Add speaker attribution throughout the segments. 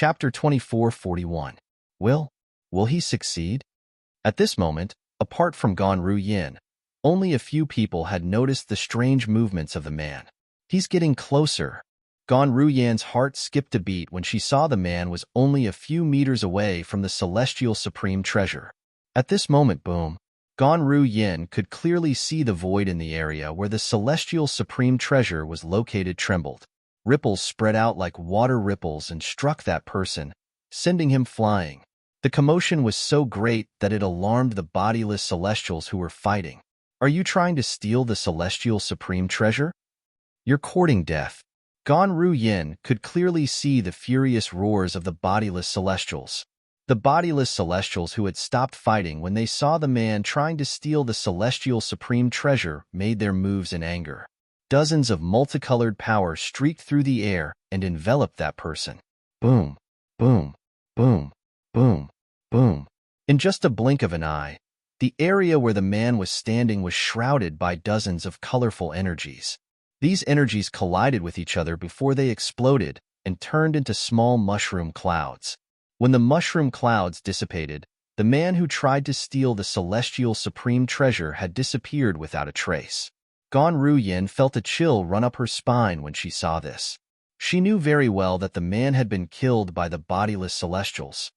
Speaker 1: Chapter 2441. Will he succeed? At this moment, apart from Ru Yin, only a few people had noticed the strange movements of the man. He's getting closer. Ru Yin's heart skipped a beat when she saw the man was only a few meters away from the celestial supreme treasure. At this moment, boom, Ru Yin could clearly see the void in the area where the celestial supreme treasure was located trembled. Ripples spread out like water ripples and struck that person, sending him flying. The commotion was so great that it alarmed the bodiless celestials who were fighting. Are you trying to steal the celestial supreme treasure? You're courting death. Ru Yin could clearly see the furious roars of the bodiless celestials. The bodiless celestials who had stopped fighting when they saw the man trying to steal the celestial supreme treasure made their moves in anger. Dozens of multicolored power streaked through the air and enveloped that person. Boom, boom, boom, boom, boom. In just a blink of an eye, the area where the man was standing was shrouded by dozens of colorful energies. These energies collided with each other before they exploded and turned into small mushroom clouds. When the mushroom clouds dissipated, the man who tried to steal the celestial supreme treasure had disappeared without a trace. Ru Yin felt a chill run up her spine when she saw this. She knew very well that the man had been killed by the bodiless celestials.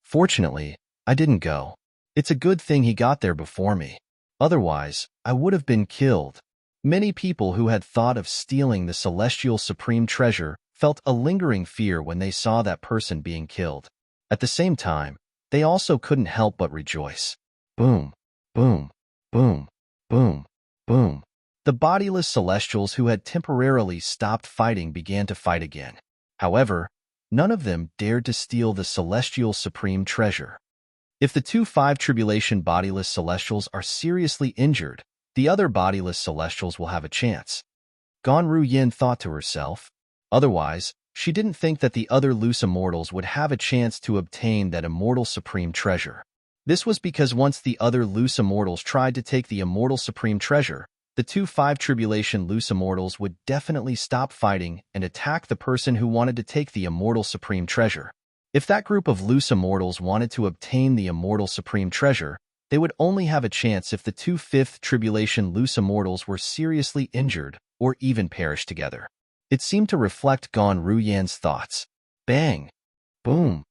Speaker 1: Fortunately, I didn't go. It's a good thing he got there before me. Otherwise, I would have been killed. Many people who had thought of stealing the celestial supreme treasure felt a lingering fear when they saw that person being killed. At the same time, they also couldn't help but rejoice. Boom, boom, boom, boom, boom. The bodiless celestials who had temporarily stopped fighting began to fight again. However, none of them dared to steal the celestial supreme treasure. If the two five tribulation bodiless celestials are seriously injured, the other bodiless celestials will have a chance. Ru Yin thought to herself. Otherwise, she didn't think that the other loose immortals would have a chance to obtain that immortal supreme treasure. This was because once the other loose immortals tried to take the immortal supreme treasure, the two five tribulation loose immortals would definitely stop fighting and attack the person who wanted to take the immortal supreme treasure. If that group of loose immortals wanted to obtain the immortal supreme treasure, they would only have a chance if the two fifth tribulation loose immortals were seriously injured or even perished together. It seemed to reflect Ru Yin's thoughts. Bang! Boom!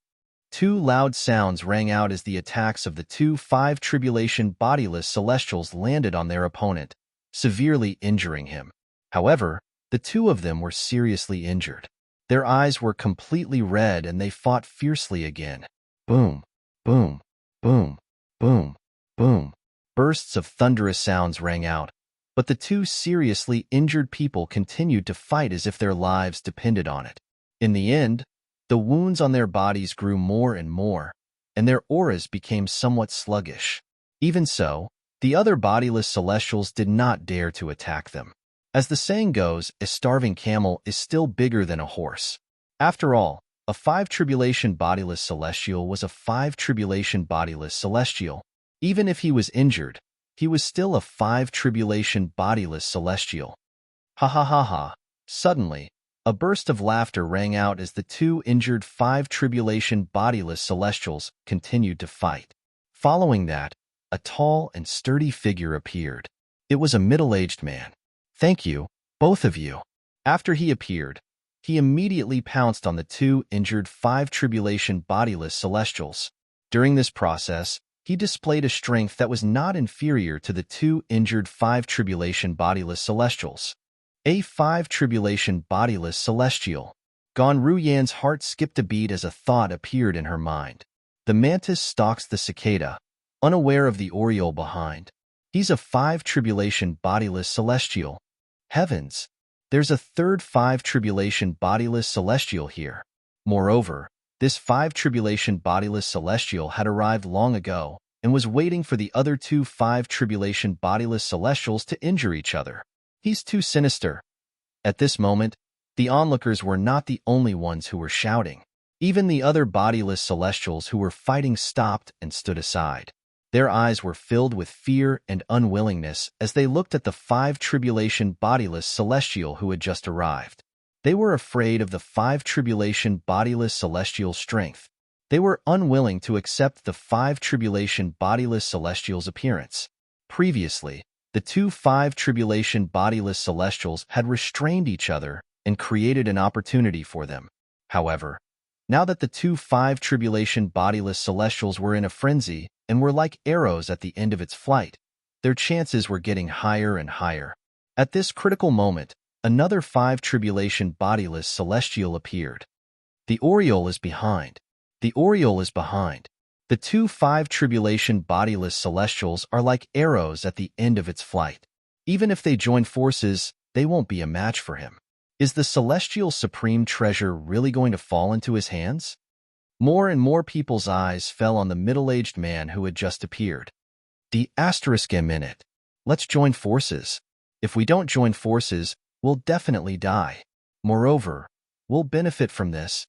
Speaker 1: Two loud sounds rang out as the attacks of the two five tribulation bodiless celestials landed on their opponent, severely injuring him. However, the two of them were seriously injured. Their eyes were completely red and they fought fiercely again. Boom! Boom! Boom! Boom! Boom! Bursts of thunderous sounds rang out, but the two seriously injured people continued to fight as if their lives depended on it. In the end, the wounds on their bodies grew more and more, and their auras became somewhat sluggish. Even so, the other bodiless celestials did not dare to attack them. As the saying goes, a starving camel is still bigger than a horse. After all, a five tribulation bodiless celestial was a five tribulation bodiless celestial. Even if he was injured, he was still a five tribulation bodiless celestial. Ha ha ha ha. Suddenly, a burst of laughter rang out as the two injured five tribulation bodiless celestials continued to fight. Following that, a tall and sturdy figure appeared. It was a middle-aged man. Thank you, both of you. After he appeared, he immediately pounced on the two injured five tribulation bodiless celestials. During this process, he displayed a strength that was not inferior to the two injured five tribulation bodiless celestials. A five tribulation bodiless celestial. Ru Yin's heart skipped a beat as a thought appeared in her mind. The mantis stalks the cicada, unaware of the oriole behind. He's a five tribulation bodiless celestial. Heavens! There's a third five tribulation bodiless celestial here. Moreover, this five tribulation bodiless celestial had arrived long ago and was waiting for the other two five tribulation bodiless celestials to injure each other. He's too sinister. At this moment, the onlookers were not the only ones who were shouting. Even the other bodiless celestials who were fighting stopped and stood aside. Their eyes were filled with fear and unwillingness as they looked at the five tribulation bodiless celestial who had just arrived. They were afraid of the five tribulation bodiless celestial strength. They were unwilling to accept the five tribulation bodiless celestials' appearance. Previously, the two five tribulation bodiless celestials had restrained each other and created an opportunity for them. However, now that the two five tribulation bodiless celestials were in a frenzy and were like arrows at the end of its flight, their chances were getting higher and higher. At this critical moment, another five tribulation bodiless celestial appeared. The Oriole is behind. The Oriole is behind. The two five tribulation bodiless celestials are like arrows at the end of its flight. Even if they join forces, they won't be a match for him. Is the celestial supreme treasure really going to fall into his hands? More and more people's eyes fell on the middle-aged man who had just appeared. The asterisk minute. Let's join forces. If we don't join forces, we'll definitely die. Moreover, we'll benefit from this.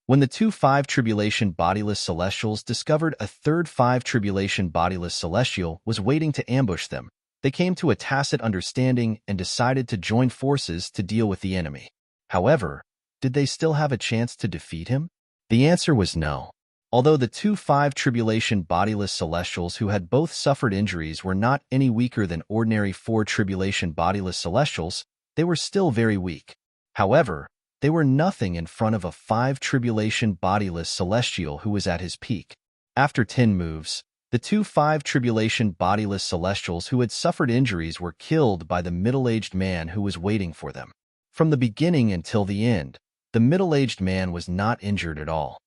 Speaker 1: When the two five tribulation bodiless celestials discovered a third five tribulation bodiless celestial was waiting to ambush them, they came to a tacit understanding and decided to join forces to deal with the enemy. However, did they still have a chance to defeat him? The answer was no. Although the two five tribulation bodiless celestials who had both suffered injuries were not any weaker than ordinary four tribulation bodiless celestials, they were still very weak. However, they were nothing in front of a five tribulation bodiless celestial who was at his peak. After 10 moves, the two five tribulation bodiless celestials who had suffered injuries were killed by the middle-aged man who was waiting for them. From the beginning until the end, the middle-aged man was not injured at all.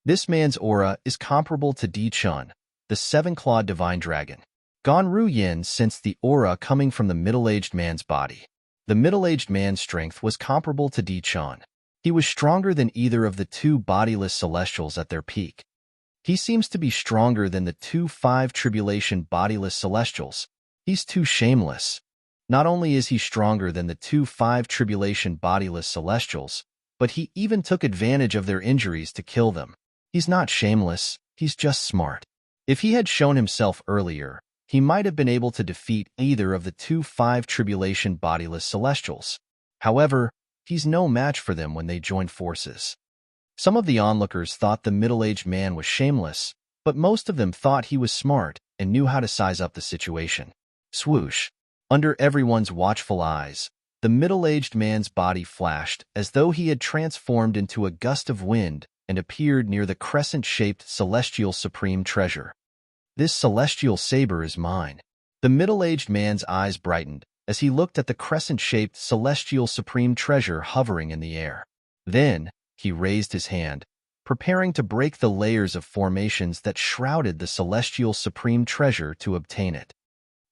Speaker 1: This man's aura is comparable to Di Chun, the seven-clawed divine dragon. Gan Ru Yin sensed the aura coming from the middle-aged man's body. The middle-aged man's strength was comparable to Di Chun. He was stronger than either of the two bodiless celestials at their peak. He seems to be stronger than the two five tribulation bodiless celestials. He's too shameless. Not only is he stronger than the two five tribulation bodiless celestials, but he even took advantage of their injuries to kill them. He's not shameless, he's just smart. If he had shown himself earlier, he might have been able to defeat either of the two five tribulation bodiless celestials. However, he's no match for them when they join forces. Some of the onlookers thought the middle-aged man was shameless, but most of them thought he was smart and knew how to size up the situation. Swoosh! Under everyone's watchful eyes, the middle-aged man's body flashed as though he had transformed into a gust of wind and appeared near the crescent-shaped celestial supreme treasure. This celestial saber is mine. The middle-aged man's eyes brightened as he looked at the crescent-shaped celestial supreme treasure hovering in the air. Then, he raised his hand, preparing to break the layers of formations that shrouded the celestial supreme treasure to obtain it.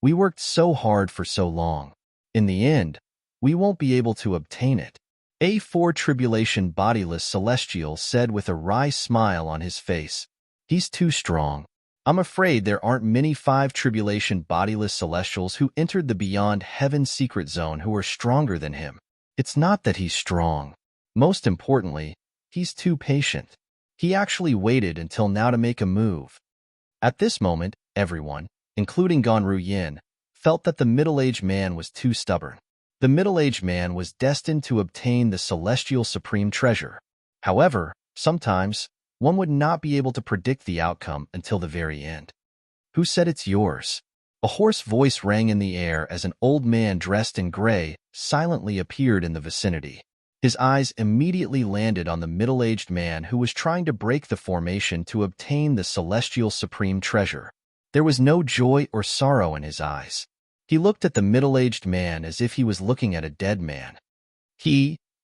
Speaker 1: We worked so hard for so long. In the end, we won't be able to obtain it. A four tribulation bodiless celestial said with a wry smile on his face. He's too strong. I'm afraid there aren't many five tribulation bodiless celestials who entered the beyond heaven secret zone who are stronger than him. It's not that he's strong. Most importantly, he's too patient. He actually waited until now to make a move. At this moment, everyone, including Gan Ru Yin, felt that the middle-aged man was too stubborn. The middle-aged man was destined to obtain the celestial supreme treasure. However, sometimes, one would not be able to predict the outcome until the very end. Who said it's yours? A hoarse voice rang in the air as an old man dressed in gray silently appeared in the vicinity. His eyes immediately landed on the middle-aged man who was trying to break the formation to obtain the celestial supreme treasure. There was no joy or sorrow in his eyes. He looked at the middle-aged man as if he was looking at a dead man.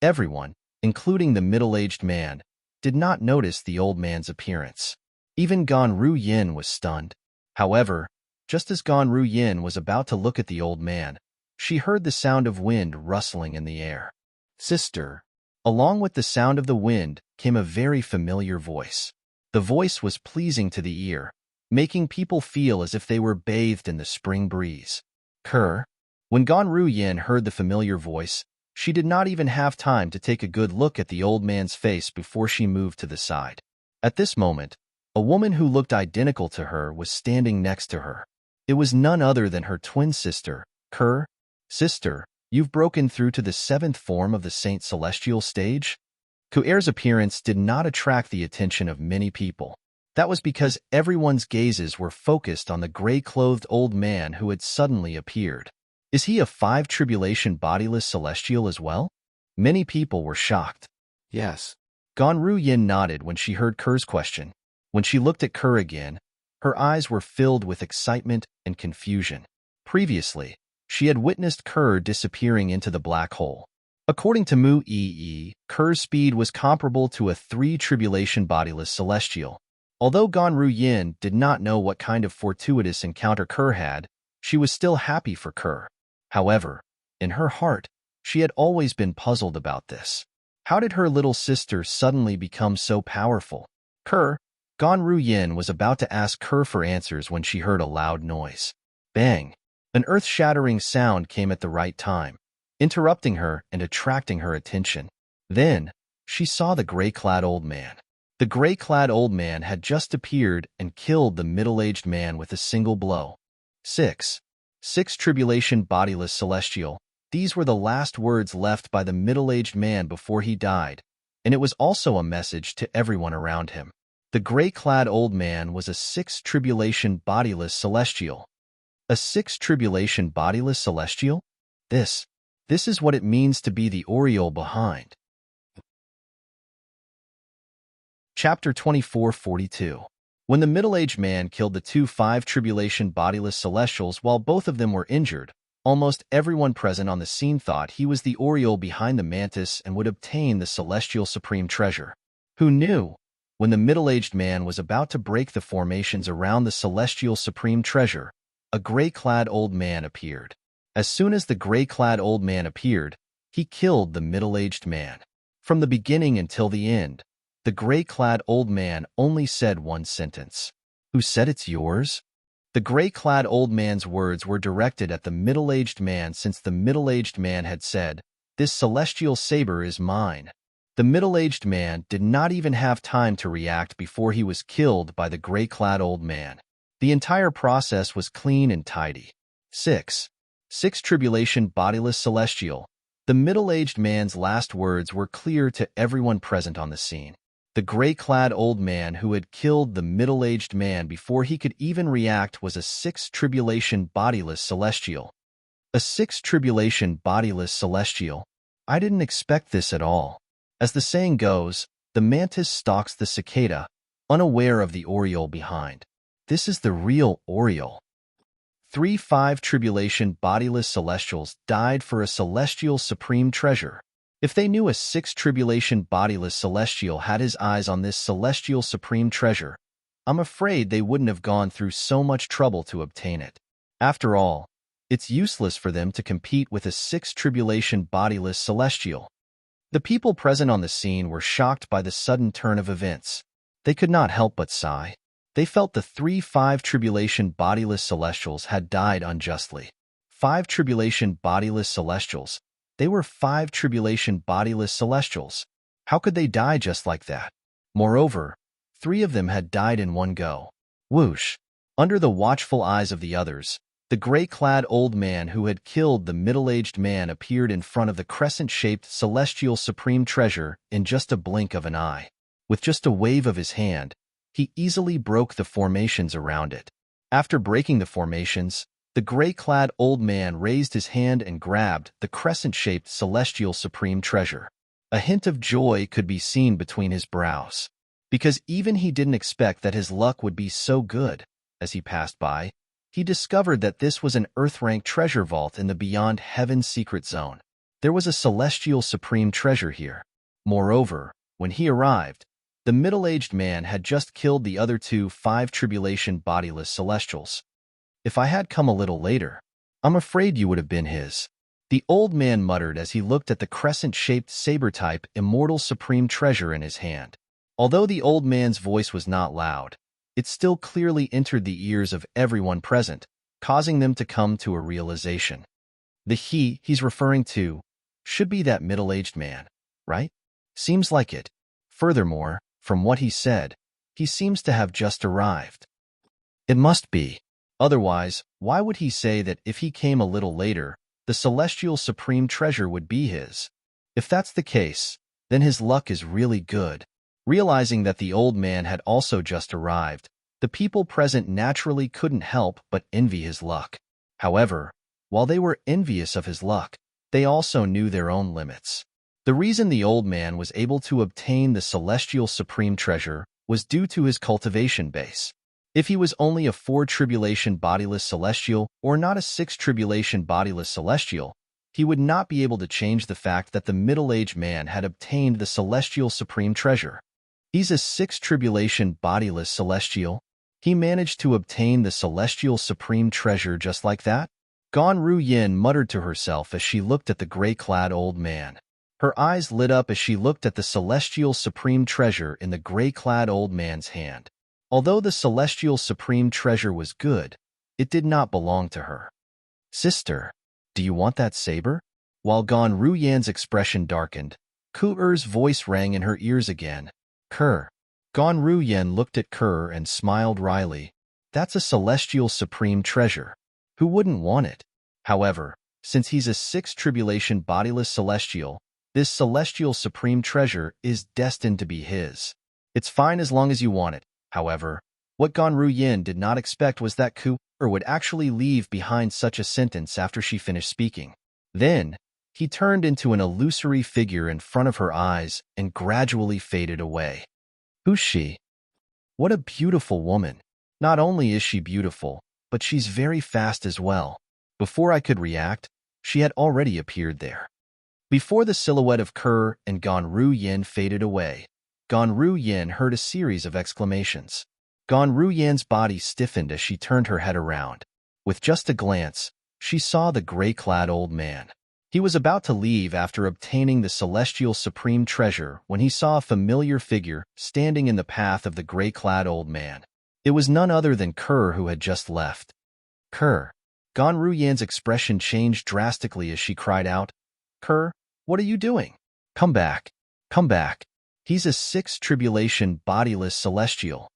Speaker 1: Everyone, including the middle-aged man, did not notice the old man's appearance. Even Gan Ru Yin was stunned. However, just as Gan Ru Yin was about to look at the old man, she heard the sound of wind rustling in the air. Sister. Along with the sound of the wind came a very familiar voice. The voice was pleasing to the ear, making people feel as if they were bathed in the spring breeze. When Gan Ru Yin heard the familiar voice, she did not even have time to take a good look at the old man's face before she moved to the side. At this moment, a woman who looked identical to her was standing next to her. It was none other than her twin sister, Sister, You've broken through to the seventh form of the Saint Celestial stage? Kuer's appearance did not attract the attention of many people. That was because everyone's gazes were focused on the gray-clothed old man who had suddenly appeared. Is he a five-tribulation bodiless celestial as well? Many people were shocked.
Speaker 2: Yes.
Speaker 1: Ganru Yin nodded when she heard Ker's question. When she looked at Ker again, her eyes were filled with excitement and confusion. Previously, she had witnessed Ker disappearing into the black hole. According to Mu Yi, Ker's speed was comparable to a three-tribulation bodiless celestial. Although Ganru Yin did not know what kind of fortuitous encounter Ker had, she was still happy for Ker. However, in her heart, she had always been puzzled about this. How did her little sister suddenly become so powerful? Ganru Yin was about to ask Ker for answers when she heard a loud noise. Bang! An earth-shattering sound came at the right time, interrupting her and attracting her attention. Then, she saw the gray-clad old man. The gray-clad old man had just appeared and killed the middle-aged man with a single blow. Six tribulation bodiless celestial. These were the last words left by the middle-aged man before he died, and it was also a message to everyone around him. The gray-clad old man was a sixth tribulation bodiless celestial. A sixth tribulation bodiless celestial? This is what it means to be the Oriole behind. Chapter 2442. When the middle-aged man killed the two five-tribulation bodiless celestials while both of them were injured, almost everyone present on the scene thought he was the Oriole behind the mantis and would obtain the celestial supreme treasure. Who knew? When the middle-aged man was about to break the formations around the celestial supreme treasure, a gray-clad old man appeared. As soon as the gray-clad old man appeared, he killed the middle-aged man. From the beginning until the end, the gray-clad old man only said one sentence. Who said it's yours? The gray-clad old man's words were directed at the middle-aged man since the middle-aged man had said, "This celestial saber is mine." The middle-aged man did not even have time to react before he was killed by the gray-clad old man. The entire process was clean and tidy. Six tribulation bodiless celestial. The middle-aged man's last words were clear to everyone present on the scene. The gray-clad old man who had killed the middle-aged man before he could even react was a sixth tribulation bodiless celestial. A sixth tribulation bodiless celestial? I didn't expect this at all. As the saying goes, the mantis stalks the cicada, unaware of the Oriole behind. This is the real Oriole. 3-5 tribulation bodiless celestials died for a celestial supreme treasure. If they knew a 6 tribulation bodiless celestial had his eyes on this celestial supreme treasure, I'm afraid they wouldn't have gone through so much trouble to obtain it. After all, it's useless for them to compete with a 6 tribulation bodiless celestial. The people present on the scene were shocked by the sudden turn of events. They could not help but sigh. They felt the 3-5 tribulation bodiless celestials had died unjustly. 5 tribulation bodiless celestials. They were 5 tribulation bodiless celestials. How could they die just like that? Moreover, 3 of them had died in one go. Whoosh! Under the watchful eyes of the others, the gray-clad old man who had killed the middle-aged man appeared in front of the crescent-shaped celestial supreme treasure in just a blink of an eye. With just a wave of his hand, he easily broke the formations around it. After breaking the formations, the gray-clad old man raised his hand and grabbed the crescent-shaped celestial supreme treasure. A hint of joy could be seen between his brows, because even he didn't expect that his luck would be so good. As he passed by, he discovered that this was an Earth-rank treasure vault in the Beyond Heaven secret zone. There was a celestial supreme treasure here. Moreover, when he arrived, the middle-aged man had just killed the other 2 5 tribulation bodiless celestials. If I had come a little later, I'm afraid you would have been his. The old man muttered as he looked at the crescent-shaped saber-type immortal supreme treasure in his hand. Although the old man's voice was not loud, it still clearly entered the ears of everyone present, causing them to come to a realization. The he's referring to should be that middle-aged man, right? Seems like it. Furthermore, from what he said, he seems to have just arrived. It must be. Otherwise, why would he say that if he came a little later, the celestial supreme treasure would be his. If that's the case, then his luck is really good. Realizing that the old man had also just arrived, the people present naturally couldn't help but envy his luck. However, while they were envious of his luck, they also knew their own limits. The reason the old man was able to obtain the celestial supreme treasure was due to his cultivation base. If he was only a 4 tribulation bodiless celestial or not a 6 tribulation bodiless celestial, he would not be able to change the fact that the middle-aged man had obtained the celestial supreme treasure. He's a 6 tribulation bodiless celestial. He managed to obtain the celestial supreme treasure just like that? Ganru Yin muttered to herself as she looked at the gray-clad old man. Her eyes lit up as she looked at the celestial supreme treasure in the gray-clad old man's hand. Although the celestial supreme treasure was good, it did not belong to her. Sister, do you want that saber? While Ganru Yan's expression darkened, Ku-er's voice rang in her ears again. Kur. Ganru Yan looked at Kur and smiled wryly. That's a celestial supreme treasure. Who wouldn't want it? However, since he's a 6 tribulation bodiless celestial, this celestial supreme treasure is destined to be his. It's fine as long as you want it. However, what Ganru Yin did not expect was that Ku-er would actually leave behind such a sentence after she finished speaking. Then, he turned into an illusory figure in front of her eyes and gradually faded away. Who's she? What a beautiful woman. Not only is she beautiful, but she's very fast as well. Before I could react, she had already appeared there. Before the silhouette of Kur and Ganru Yin faded away, Ganru Yin heard a series of exclamations. Ganru Yin's body stiffened as she turned her head around. With just a glance, she saw the gray-clad old man. He was about to leave after obtaining the celestial supreme treasure when he saw a familiar figure standing in the path of the gray-clad old man. It was none other than Kur who had just left. Kur. Ganru Yan's expression changed drastically as she cried out, Kur, what are you doing? Come back. Come back. He's a 6 tribulation bodiless celestial.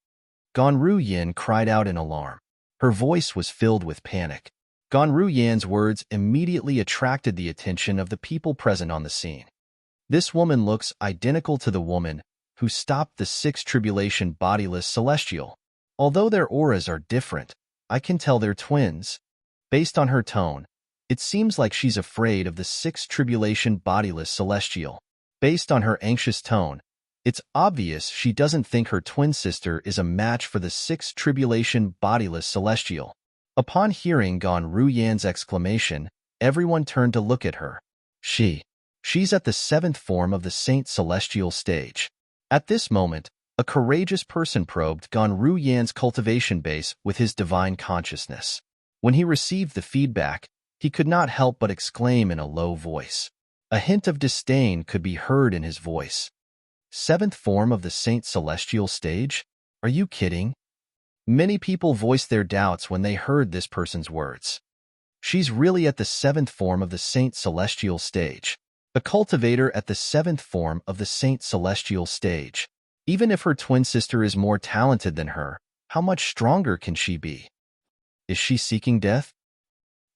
Speaker 1: Ganru Yin cried out in alarm. Her voice was filled with panic. Ganru Yan's words immediately attracted the attention of the people present on the scene. This woman looks identical to the woman who stopped the 6 tribulation bodiless celestial. Although their auras are different, I can tell they're twins. Based on her tone, it seems like she's afraid of the 6 tribulation bodiless celestial. Based on her anxious tone, it's obvious she doesn't think her twin sister is a match for the 6 tribulation bodiless celestial. Upon hearing Ganru Yan's exclamation, everyone turned to look at her. She's at the 7th form of the Saint Celestial stage. At this moment, a courageous person probed Ganru Yan's cultivation base with his divine consciousness. When he received the feedback, he could not help but exclaim in a low voice. A hint of disdain could be heard in his voice. 7th form of the Saint Celestial stage? Are you kidding? Many people voiced their doubts when they heard this person's words. She's really at the 7th form of the Saint Celestial stage. A cultivator at the 7th form of the Saint Celestial stage. Even if her twin sister is more talented than her, how much stronger can she be? Is she seeking death?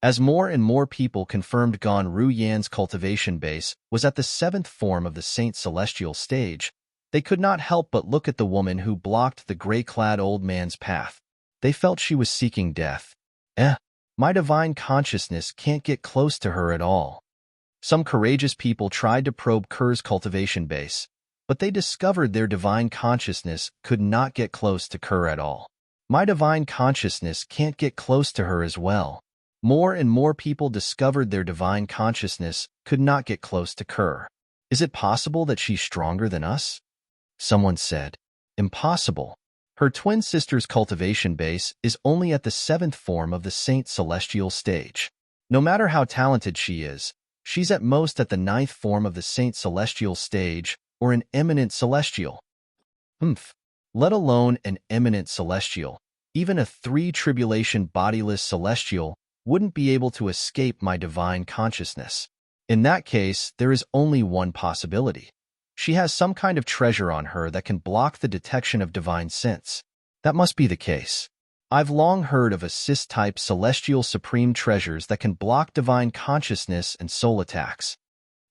Speaker 1: As more and more people confirmed Ganru Yan's cultivation base was at the 7th form of the Saint Celestial stage, they could not help but look at the woman who blocked the gray-clad old man's path. They felt she was seeking death. My divine consciousness can't get close to her at all. Some courageous people tried to probe Kur's cultivation base, but they discovered their divine consciousness could not get close to Kur at all. My divine consciousness can't get close to her as well. More and more people discovered their divine consciousness could not get close to Kur. Is it possible that she's stronger than us? Someone said, impossible. Her twin sister's cultivation base is only at the 7th form of the Saint Celestial stage. No matter how talented she is, she's at most at the 9th form of the Saint Celestial stage or an eminent celestial. Let alone an eminent celestial, even a 3 tribulation bodiless celestial wouldn't be able to escape my divine consciousness. In that case, there is only one possibility. She has some kind of treasure on her that can block the detection of divine sense. That must be the case. I've long heard of assist-type celestial supreme treasures that can block divine consciousness and soul attacks.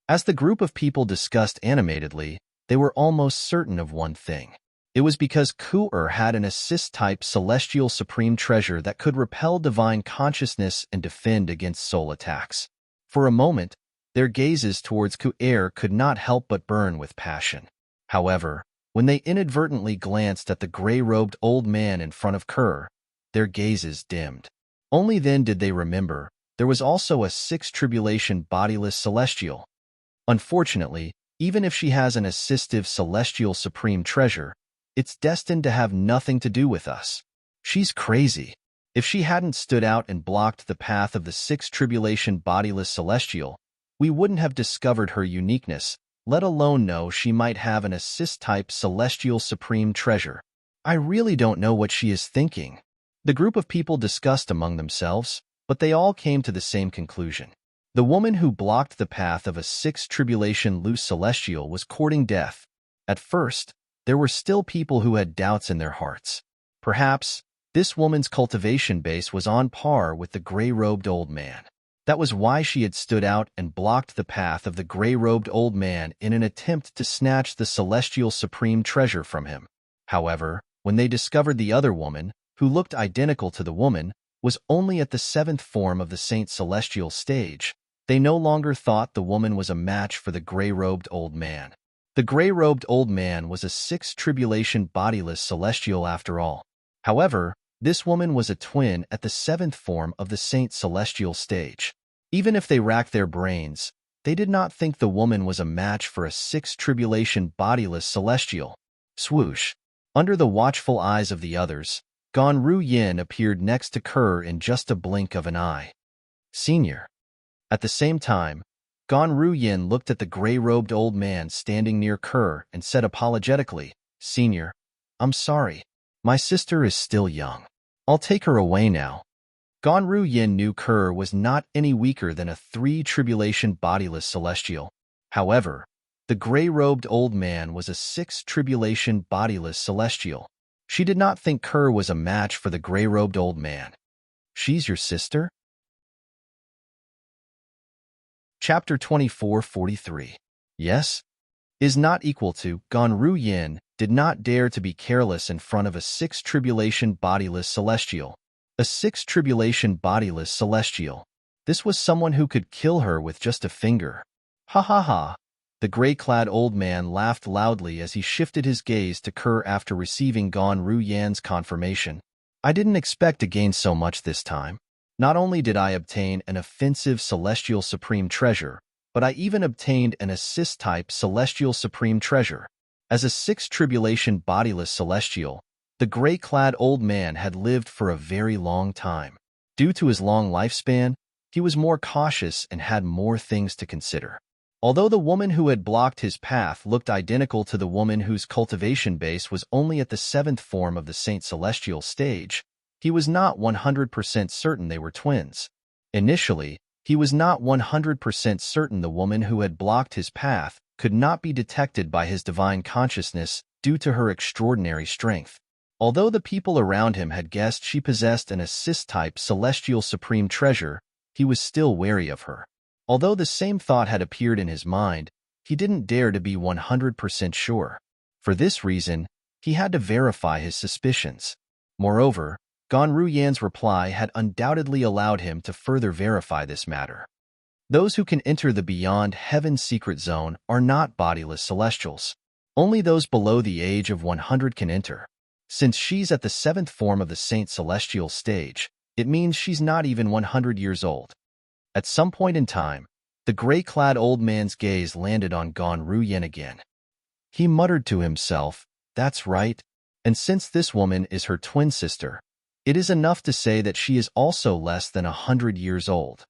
Speaker 1: As the group of people discussed animatedly, they were almost certain of one thing. It was because Ku-er had an assist-type celestial supreme treasure that could repel divine consciousness and defend against soul attacks. For a moment, their gazes towards Ku-er could not help but burn with passion. However, when they inadvertently glanced at the gray-robed old man in front of Kur, their gazes dimmed. Only then did they remember there was also a sixth tribulation bodiless celestial. Unfortunately, even if she has an assistive celestial supreme treasure, it's destined to have nothing to do with us. She's crazy. If she hadn't stood out and blocked the path of the sixth tribulation bodiless celestial, we wouldn't have discovered her uniqueness, let alone know she might have an assist-type celestial supreme treasure. I really don't know what she is thinking. The group of people discussed among themselves, but they all came to the same conclusion. The woman who blocked the path of a sixth tribulation loose celestial was courting death. At first, there were still people who had doubts in their hearts. Perhaps, this woman's cultivation base was on par with the gray-robed old man. That was why she had stood out and blocked the path of the gray-robed old man in an attempt to snatch the celestial supreme treasure from him. However, when they discovered the other woman, who looked identical to the woman, was only at the seventh form of the Saint Celestial stage, they no longer thought the woman was a match for the gray-robed old man. The gray-robed old man was a sixth tribulation bodiless celestial after all. However, this woman was a twin at the seventh form of the Saint Celestial stage. Even if they racked their brains, they did not think the woman was a match for a sixth tribulation bodiless celestial. Swoosh! Under the watchful eyes of the others, Ganru Yin appeared next to Kur in just a blink of an eye. Senior. At the same time, Ganru Yin looked at the gray-robed old man standing near Kur and said apologetically, Senior, I'm sorry. My sister is still young. I'll take her away now. Ganru Yin knew Kur was not any weaker than a three-tribulation bodiless celestial. However, the gray-robed old man was a sixth tribulation bodiless celestial. She did not think Kur was a match for the gray-robed old man. She's your sister? Chapter 24:43. Yes? Is not equal to. Ganru Yin did not dare to be careless in front of a sixth tribulation bodiless celestial. A sixth tribulation bodiless celestial. This was someone who could kill her with just a finger. Ha ha ha. The gray-clad old man laughed loudly as he shifted his gaze to Kur after receiving Ganru Yan's confirmation. I didn't expect to gain so much this time. Not only did I obtain an offensive celestial supreme treasure, but I even obtained an assist-type celestial supreme treasure. As a sixth tribulation bodiless celestial, the gray-clad old man had lived for a very long time. Due to his long lifespan, he was more cautious and had more things to consider. Although the woman who had blocked his path looked identical to the woman whose cultivation base was only at the seventh form of the Saint Celestial stage, he was not 100% certain they were twins. Initially, he was not 100% certain the woman who had blocked his path could not be detected by his divine consciousness due to her extraordinary strength. Although the people around him had guessed she possessed an assist-type celestial supreme treasure, he was still wary of her. Although the same thought had appeared in his mind, he didn't dare to be 100% sure. For this reason, he had to verify his suspicions. Moreover, Ganru Yan's reply had undoubtedly allowed him to further verify this matter. Those who can enter the beyond heaven's secret zone are not bodiless celestials. Only those below the age of 100 can enter. Since she's at the seventh form of the Saint Celestial stage, it means she's not even 100 years old. At some point in time, the gray-clad old man's gaze landed on Ganru Yin again. He muttered to himself, that's right, and since this woman is her twin sister, it is enough to say that she is also less than 100 years old.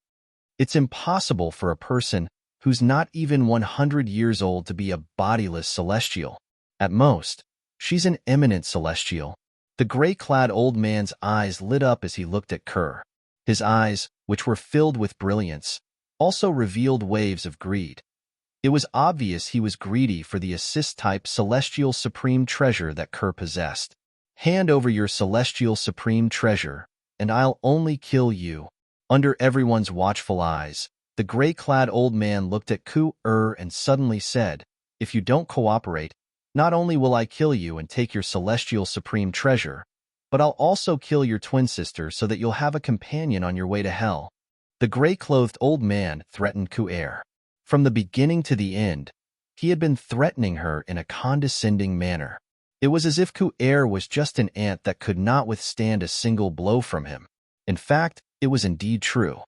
Speaker 1: It's impossible for a person who's not even 100 years old to be a bodiless celestial. At most, she's an eminent celestial. The gray-clad old man's eyes lit up as he looked at Kur. His eyes, which were filled with brilliance, also revealed waves of greed. It was obvious he was greedy for the assist-type celestial supreme treasure that Kur possessed. Hand over your celestial supreme treasure, and I'll only kill you." Under everyone's watchful eyes, the gray-clad old man looked at Ku-er and suddenly said, "If you don't cooperate, not only will I kill you and take your celestial supreme treasure, but I'll also kill your twin sister so that you'll have a companion on your way to hell." The gray-clothed old man threatened Ku-er. From the beginning to the end, he had been threatening her in a condescending manner. It was as if Ku-er was just an ant that could not withstand a single blow from him. In fact, it was indeed true.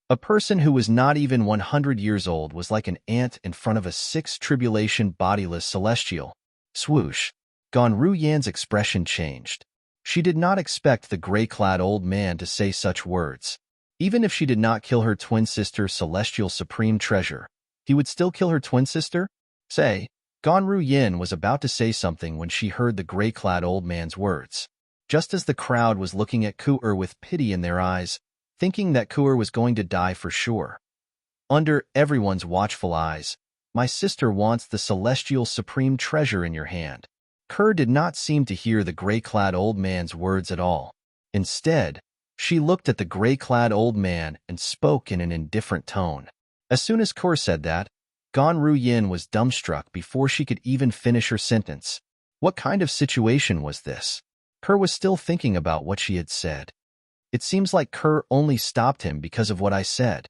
Speaker 1: A person who was not even 100 years old was like an ant in front of a six-tribulation bodiless celestial. Swoosh! Gan Ruyan's expression changed. She did not expect the gray-clad old man to say such words. Even if she did not kill her twin sister celestial supreme treasure, he would still kill her twin sister? Say, Gan Ruyan was about to say something when she heard the gray-clad old man's words. Just as the crowd was looking at Ku-er with pity in their eyes, thinking that Ku-er was going to die for sure. Under everyone's watchful eyes, "My sister wants the celestial supreme treasure in your hand." Kerr did not seem to hear the gray-clad old man's words at all. Instead, she looked at the gray-clad old man and spoke in an indifferent tone. As soon as Kerr said that, Gan Ruyan was dumbstruck before she could even finish her sentence. What kind of situation was this? Kerr was still thinking about what she had said. "It seems like Kerr only stopped him because of what I said."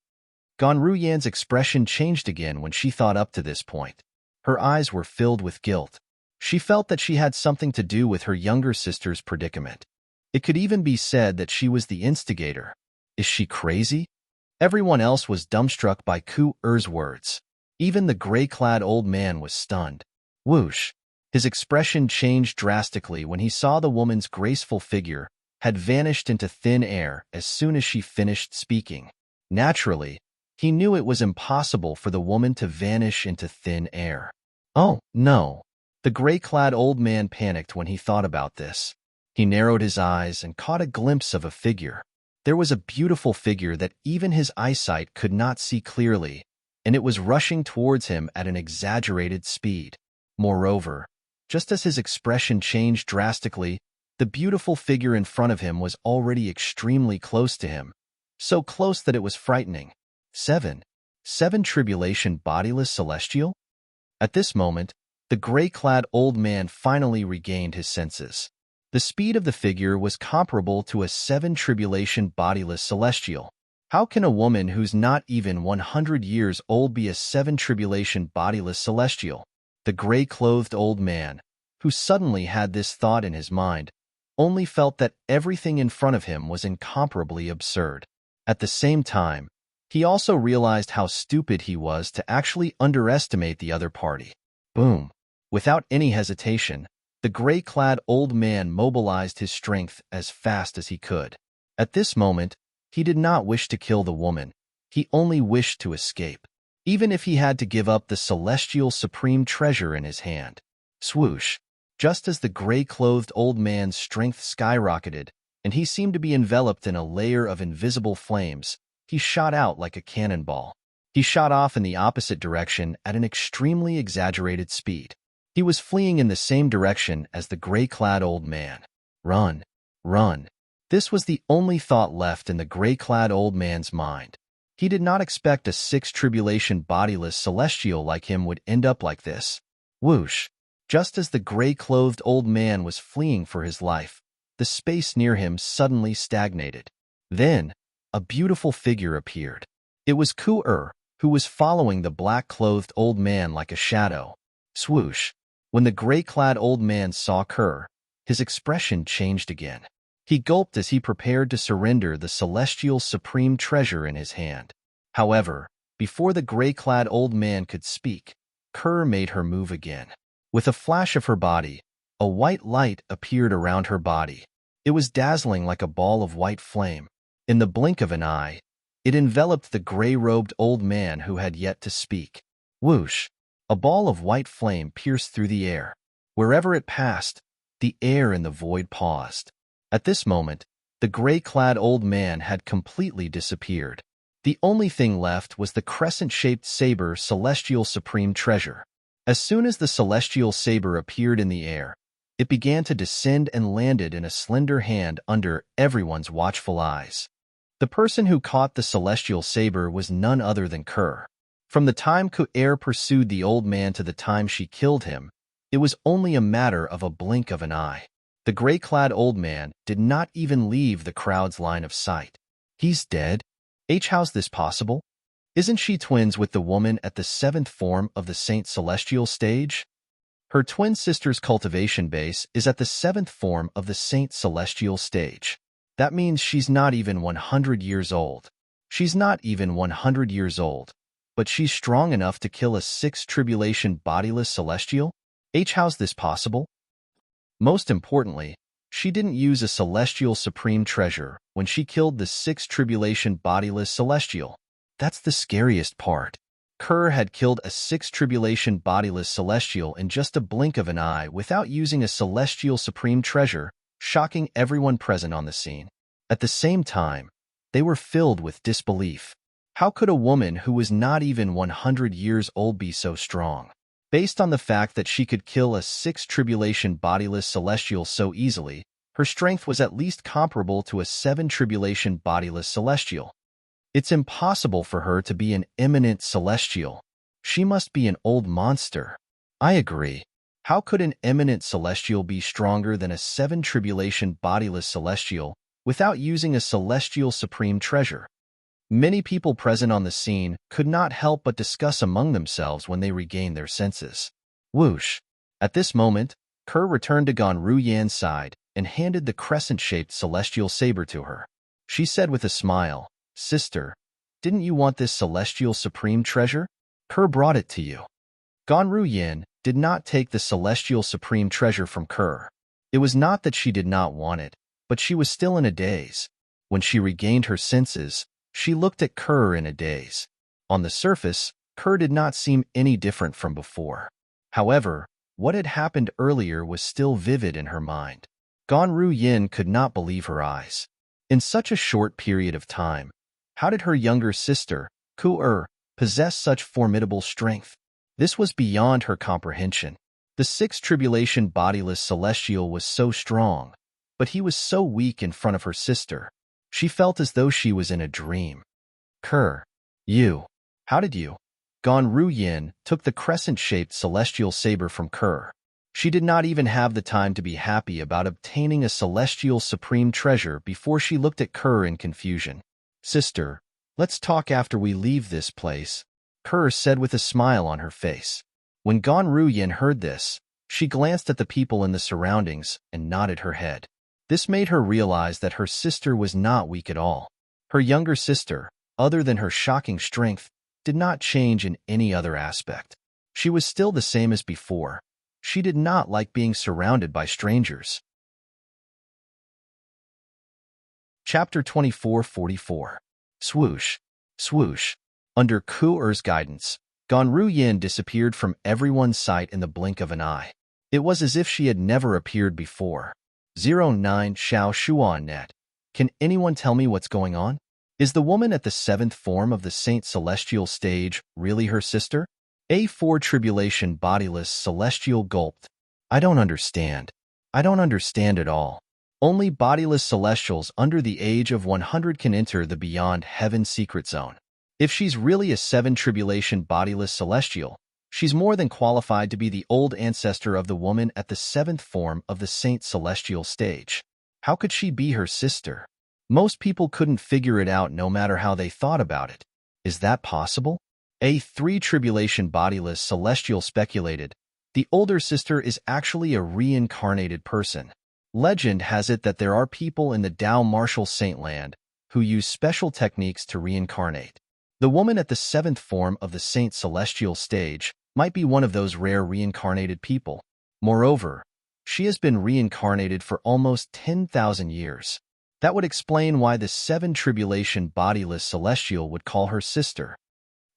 Speaker 1: Gan Ruyan's expression changed again when she thought up to this point. Her eyes were filled with guilt. She felt that she had something to do with her younger sister's predicament. It could even be said that she was the instigator. Is she crazy? Everyone else was dumbstruck by Ku-er's words. Even the gray-clad old man was stunned. Whoosh! His expression changed drastically when he saw the woman's graceful figure had vanished into thin air as soon as she finished speaking. Naturally, he knew it was impossible for the woman to vanish into thin air. Oh, no. The gray-clad old man panicked when he thought about this. He narrowed his eyes and caught a glimpse of a figure. There was a beautiful figure that even his eyesight could not see clearly, and it was rushing towards him at an exaggerated speed. Moreover, just as his expression changed drastically, the beautiful figure in front of him was already extremely close to him, so close that it was frightening. Seven tribulation bodiless celestial? At this moment, the gray-clad old man finally regained his senses. The speed of the figure was comparable to a 7 tribulation bodiless celestial. How can a woman who's not even 100 years old be a 7 tribulation bodiless celestial? The gray-clothed old man, who suddenly had this thought in his mind, only felt that everything in front of him was incomparably absurd. At the same time, he also realized how stupid he was to actually underestimate the other party. Boom! Without any hesitation, the gray-clad old man mobilized his strength as fast as he could. At this moment, he did not wish to kill the woman. He only wished to escape, even if he had to give up the celestial supreme treasure in his hand. Swoosh! Just as the gray-clothed old man's strength skyrocketed, and he seemed to be enveloped in a layer of invisible flames, he shot out like a cannonball. He shot off in the opposite direction at an extremely exaggerated speed. He was fleeing in the same direction as the gray-clad old man. Run! Run! This was the only thought left in the gray-clad old man's mind. He did not expect a 6 tribulation bodiless celestial like him would end up like this. Whoosh! Just as the gray-clothed old man was fleeing for his life, the space near him suddenly stagnated. Then, a beautiful figure appeared. It was Ku-er, who was following the black-clothed old man like a shadow. Swoosh! When the gray-clad old man saw Kerr, his expression changed again. He gulped as he prepared to surrender the celestial supreme treasure in his hand. However, before the gray-clad old man could speak, Kerr made her move again. With a flash of her body, a white light appeared around her body. It was dazzling like a ball of white flame. In the blink of an eye, it enveloped the gray-robed old man who had yet to speak. Whoosh! A ball of white flame pierced through the air. Wherever it passed, the air in the void paused. At this moment, the gray-clad old man had completely disappeared. The only thing left was the crescent-shaped saber celestial supreme treasure. As soon as the celestial saber appeared in the air, It began to descend and landed in a slender hand under everyone's watchful eyes. The person who caught the celestial saber was none other than Kerr. From the time Ku'er pursued the old man to the time she killed him, it was only a matter of a blink of an eye. The gray-clad old man did not even leave the crowd's line of sight. He's dead? How's this possible? Isn't she twins with the woman at the seventh form of the Saint Celestial stage? Her twin sister's cultivation base is at the seventh form of the Saint Celestial stage. That means she's not even 100 years old. She's not even 100 years old, but she's strong enough to kill a sixth tribulation bodiless celestial? How's this possible? Most importantly, she didn't use a celestial supreme treasure when she killed the sixth tribulation bodiless celestial. That's the scariest part. Kerr had killed a sixth tribulation bodiless celestial in just a blink of an eye without using a celestial supreme treasure, shocking everyone present on the scene. At the same time, they were filled with disbelief. How could a woman who was not even 100 years old be so strong? Based on the fact that she could kill a sixth tribulation bodiless celestial so easily, her strength was at least comparable to a seven tribulation bodiless celestial. It's impossible for her to be an eminent celestial. She must be an old monster. I agree. How could an eminent celestial be stronger than a seven tribulation bodiless celestial without using a celestial supreme treasure? Many people present on the scene could not help but discuss among themselves when they regained their senses. Whoosh! At this moment, Kerr returned to Gan Ruyan's side and handed the crescent-shaped celestial saber to her. She said with a smile, "Sister, didn't you want this celestial supreme treasure? Kerr brought it to you." Gan Ruyan did not take the celestial supreme treasure from Kerr. It was not that she did not want it, but she was still in a daze. When she regained her senses, she looked at Kerr in a daze. On the surface, Kerr did not seem any different from before. However, what had happened earlier was still vivid in her mind. Gan Ruyan could not believe her eyes. In such a short period of time, how did her younger sister, Ku'er, possess such formidable strength? This was beyond her comprehension. The sixth tribulation bodiless celestial was so strong, but he was so weak in front of her sister. She felt as though she was in a dream. Kerr, how did you? Gan Ruyan took the crescent-shaped celestial saber from Kerr. She did not even have the time to be happy about obtaining a celestial supreme treasure before she looked at Kerr in confusion. Sister, let's talk after we leave this place, Kerr said with a smile on her face. When Gan Ruyan heard this, she glanced at the people in the surroundings and nodded her head. This made her realize that her sister was not weak at all. Her younger sister, other than her shocking strength, did not change in any other aspect. She was still the same as before. She did not like being surrounded by strangers. Chapter 2444. Swoosh, swoosh. Under Ku'er's guidance, Gan Ruyan disappeared from everyone's sight in the blink of an eye. It was as if she had never appeared before. 09 Xiao Shuan Net. Can anyone tell me what's going on? Is the woman at the seventh form of the Saint Celestial stage really her sister? A4 Tribulation Bodiless Celestial gulped. I don't understand. I don't understand at all. Only bodiless celestials under the age of 100 can enter the Beyond Heaven secret zone. If she's really a seven tribulation bodiless celestial, she's more than qualified to be the old ancestor of the woman at the seventh form of the Saint Celestial stage. How could she be her sister? Most people couldn't figure it out no matter how they thought about it. Is that possible? A3 Tribulation Bodiless Celestial speculated, the older sister is actually a reincarnated person. Legend has it that there are people in the Dao Martial Saint Land who use special techniques to reincarnate. The woman at the seventh form of the Saint Celestial stage might be one of those rare reincarnated people. Moreover, she has been reincarnated for almost 10,000 years. That would explain why the seven tribulation bodiless celestial would call her sister.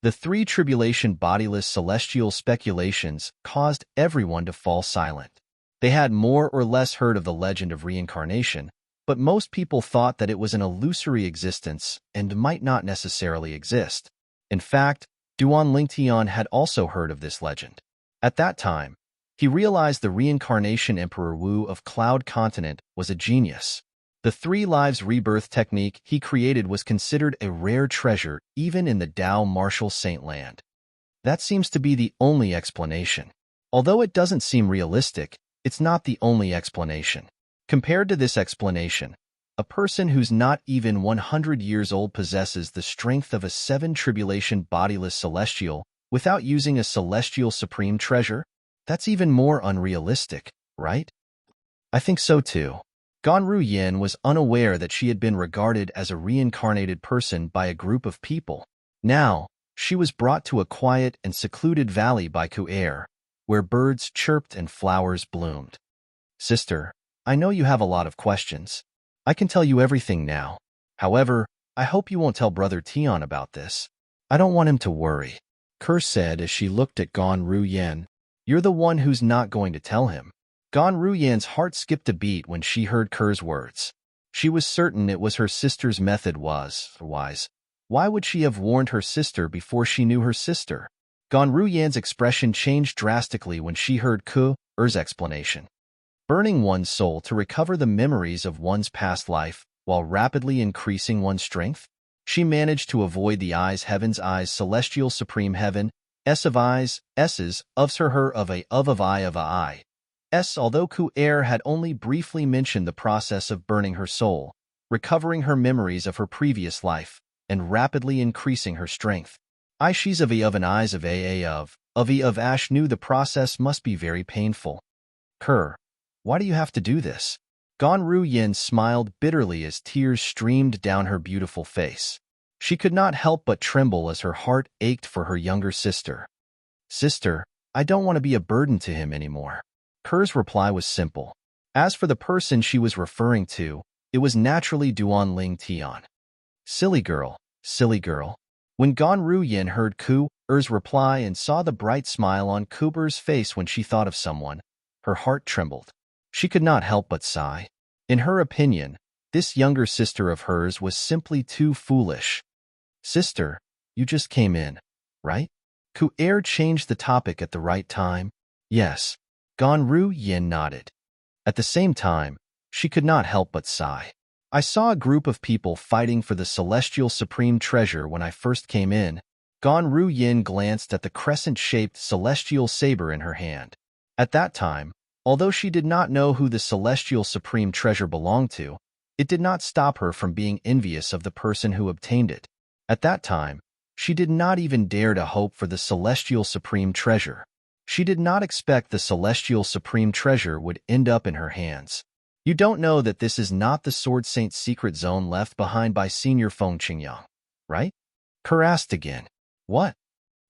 Speaker 1: The three tribulation bodiless celestial speculations caused everyone to fall silent. They had more or less heard of the legend of reincarnation, but most people thought that it was an illusory existence and might not necessarily exist. In fact, Duan Lingtian had also heard of this legend. At that time, He realized the reincarnation Emperor Wu of Cloud Continent was a genius. The 3 lives rebirth technique he created was considered a rare treasure even in the Dao martial saint land. That seems to be the only explanation. Although it doesn't seem realistic, it's not the only explanation. Compared to this explanation, a person who's not even 100 years old possesses the strength of a 7 tribulation bodiless celestial without using a celestial supreme treasure? That's even more unrealistic, right? I think so too. Ganru Yin was unaware that she had been regarded as a reincarnated person by a group of people. Now, she was brought to a quiet and secluded valley by Ku'er, where birds chirped and flowers bloomed. Sister, I know you have a lot of questions. I can tell you everything now. However, I hope you won't tell Brother Tian about this. I don't want him to worry. Kerr said as she looked at Ganru Yin. You're the one who's not going to tell him. Ganru Yin's heart skipped a beat when she heard Kerr's words. She was certain it was her sister's method was wise. Why would she have warned her sister before she knew her sister? Ganru Yin's expression changed drastically when she heard Ku'er's explanation. Burning one's soul to recover the memories of one's past life while rapidly increasing one's strength? She managed to avoid the heaven's eyes celestial supreme heaven, S of eyes, S's, ofs her of I. S. Although Ku'er had only briefly mentioned the process of burning her soul, recovering her memories of her previous life, and rapidly increasing her strength. I she's of an eyes of a of Ash knew the process must be very painful. Kerr, why do you have to do this? Ganru Yin smiled bitterly as tears streamed down her beautiful face. She could not help but tremble as her heart ached for her younger sister. Sister, I don't want to be a burden to him anymore. Kerr's reply was simple. As for the person she was referring to, it was naturally Duan Ling Tian. Silly girl, silly girl. When Ganru Yin heard Ku'er's reply and saw the bright smile on Ku'er's face when she thought of someone, her heart trembled. She could not help but sigh. In her opinion, this younger sister of hers was simply too foolish. Sister, you just came in, right? Ku'er changed the topic at the right time. Yes. Ganru Yin nodded. At the same time, she could not help but sigh. I saw a group of people fighting for the celestial supreme treasure when I first came in. Ganru Yin glanced at the crescent-shaped celestial saber in her hand. At that time, although she did not know who the celestial supreme treasure belonged to, it did not stop her from being envious of the person who obtained it. At that time, she did not even dare to hope for the celestial supreme treasure. She did not expect the celestial supreme treasure would end up in her hands. You don't know that this is not the Sword Saint's secret zone left behind by Senior Feng Qingyang, right? Kerr asked again. What?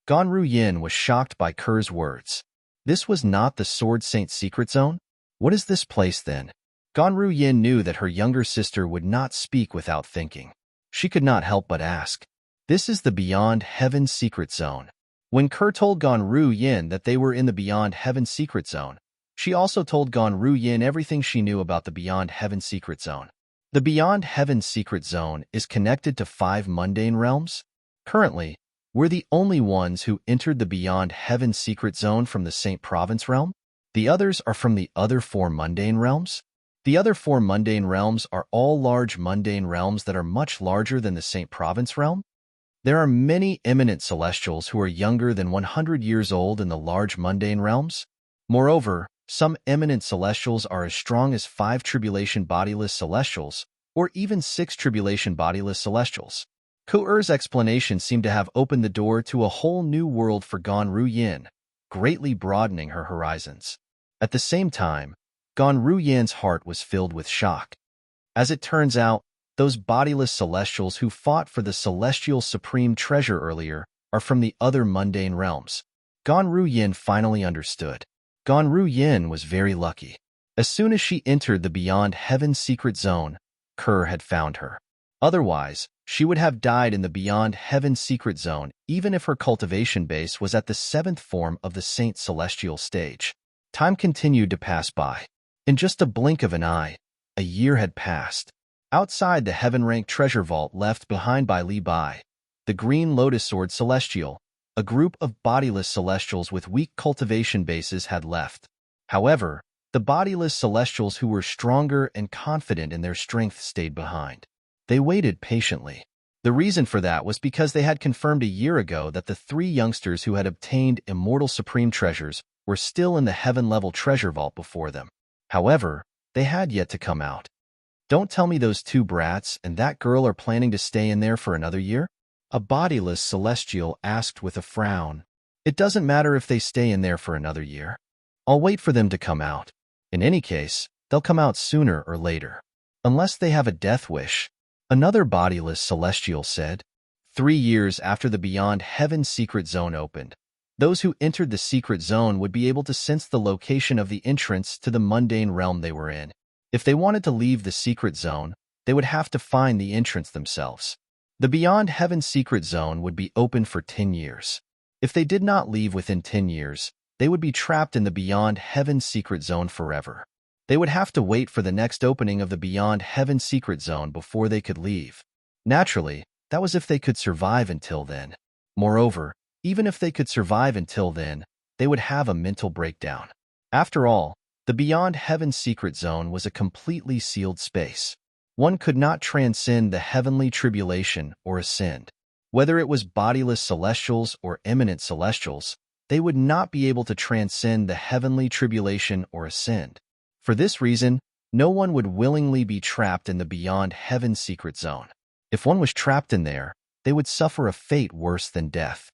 Speaker 1: Ganru Yin was shocked by Kerr's words. This was not the Sword Saint's secret zone? What is this place then? Ganru Yin knew that her younger sister would not speak without thinking. She could not help but ask. This is the Beyond Heaven secret zone. When Kerr told Ganru Yin that they were in the Beyond Heaven secret zone, she also told Ganru Yin everything she knew about the Beyond Heaven secret zone. The Beyond Heaven secret zone is connected to 5 mundane realms. Currently, we're the only ones who entered the Beyond Heaven secret zone from the Saint Province realm. The others are from the other 4 mundane realms. The other 4 mundane realms are all large mundane realms that are much larger than the Saint Province realm. There are many eminent celestials who are younger than 100 years old in the large mundane realms. Moreover, some eminent celestials are as strong as 5 tribulation bodiless celestials, or even 6 tribulation bodiless celestials. Ku'er's explanation seemed to have opened the door to a whole new world for Ganru Yin, greatly broadening her horizons. At the same time, Ganru Yin's heart was filled with shock. As it turns out, those bodiless celestials who fought for the celestial supreme treasure earlier are from the other mundane realms. Ganru Yin finally understood. Ganru Yin was very lucky. As soon as she entered the Beyond Heaven secret zone, Kerr had found her. Otherwise, she would have died in the Beyond Heaven secret zone even if her cultivation base was at the 7th form of the Saint Celestial stage. Time continued to pass by. In just a blink of an eye, a year had passed. Outside the heaven-rank treasure vault left behind by Li Bai, the Green Lotus Sword Celestial, a group of bodiless celestials with weak cultivation bases had left. However, the bodiless celestials who were stronger and confident in their strength stayed behind. They waited patiently. The reason for that was because they had confirmed a year ago that the three youngsters who had obtained immortal supreme treasures were still in the heaven-level treasure vault before them. However, they had yet to come out. Don't tell me those two brats and that girl are planning to stay in there for another year? A bodiless celestial asked with a frown. It doesn't matter if they stay in there for another year. I'll wait for them to come out. In any case, they'll come out sooner or later. Unless they have a death wish. Another bodiless celestial said. 3 years after the Beyond Heaven secret zone opened, those who entered the secret zone would be able to sense the location of the entrance to the mundane realm they were in. If they wanted to leave the secret zone, they would have to find the entrance themselves. The Beyond Heaven secret zone would be open for 10 years. If they did not leave within 10 years, they would be trapped in the Beyond Heaven secret zone forever. They would have to wait for the next opening of the Beyond Heaven secret zone before they could leave. Naturally, that was if they could survive until then. Moreover, even if they could survive until then, they would have a mental breakdown. After all, the Beyond Heaven secret zone was a completely sealed space. One could not transcend the heavenly tribulation or ascend. Whether it was bodiless celestials or eminent celestials, they would not be able to transcend the heavenly tribulation or ascend. For this reason, no one would willingly be trapped in the Beyond Heaven secret zone. If one was trapped in there, they would suffer a fate worse than death.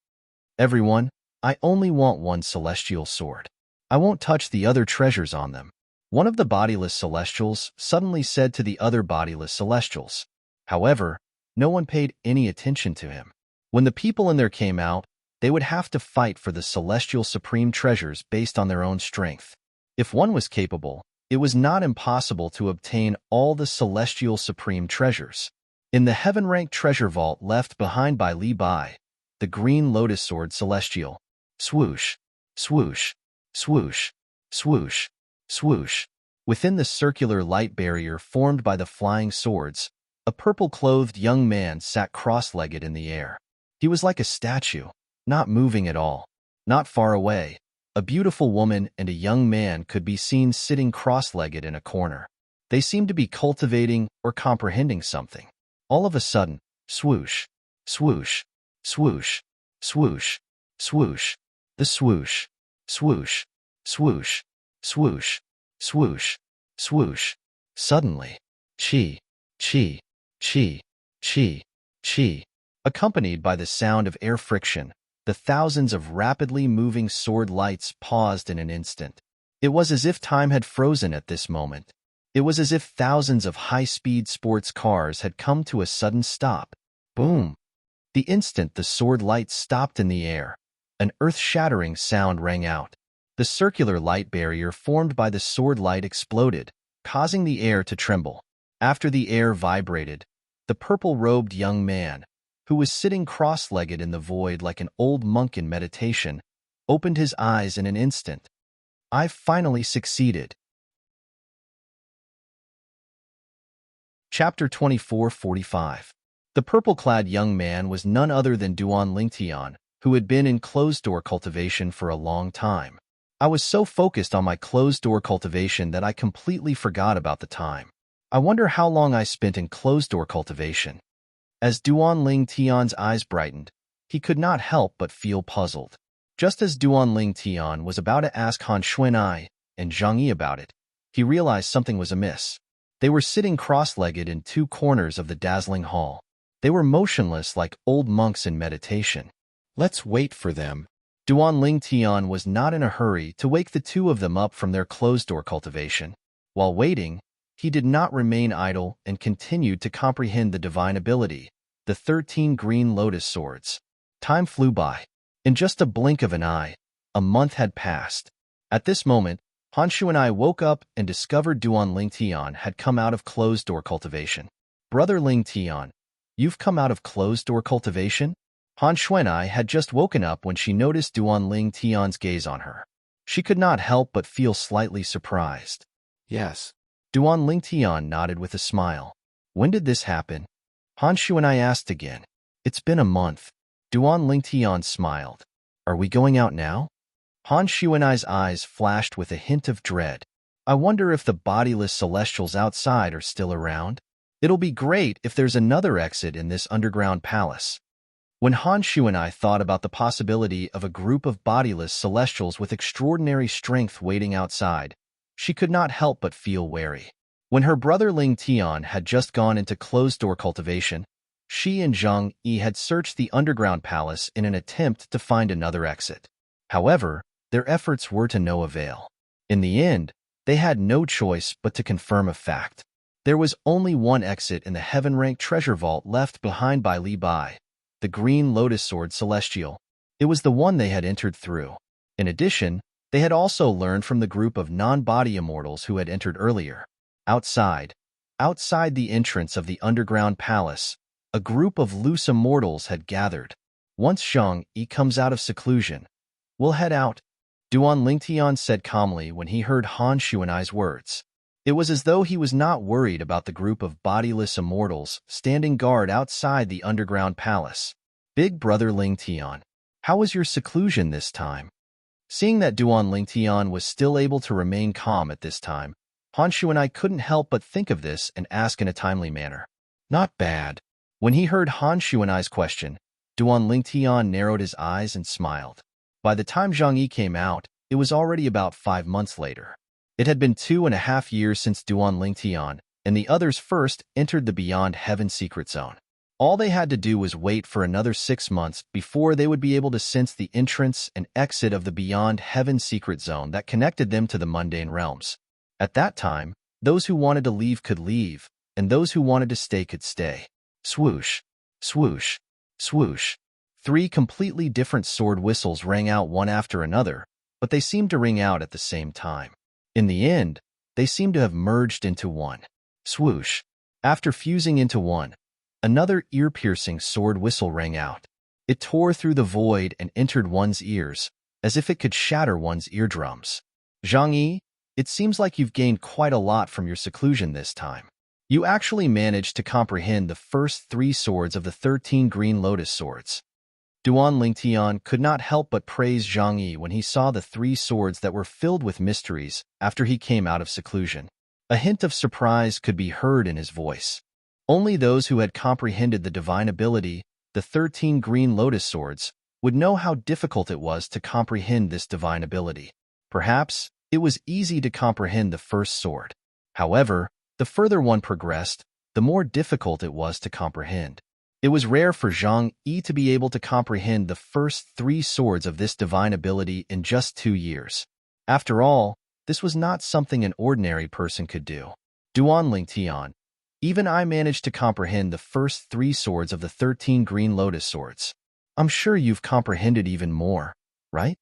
Speaker 1: Everyone, I only want one celestial sword. I won't touch the other treasures on them. One of the bodiless celestials suddenly said to the other bodiless celestials. However, no one paid any attention to him. When the people in there came out, they would have to fight for the celestial supreme treasures based on their own strength. If one was capable, it was not impossible to obtain all the celestial supreme treasures. In the heaven-ranked treasure vault left behind by Li Bai, the green lotus sword celestial. Swoosh, swoosh, swoosh, swoosh, swoosh. Within the circular light barrier formed by the flying swords, a purple-clothed young man sat cross-legged in the air. He was like a statue, not moving at all. Not far away, a beautiful woman and a young man could be seen sitting cross-legged in a corner. They seemed to be cultivating or comprehending something. All of a sudden, swoosh, swoosh, swoosh, swoosh, swoosh, the swoosh, swoosh, swoosh, swoosh, swoosh, swoosh. Suddenly, chi, chi, chi, chi, chi, accompanied by the sound of air friction, the thousands of rapidly moving sword lights paused in an instant. It was as if time had frozen at this moment. It was as if thousands of high-speed sports cars had come to a sudden stop. Boom! The instant the sword lights stopped in the air, an earth-shattering sound rang out. The circular light barrier formed by the sword light exploded, causing the air to tremble. After the air vibrated, the purple-robed young man, who was sitting cross-legged in the void like an old monk in meditation, opened his eyes in an instant. I've finally succeeded. Chapter 24:45. The purple-clad young man was none other than Duan Lingtian, who had been in closed-door cultivation for a long time. I was so focused on my closed-door cultivation that I completely forgot about the time. I wonder how long I spent in closed-door cultivation. As Duan Lingtian's eyes brightened, he could not help but feel puzzled. Just as Duan Lingtian was about to ask Han Xuan'ai and Zhang Yi about it, he realized something was amiss. They were sitting cross-legged in two corners of the dazzling hall. They were motionless like old monks in meditation. Let's wait for them. Duan Lingtian was not in a hurry to wake the two of them up from their closed-door cultivation. While waiting, he did not remain idle and continued to comprehend the divine ability, the 13 green lotus swords. Time flew by. In just a blink of an eye, a month had passed. At this moment, Han Xuan'ai woke up and discovered Duan Lingtian had come out of closed-door cultivation. Brother Lingtian, you've come out of closed-door cultivation? Han Xuan'ai had just woken up when she noticed Duan Lingtian's gaze on her. She could not help but feel slightly surprised. Yes. Duan Lingtian nodded with a smile. When did this happen? Han Xuan'ai asked again. It's been a month. Duan Lingtian smiled. Are we going out now? Han Xuanai's eyes flashed with a hint of dread. I wonder if the bodiless celestials outside are still around? It'll be great if there's another exit in this underground palace. When Han Xuanai thought about the possibility of a group of bodiless celestials with extraordinary strength waiting outside, she could not help but feel wary. When her brother Ling Tian had just gone into closed-door cultivation, she and Zhang Yi had searched the underground palace in an attempt to find another exit. However, their efforts were to no avail. In the end, they had no choice but to confirm a fact. There was only one exit in the heaven-ranked treasure vault left behind by Li Bai, the green lotus sword celestial. It was the one they had entered through. In addition, they had also learned from the group of non-body immortals who had entered earlier. Outside the entrance of the underground palace, a group of loose immortals had gathered. Once Zhang Yi comes out of seclusion, we'll head out, Duan Lingtian said calmly when he heard Han Xuanai's words. It was as though he was not worried about the group of bodiless immortals standing guard outside the underground palace. Big brother Lingtian, how was your seclusion this time? Seeing that Duan Lingtian was still able to remain calm at this time, Han Xuanai couldn't help but think of this and ask in a timely manner. Not bad. When he heard Han Xuanai's question, Duan Lingtian narrowed his eyes and smiled. By the time Zhang Yi came out, it was already about 5 months later. It had been 2.5 years since Duan Lingtian and the others first entered the Beyond Heaven secret zone. All they had to do was wait for another 6 months before they would be able to sense the entrance and exit of the Beyond Heaven secret zone that connected them to the mundane realms. At that time, those who wanted to leave could leave, and those who wanted to stay could stay. Swoosh, swoosh, swoosh. 3 completely different sword whistles rang out one after another, but they seemed to ring out at the same time. In the end, they seemed to have merged into one. Swoosh. After fusing into one, another ear-piercing sword whistle rang out. It tore through the void and entered one's ears, as if it could shatter one's eardrums. Zhang Yi, it seems like you've gained quite a lot from your seclusion this time. You actually managed to comprehend the first 3 swords of the 13 green lotus swords. Duan Lingtian could not help but praise Zhang Yi when he saw the 3 swords that were filled with mysteries after he came out of seclusion. A hint of surprise could be heard in his voice. Only those who had comprehended the divine ability, the 13 green lotus swords, would know how difficult it was to comprehend this divine ability. Perhaps it was easy to comprehend the first sword. However, the further one progressed, the more difficult it was to comprehend. It was rare for Zhang Yi to be able to comprehend the first 3 swords of this divine ability in just 2 years. After all, this was not something an ordinary person could do. Duan Lingtian, even I managed to comprehend the first 3 swords of the 13 green lotus swords. I'm sure you've comprehended even more, right?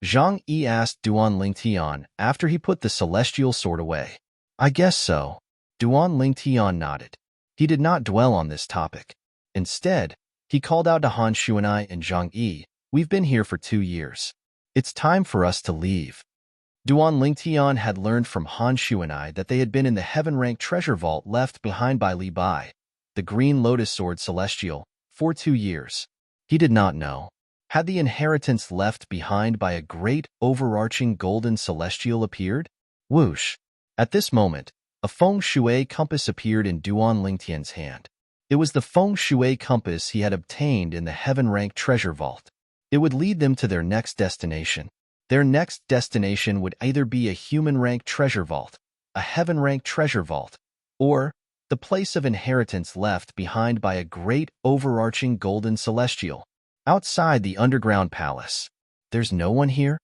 Speaker 1: Zhang Yi asked Duan Lingtian after he put the celestial sword away. I guess so. Duan Lingtian nodded. He did not dwell on this topic. Instead, he called out to Han Xuanai and Zhang Yi, we've been here for 2 years. It's time for us to leave. Duan Lingtian had learned from Han Xuanai that they had been in the heaven-ranked treasure vault left behind by Li Bai, the green lotus sword celestial, for 2 years. He did not know. Had the inheritance left behind by a great overarching golden celestial appeared? Whoosh! At this moment, a feng shui compass appeared in Duan Lingtian's hand. It was the feng shui compass he had obtained in the heaven-ranked treasure vault. It would lead them to their next destination. Their next destination would either be a human-ranked treasure vault, a heaven-ranked treasure vault, or the place of inheritance left behind by a great overarching golden celestial. Outside the underground palace. There's no one here?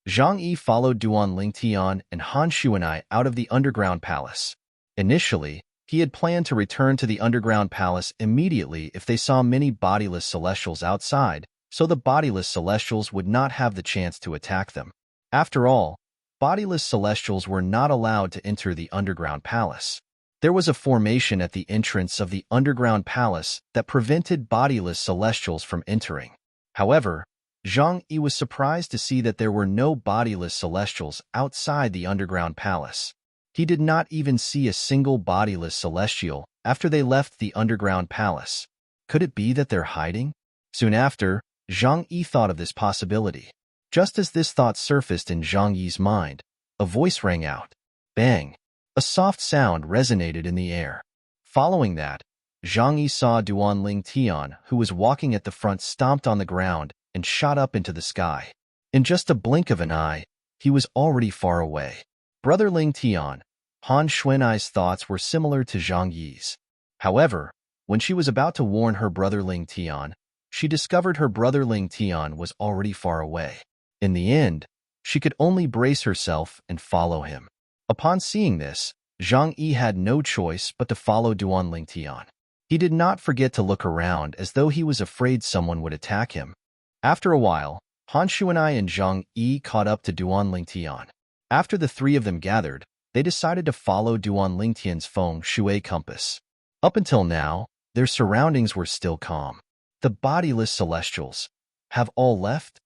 Speaker 1: Zhang Yi followed Duan Lingtian and Han Xuanai out of the underground palace. Initially, he had planned to return to the underground palace immediately if they saw many bodiless celestials outside, so the bodiless celestials would not have the chance to attack them. After all, bodiless celestials were not allowed to enter the underground palace. There was a formation at the entrance of the underground palace that prevented bodiless celestials from entering. However, Zhang Yi was surprised to see that there were no bodiless celestials outside the underground palace. He did not even see a single bodiless celestial after they left the underground palace. Could it be that they're hiding? Soon after, Zhang Yi thought of this possibility. Just as this thought surfaced in Zhang Yi's mind, a voice rang out. Bang! A soft sound resonated in the air. Following that, Zhang Yi saw Duanling Tian, who was walking at the front, stomped on the ground and shot up into the sky. In just a blink of an eye, he was already far away. Brother Ling Tian, Han Xuanai's thoughts were similar to Zhang Yi's. However, when she was about to warn her brother Ling Tian, she discovered her brother Ling Tian was already far away. In the end, she could only brace herself and follow him. Upon seeing this, Zhang Yi had no choice but to follow Duanling Tian. He did not forget to look around as though he was afraid someone would attack him. After a while, Han Xuanai and Zhang Yi caught up to Duanling Tian. After the three of them gathered, they decided to follow Duanling Tian's feng shui compass. Up until now, their surroundings were still calm. The bodiless celestials have all left?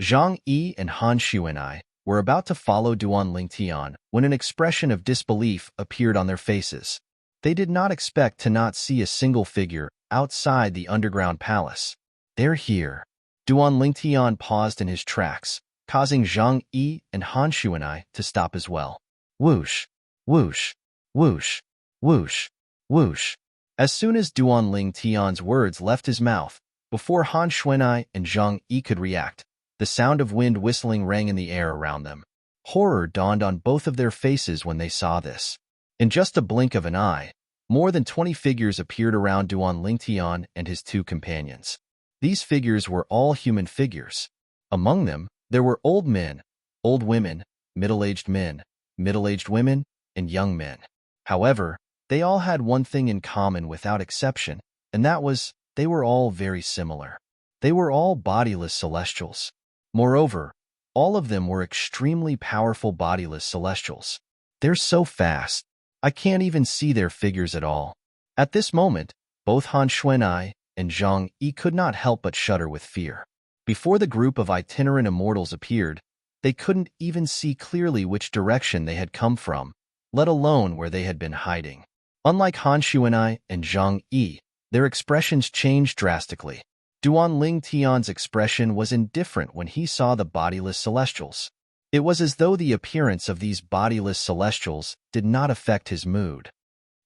Speaker 1: Zhang Yi and Han Xuanai were about to follow Duanling Tian when an expression of disbelief appeared on their faces. They did not expect to not see a single figure outside the underground palace. They're here. Duanling Tian paused in his tracks, causing Zhang Yi and Han Xuanai to stop as well. Whoosh, whoosh, whoosh, whoosh, whoosh. As soon as Duanling Tian's words left his mouth, before Han Xuanai and Zhang Yi could react, the sound of wind whistling rang in the air around them. Horror dawned on both of their faces when they saw this. In just a blink of an eye, more than 20 figures appeared around Duanling Tian and his two companions. These figures were all human figures. Among them, there were old men, old women, middle-aged men, middle-aged women, and young men. However, they all had one thing in common without exception, and that was they were all very similar. They were all bodiless celestials. Moreover, all of them were extremely powerful bodiless celestials. They're so fast, I can't even see their figures at all. At this moment, both Han Xuanai and Zhang Yi could not help but shudder with fear. Before the group of itinerant immortals appeared, they couldn't even see clearly which direction they had come from, let alone where they had been hiding. Unlike Han Xuanai and Zhang Yi, their expressions changed drastically. Duanling Tian's expression was indifferent when he saw the bodiless celestials. It was as though the appearance of these bodiless celestials did not affect his mood.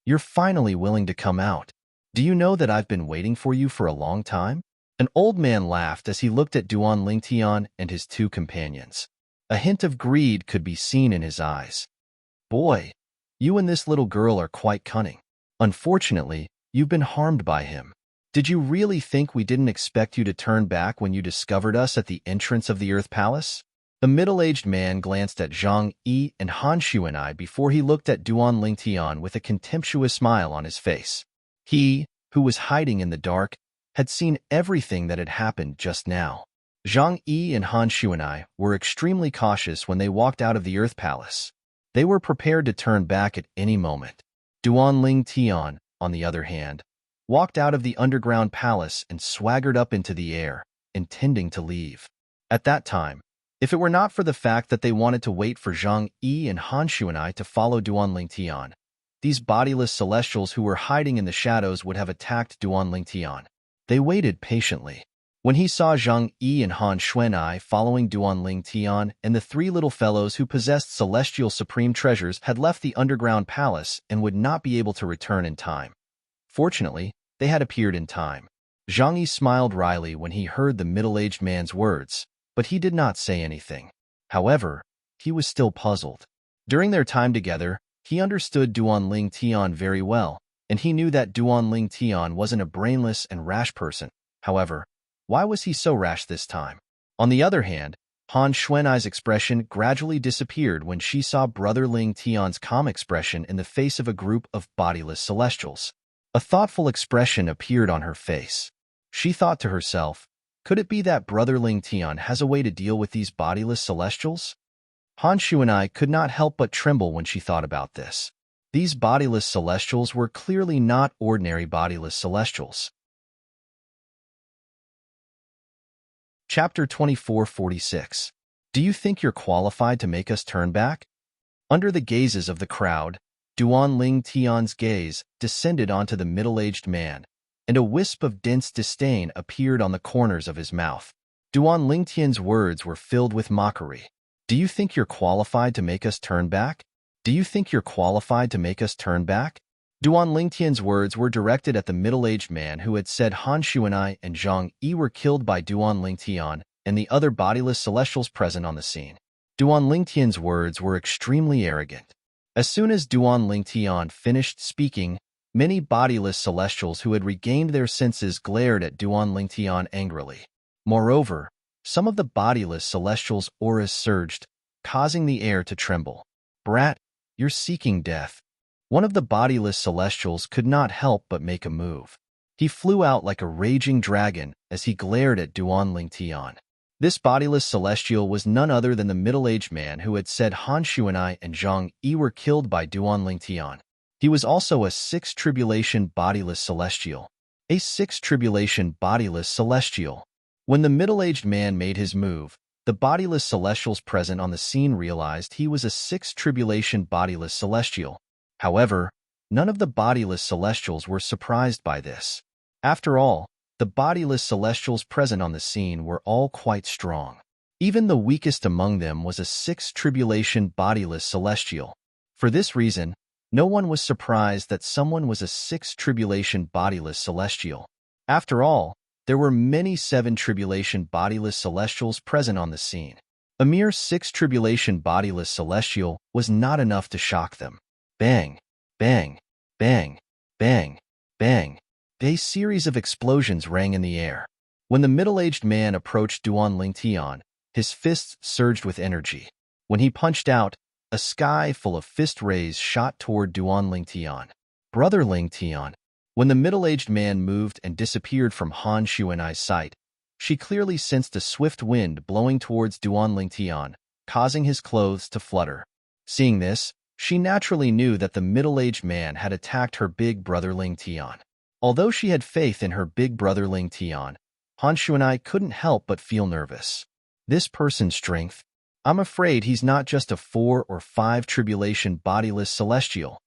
Speaker 1: You're finally willing to come out. Do you know that I've been waiting for you for a long time? An old man laughed as he looked at Duanling Tian and his two companions. A hint of greed could be seen in his eyes. Boy, you and this little girl are quite cunning. Unfortunately, you've been harmed by him. Did you really think we didn't expect you to turn back when you discovered us at the entrance of the Earth Palace? The middle-aged man glanced at Zhang Yi and Han Xuanai before he looked at Duanling Tian with a contemptuous smile on his face. He, who was hiding in the dark, had seen everything that had happened just now. Zhang Yi and Han Xuanai were extremely cautious when they walked out of the Earth Palace. They were prepared to turn back at any moment. Duanling Tian, on the other hand, walked out of the underground palace and swaggered up into the air, intending to leave. At that time, if it were not for the fact that they wanted to wait for Zhang Yi and Han Xuanai to follow Duanling Tian, these bodiless celestials who were hiding in the shadows would have attacked Duanling Tian. They waited patiently. When he saw Zhang Yi and Han Xuanai following Duanling Tian and the three little fellows who possessed celestial supreme treasures had left the underground palace and would not be able to return in time. Fortunately, they had appeared in time. Zhang Yi smiled wryly when he heard the middle-aged man's words, but he did not say anything. However, he was still puzzled. During their time together, he understood Duanling Tian very well, and he knew that Duanling Tian wasn't a brainless and rash person. However, why was he so rash this time? On the other hand, Han Xuanai's expression gradually disappeared when she saw Brother Ling Tian's calm expression in the face of a group of bodiless celestials. A thoughtful expression appeared on her face. She thought to herself, could it be that Brother Ling Tian has a way to deal with these bodiless celestials? Han Xuanai could not help but tremble when she thought about this. These bodiless celestials were clearly not ordinary bodiless celestials. Chapter 2446. Do you think you're qualified to make us turn back? Under the gazes of the crowd, Duanling Tian's gaze descended onto the middle-aged man, and a wisp of dense disdain appeared on the corners of his mouth. Duan Lingtian's words were filled with mockery. Do you think you're qualified to make us turn back? Do you think you're qualified to make us turn back? Duan Lingtian's words were directed at the middle-aged man who had said Han Xuanai and Zhang Yi were killed by Duan Lingtian and the other bodiless celestials present on the scene. Duan Lingtian's words were extremely arrogant. As soon as Duan Lingtian finished speaking, many bodiless celestials who had regained their senses glared at Duan Lingtian angrily. Moreover, some of the bodiless celestials' auras surged, causing the air to tremble. Brat, you're seeking death. One of the bodiless celestials could not help but make a move. He flew out like a raging dragon as he glared at Duan Lingtian. This bodiless celestial was none other than the middle-aged man who had said Han Xuanai and Zhang Yi were killed by Duan Lingtian. He was also a sixth tribulation bodiless celestial. A sixth tribulation bodiless celestial. When the middle-aged man made his move, the bodiless celestials present on the scene realized he was a sixth tribulation bodiless celestial. However, none of the bodiless celestials were surprised by this. After all, the bodiless celestials present on the scene were all quite strong. Even the weakest among them was a sixth tribulation bodiless celestial. For this reason, no one was surprised that someone was a sixth tribulation bodiless celestial. After all, there were many seven tribulation bodiless celestials present on the scene. A mere sixth tribulation bodiless celestial was not enough to shock them. Bang, bang, bang, bang, bang. A series of explosions rang in the air. When the middle-aged man approached Duan Lingtian, his fists surged with energy. When he punched out, a sky full of fist rays shot toward Duan Lingtian. Brother Lingtian. When the middle-aged man moved and disappeared from Han Xuanai's sight, she clearly sensed a swift wind blowing towards Duan Lingtian, causing his clothes to flutter. Seeing this, she naturally knew that the middle-aged man had attacked her big brother Lingtian. Although she had faith in her big brother Lingtian, Han Xuanai couldn't help but feel nervous. This person's strength, I'm afraid he's not just a 4 or 5 tribulation bodiless celestial.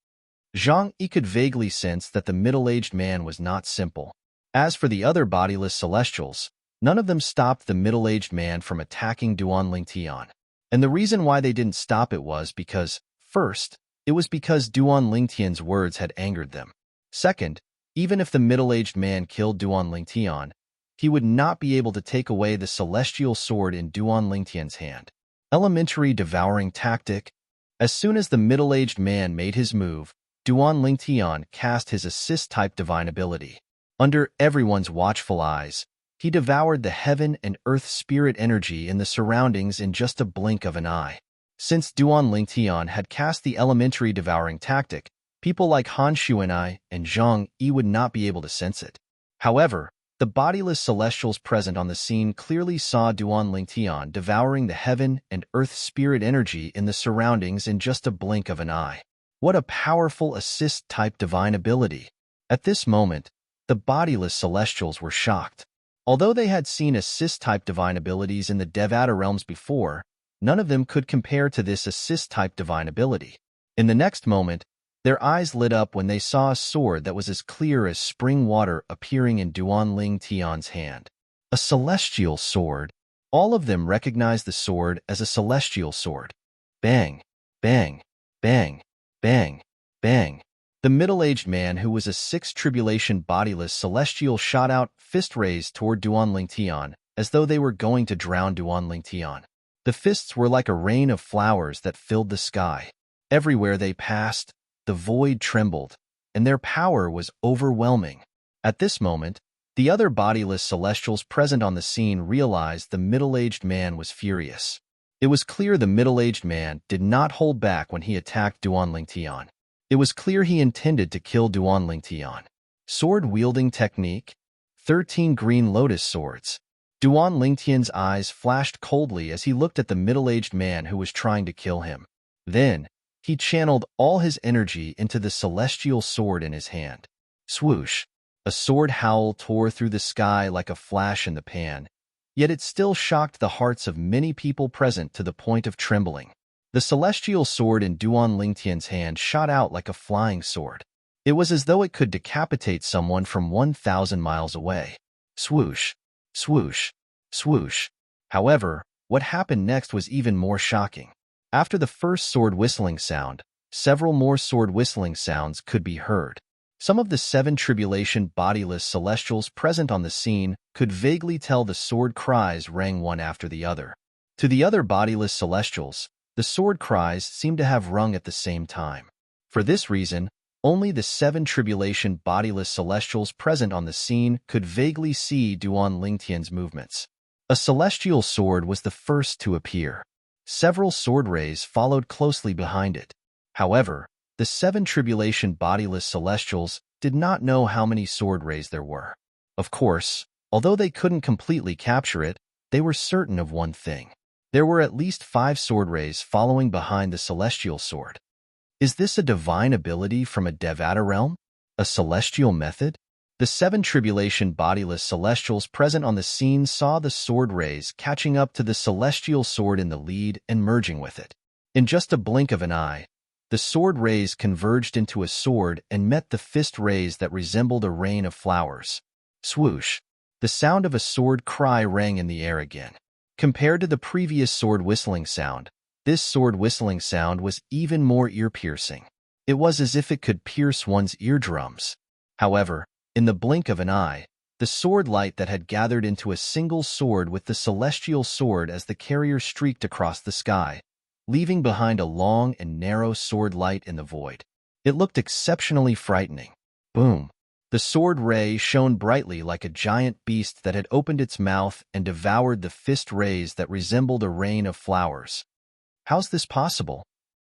Speaker 1: Zhang Yi could vaguely sense that the middle-aged man was not simple. As for the other bodiless celestials, none of them stopped the middle-aged man from attacking Duan Lingtian. And the reason why they didn't stop it was because, first, it was because Duan Lingtian's words had angered them. Second, even if the middle-aged man killed Duan Lingtian, he would not be able to take away the celestial sword in Duan Lingtian's hand. Elementary devouring tactic. As soon as the middle-aged man made his move, Duan Lingtian cast his assist-type divine ability. Under everyone's watchful eyes, he devoured the heaven and earth spirit energy in the surroundings in just a blink of an eye. Since Duan Lingtian had cast the elementary devouring tactic, people like Han Xuanai and Zhang Yi would not be able to sense it. However, the bodiless celestials present on the scene clearly saw Duan Lingtian devouring the heaven and earth spirit energy in the surroundings in just a blink of an eye. What a powerful assist-type divine ability! At this moment, the bodiless celestials were shocked. Although they had seen assist-type divine abilities in the Devata realms before, none of them could compare to this assist-type divine ability. In the next moment, their eyes lit up when they saw a sword that was as clear as spring water appearing in Duan Lingtian's hand. A celestial sword. All of them recognized the sword as a celestial sword. Bang, bang, bang, bang, bang. The middle-aged man who was a sixth tribulation bodiless celestial shot out fist rays toward Duan Lingtian as though they were going to drown Duan Lingtian. The fists were like a rain of flowers that filled the sky. Everywhere they passed, the void trembled, and their power was overwhelming. At this moment, the other bodiless celestials present on the scene realized the middle-aged man was furious. It was clear the middle-aged man did not hold back when he attacked Duan Lingtian. It was clear he intended to kill Duan Lingtian. Sword-wielding technique? 13 green lotus swords. Duan Lingtian's eyes flashed coldly as he looked at the middle-aged man who was trying to kill him. Then, he channeled all his energy into the celestial sword in his hand. Swoosh! A sword howl tore through the sky like a flash in the pan, yet it still shocked the hearts of many people present to the point of trembling. The celestial sword in Duan Lingtian's hand shot out like a flying sword. It was as though it could decapitate someone from 1,000 miles away. Swoosh! Swoosh! Swoosh. However, what happened next was even more shocking. After the first sword whistling sound, several more sword whistling sounds could be heard. Some of the 7 tribulation bodiless celestials present on the scene could vaguely tell the sword cries rang one after the other. To the other bodiless celestials, the sword cries seemed to have rung at the same time. For this reason, only the 7 tribulation bodiless celestials present on the scene could vaguely see Duan Lingtian's movements. A celestial sword was the first to appear. Several sword rays followed closely behind it. However, the 7 tribulation bodiless celestials did not know how many sword rays there were. Of course, although they couldn't completely capture it, they were certain of one thing. There were at least 5 sword rays following behind the celestial sword. Is this a divine ability from a Devata realm? A celestial method? The 7 tribulation bodiless celestials present on the scene saw the sword rays catching up to the celestial sword in the lead and merging with it. In just a blink of an eye, the sword rays converged into a sword and met the fist rays that resembled a rain of flowers. Swoosh! The sound of a sword cry rang in the air again. Compared to the previous sword whistling sound, this sword whistling sound was even more ear-piercing. It was as if it could pierce one's eardrums. However, in the blink of an eye, the sword light that had gathered into a single sword with the celestial sword as the carrier streaked across the sky, leaving behind a long and narrow sword light in the void. It looked exceptionally frightening. Boom! The sword ray shone brightly like a giant beast that had opened its mouth and devoured the fist rays that resembled a rain of flowers. How's this possible?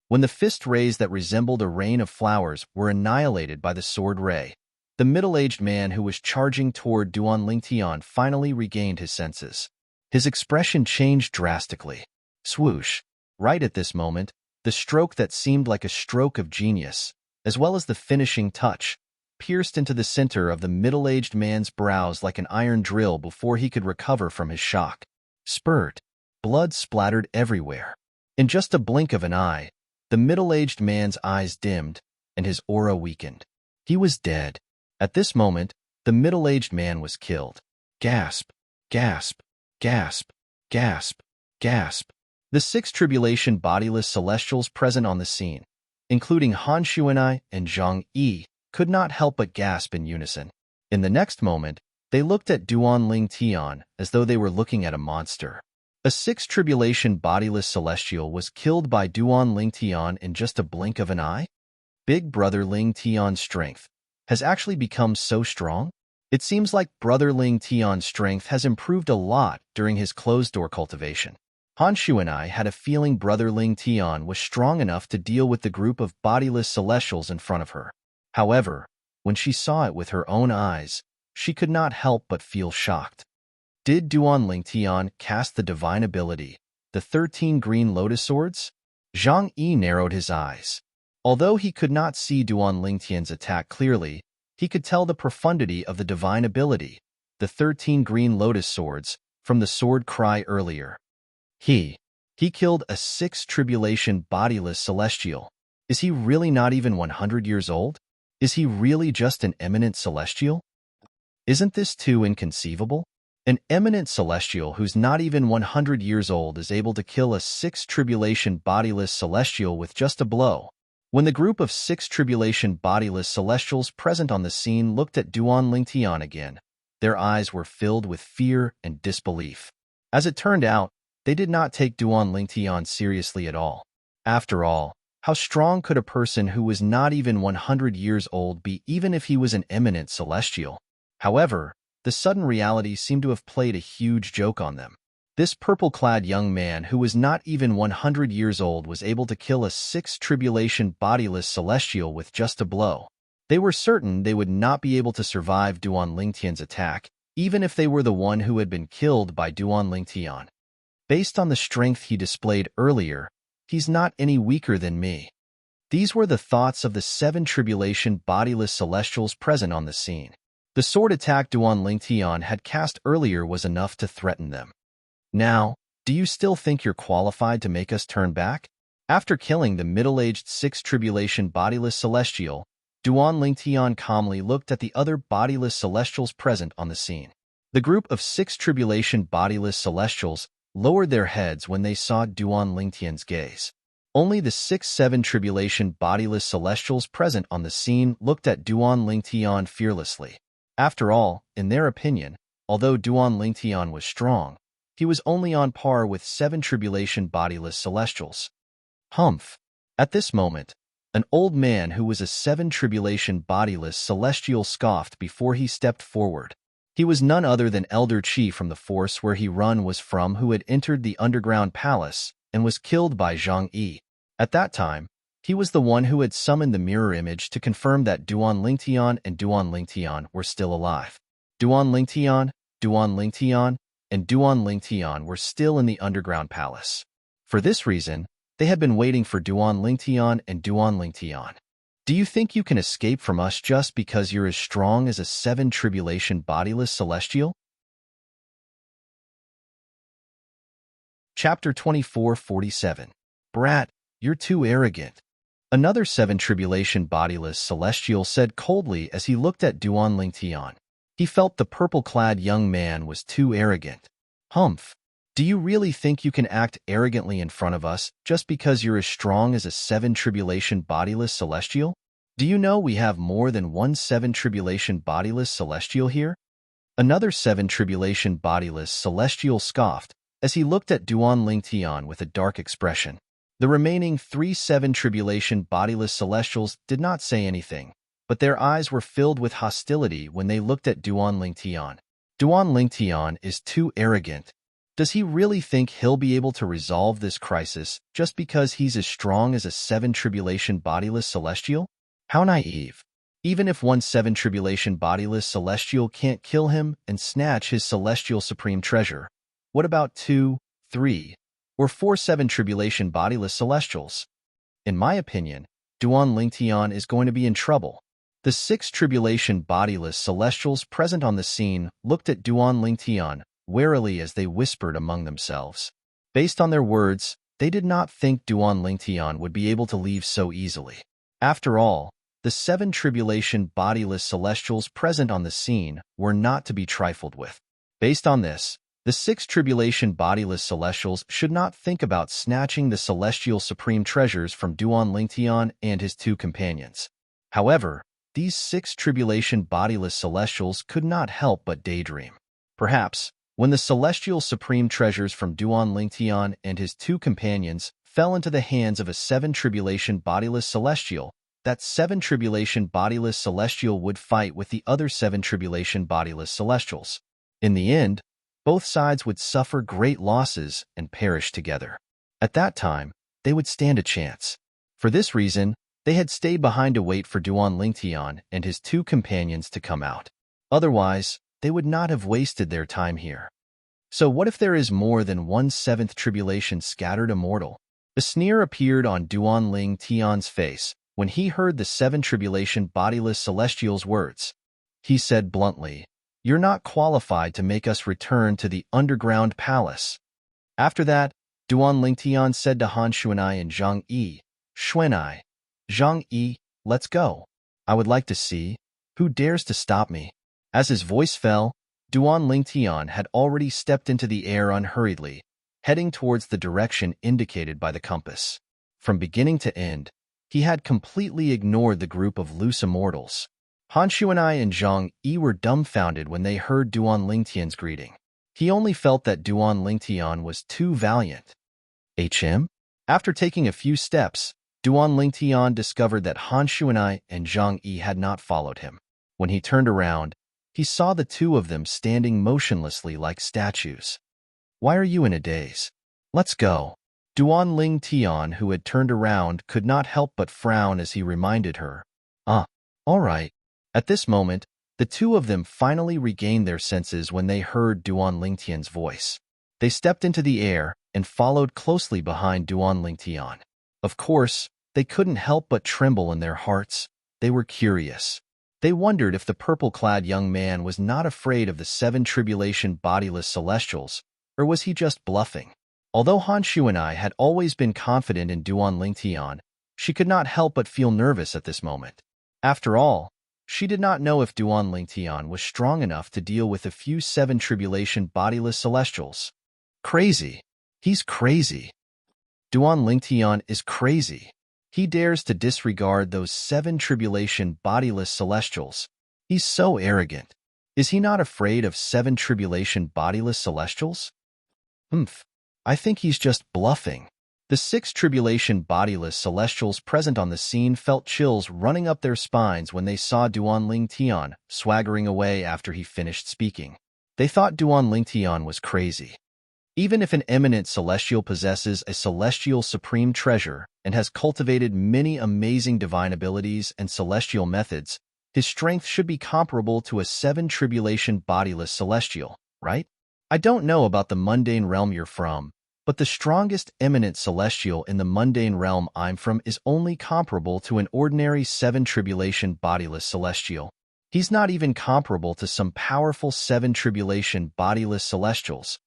Speaker 1: When the fist rays that resembled a rain of flowers were annihilated by the sword ray, the middle-aged man who was charging toward Duan Lingtian finally regained his senses. His expression changed drastically. Swoosh! Right at this moment, the stroke that seemed like a stroke of genius, as well as the finishing touch, pierced into the center of the middle-aged man's brows like an iron drill before he could recover from his shock. Spurt! Blood splattered everywhere. In just a blink of an eye, the middle-aged man's eyes dimmed, and his aura weakened. He was dead. At this moment, the middle-aged man was killed. Gasp! Gasp! Gasp! Gasp! Gasp! The 6 tribulation bodiless celestials present on the scene, including Han Xuanai and Zhang Yi, could not help but gasp in unison. In the next moment, they looked at Duan Lingtian as though they were looking at a monster. A 6 tribulation bodiless celestial was killed by Duan Lingtian in just a blink of an eye? Big Brother Lingtian's strength has actually become so strong? It seems like Brother Lingtian's strength has improved a lot during his closed-door cultivation. Han Xuanai had a feeling Brother Lingtian was strong enough to deal with the group of bodiless celestials in front of her. However, when she saw it with her own eyes, she could not help but feel shocked. Did Duan Lingtian cast the divine ability, the 13 green lotus swords? Zhang Yi narrowed his eyes. Although he could not see Duan Lingtian's attack clearly, he could tell the profundity of the divine ability, the 13 green lotus swords, from the sword cry earlier. He killed a 6 tribulation bodiless celestial. Is he really not even 100 years old? Is he really just an eminent celestial? Isn't this too inconceivable? An eminent celestial who's not even 100 years old is able to kill a 6 tribulation bodiless celestial with just a blow. When the group of 6 tribulation bodiless celestials present on the scene looked at Duan Lingtian again, their eyes were filled with fear and disbelief. As it turned out, they did not take Duan Lingtian seriously at all. After all, how strong could a person who was not even 100 years old be even if he was an eminent celestial? However, the sudden reality seemed to have played a huge joke on them. This purple-clad young man who was not even 100 years old was able to kill a 6 tribulation bodiless celestial with just a blow. They were certain they would not be able to survive Duan Lingtian's attack, even if they were the one who had been killed by Duan Lingtian. Based on the strength he displayed earlier, he's not any weaker than me. These were the thoughts of the 7 tribulation bodiless celestials present on the scene. The sword attack Duan Lingtian had cast earlier was enough to threaten them. Now, do you still think you're qualified to make us turn back? After killing the middle-aged 6 tribulation bodiless celestial, Duan Lingtian calmly looked at the other bodiless celestials present on the scene. The group of 6 tribulation bodiless celestials lowered their heads when they saw Duan Lingtian's gaze. Only the 6-7 tribulation bodiless celestials present on the scene looked at Duan Lingtian fearlessly. After all, in their opinion, although Duan Lingtian was strong, he was only on par with 7 tribulation bodiless celestials. Humph! At this moment, an old man who was a 7 tribulation bodiless celestial scoffed before he stepped forward. He was none other than Elder Qi from the force where he was from, who had entered the underground palace and was killed by Zhang Yi. At that time, he was the one who had summoned the mirror image to confirm that Duan Lingtian and Duan Lingtian were still alive. Duan Lingtian, and Duan Lingtian were still in the underground palace. For this reason, they had been waiting for Duan Lingtian and Duan Lingtian. Do you think you can escape from us just because you're as strong as a 7 tribulation bodiless celestial? Chapter 24:47. Brat, you're too arrogant. Another 7 tribulation bodiless celestial said coldly as he looked at Duan Lingtian. He felt the purple-clad young man was too arrogant. Humph! Do you really think you can act arrogantly in front of us just because you're as strong as a 7 tribulation bodiless celestial? Do you know we have more than one 7 tribulation bodiless celestial here? Another 7 tribulation bodiless celestial scoffed as he looked at Duan Lingtian with a dark expression. The remaining 3 7 tribulation bodiless celestials did not say anything, but their eyes were filled with hostility when they looked at Duan Lingtian. Duan Lingtian is too arrogant. Does he really think he'll be able to resolve this crisis just because he's as strong as a 7 tribulation bodiless celestial? How naive. Even if one 7 tribulation bodiless celestial can't kill him and snatch his celestial supreme treasure, what about 2, 3, or 4 7 tribulation bodiless celestials? In my opinion, Duan Lingtian is going to be in trouble. The 6 tribulation bodiless celestials present on the scene looked at Duan Lingtian warily as they whispered among themselves. Based on their words, they did not think Duan Lingtian would be able to leave so easily. After all, the 7 tribulation bodiless celestials present on the scene were not to be trifled with. Based on this, the 6 tribulation bodiless celestials should not think about snatching the celestial supreme treasures from Duan Lingtian and his 2 companions. However, these 6 tribulation bodiless celestials could not help but daydream. Perhaps, when the celestial supreme treasures from Duan Lingtian and his 2 companions fell into the hands of a 7 tribulation bodiless celestial, that 7 tribulation bodiless celestial would fight with the other 7 tribulation bodiless celestials. In the end, both sides would suffer great losses and perish together. At that time, they would stand a chance. For this reason, they had stayed behind to wait for Duan Lingtian and his 2 companions to come out. Otherwise, they would not have wasted their time here. So what if there is more than one 7th tribulation scattered immortal? A sneer appeared on Duan Lingtian's face when he heard the 7 tribulation bodiless celestials' words. He said bluntly, "You're not qualified to make us return to the underground palace." After that, Duan Lingtian said to Han Xuanai and Zhang Yi, "Xuanai, Zhang Yi, let's go. I would like to see who dares to stop me." As his voice fell, Duan Lingtian had already stepped into the air unhurriedly, heading towards the direction indicated by the compass. From beginning to end, he had completely ignored the group of loose immortals. Han Xuanai and Zhang Yi were dumbfounded when they heard Duan Lingtian's greeting. He only felt that Duan Lingtian was too valiant. After taking a few steps, Duan Lingtian discovered that Han Xuanai and Zhang Yi had not followed him. When he turned around, he saw the 2 of them standing motionlessly like statues. "Why are you in a daze? Let's go." Duan Lingtian, who had turned around, could not help but frown as he reminded her. All right." At this moment, the 2 of them finally regained their senses when they heard Duan Lingtian's voice. They stepped into the air and followed closely behind Duan Lingtian. Of course, they couldn't help but tremble in their hearts. They were curious. They wondered if the purple-clad young man was not afraid of the 7 tribulation bodiless celestials, or was he just bluffing? Although Han Xuanai had always been confident in Duan Lingtian, she could not help but feel nervous at this moment. After all, She did not know if Duan Lingtian was strong enough to deal with a few 7 tribulation bodiless celestials. Crazy. He's crazy. Duan Lingtian is crazy. He dares to disregard those 7 tribulation bodiless celestials. He's so arrogant. Is he not afraid of 7 tribulation bodiless celestials? I think he's just bluffing. The 6 tribulation bodiless celestials present on the scene felt chills running up their spines when they saw Duan Lingtian swaggering away after he finished speaking. They thought Duan Lingtian was crazy. Even if an eminent celestial possesses a celestial supreme treasure and has cultivated many amazing divine abilities and celestial methods, his strength should be comparable to a 7 tribulation bodiless celestial, right? I don't know about the mundane realm you're from, but the strongest eminent celestial in the mundane realm I'm from is only comparable to an ordinary 7 tribulation bodiless celestial. He's not even comparable to some powerful 7 tribulation bodiless celestials.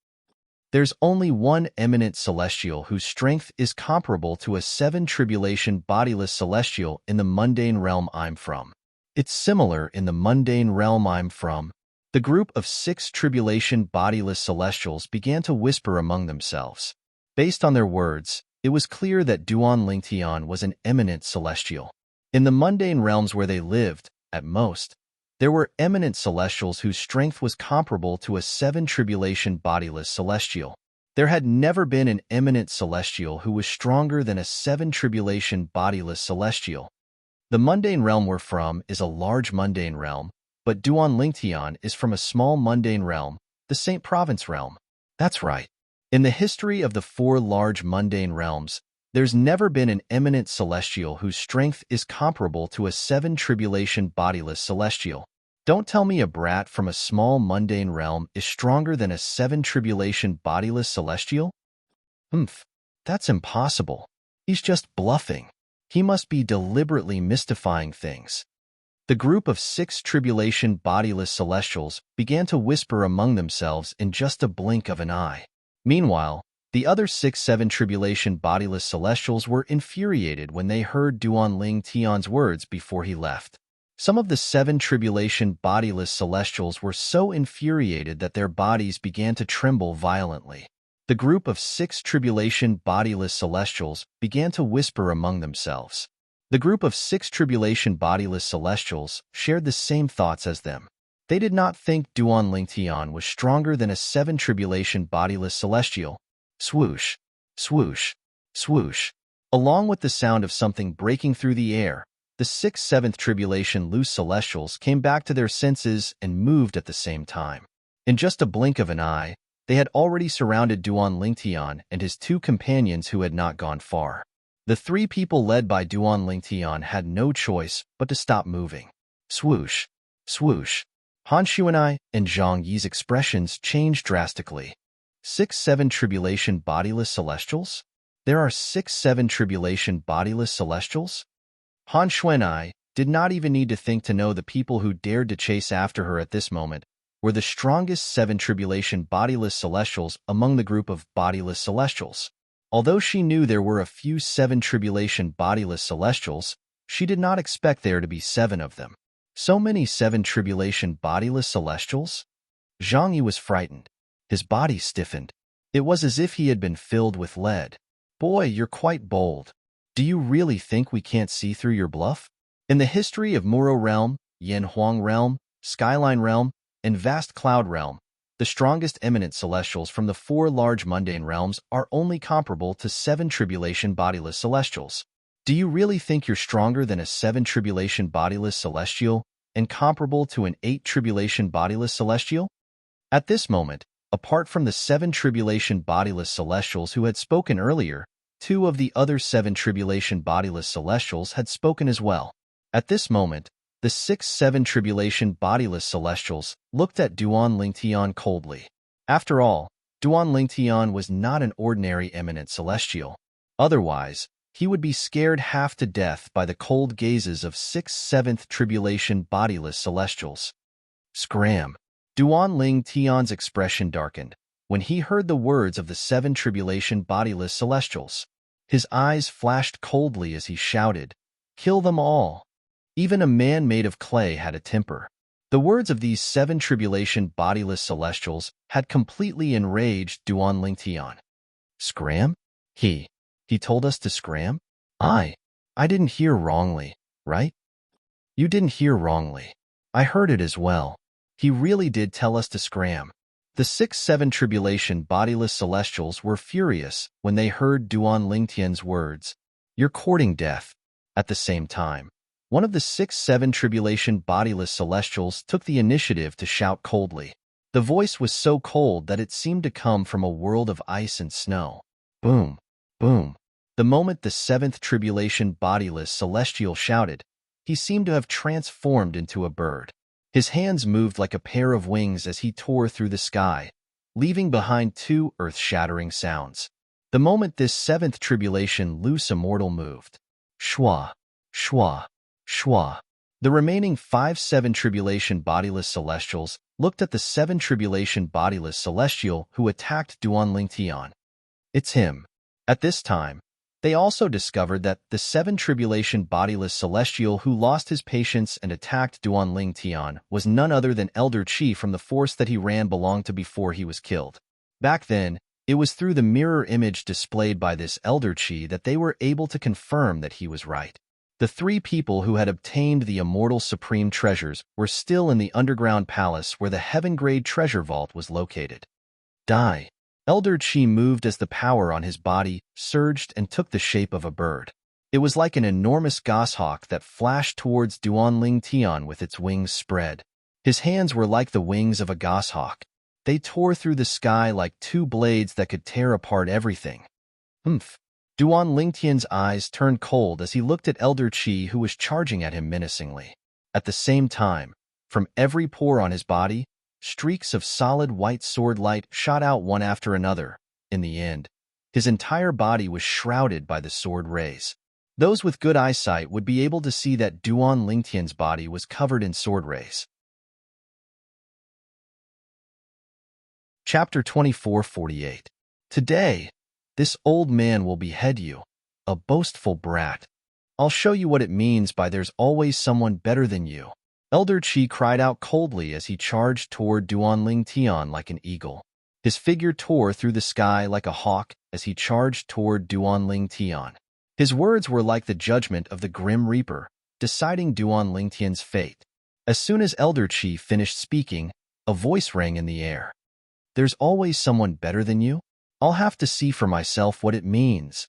Speaker 1: There's only one eminent celestial whose strength is comparable to a 7 tribulation bodiless celestial in the mundane realm I'm from. It's similar in the mundane realm I'm from. The group of 6 tribulation bodiless celestials began to whisper among themselves. Based on their words, it was clear that Duan Lingtian was an eminent celestial. In the mundane realms where they lived, at most, there were eminent celestials whose strength was comparable to a 7 tribulation bodiless celestial. There had never been an eminent celestial who was stronger than a 7 tribulation bodiless celestial. The mundane realm we're from is a large mundane realm, but Duan Lingtian is from a small mundane realm, the Saint Province realm. That's right. In the history of the 4 large mundane realms, there's never been an eminent celestial whose strength is comparable to a 7 tribulation bodiless celestial. Don't tell me a brat from a small mundane realm is stronger than a 7 tribulation bodiless celestial? That's impossible. He's just bluffing. He must be deliberately mystifying things. The group of 6 tribulation bodiless celestials began to whisper among themselves in just a blink of an eye. Meanwhile, the other 6-7 tribulation bodiless celestials were infuriated when they heard Duan Lingtian's words before he left. Some of the 7 tribulation bodiless celestials were so infuriated that their bodies began to tremble violently. The group of 6 tribulation bodiless celestials began to whisper among themselves. The group of 6 tribulation bodiless celestials shared the same thoughts as them. They did not think Duan Lingtian was stronger than a 7 tribulation bodiless celestial. Swoosh, swoosh, swoosh. Along with the sound of something breaking through the air, the 6th-7th tribulation loose celestials came back to their senses and moved at the same time. In just a blink of an eye, they had already surrounded Duan Lingtian and his 2 companions who had not gone far. The 3 people led by Duan Lingtian had no choice but to stop moving. Swoosh, swoosh. Han Xuanai and Zhang Yi's expressions changed drastically. 6-7 tribulation bodiless celestials? There are 6-7 tribulation bodiless celestials? Han Xuanai did not even need to think to know the people who dared to chase after her at this moment were the strongest 7 tribulation bodiless celestials among the group of bodiless celestials. Although she knew there were a few 7 tribulation bodiless celestials, she did not expect there to be 7 of them. So many 7 tribulation bodiless celestials? Zhang Yi was frightened. His body stiffened. It was as if he had been filled with lead. Boy, you're quite bold. Do you really think we can't see through your bluff? In the history of Muro Realm, Yanhuang Realm, Skyline Realm, and Vast Cloud Realm, the strongest eminent celestials from the 4 large mundane realms are only comparable to 7 tribulation bodiless celestials. Do you really think you're stronger than a 7 tribulation bodiless celestial and comparable to an 8 tribulation bodiless celestial? At this moment, apart from the 7 tribulation bodiless celestials who had spoken earlier, 2 of the other 7 tribulation bodiless celestials had spoken as well. At this moment, the 6-7 tribulation bodiless celestials looked at Duan Lingtian coldly. After all, Duan Lingtian was not an ordinary eminent celestial. Otherwise, he would be scared half to death by the cold gazes of 6-7th tribulation bodiless celestials. Scram! Duan Lingtian's expression darkened when he heard the words of the 7 tribulation bodiless celestials. His eyes flashed coldly as he shouted, "Kill them all!" Even a man made of clay had a temper. The words of these 7 tribulation bodiless celestials had completely enraged Duan Lingtian. Scram? He told us to scram? I didn't hear wrongly, right? You didn't hear wrongly. I heard it as well. He really did tell us to scram. The 6-7 tribulation bodiless celestials were furious when they heard Duan Lingtian's words. You're courting death. At the same time, one of the 6-7 tribulation bodiless celestials took the initiative to shout coldly. The voice was so cold that it seemed to come from a world of ice and snow. Boom, boom. The moment the 7th tribulation bodiless celestial shouted, he seemed to have transformed into a bird. His hands moved like a pair of wings as he tore through the sky, leaving behind 2 earth-shattering sounds. The moment this 7th tribulation loose immortal moved, shwa, shwa, shwa. The remaining 5-7 tribulation bodiless celestials looked at the 7 tribulation bodiless celestial who attacked Duan Lingtian. It's him. At this time, they also discovered that the 7 tribulation bodiless celestial who lost his patience and attacked Duan Lingtian was none other than Elder Qi from the force that he ran belonged to before he was killed. Back then, it was through the mirror image displayed by this Elder Qi that they were able to confirm that he was right. The 3 people who had obtained the immortal supreme treasures were still in the underground palace where the heaven-grade treasure vault was located. Die. Elder Qi moved as the power on his body surged and took the shape of a bird. It was like an enormous goshawk that flashed towards Duan Lingtian with its wings spread. His hands were like the wings of a goshawk. They tore through the sky like 2 blades that could tear apart everything. Humph. Duan Lingtian's eyes turned cold as he looked at Elder Qi who was charging at him menacingly. At the same time, from every pore on his body, streaks of solid white sword light shot out one after another. In the end, his entire body was shrouded by the sword rays. Those with good eyesight would be able to see that Duan Lingtian's body was covered in sword rays. Chapter 24:48. Today, this old man will behead you, a boastful brat. I'll show you what it means by there's always someone better than you. Elder Qi cried out coldly as he charged toward Duan Lingtian like an eagle. His figure tore through the sky like a hawk as he charged toward Duan Lingtian. His words were like the judgment of the Grim Reaper, deciding Duan Lingtian's fate. As soon as Elder Qi finished speaking, a voice rang in the air. There's always someone better than you? I'll have to see for myself what it means.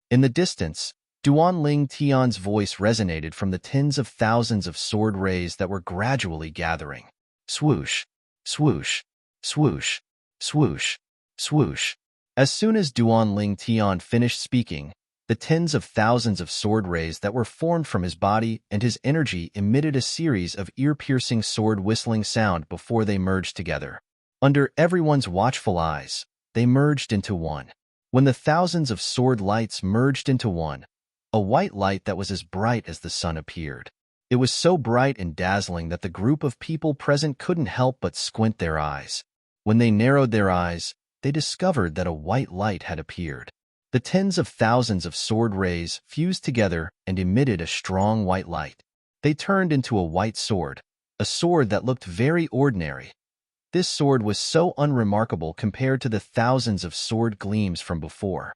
Speaker 1: In the distance, Duan Lingtian's voice resonated from the tens of thousands of sword rays that were gradually gathering. Swoosh, swoosh, swoosh, swoosh, swoosh. As soon as Duan Lingtian finished speaking, the tens of thousands of sword rays that were formed from his body and his energy emitted a series of ear-piercing sword whistling sound before they merged together. Under everyone's watchful eyes, they merged into one. When the thousands of sword lights merged into one, a white light that was as bright as the sun appeared. It was so bright and dazzling that the group of people present couldn't help but squint their eyes. When they narrowed their eyes, they discovered that a white light had appeared. The tens of thousands of sword rays fused together and emitted a strong white light. They turned into a white sword, a sword that looked very ordinary. This sword was so unremarkable compared to the thousands of sword gleams from before.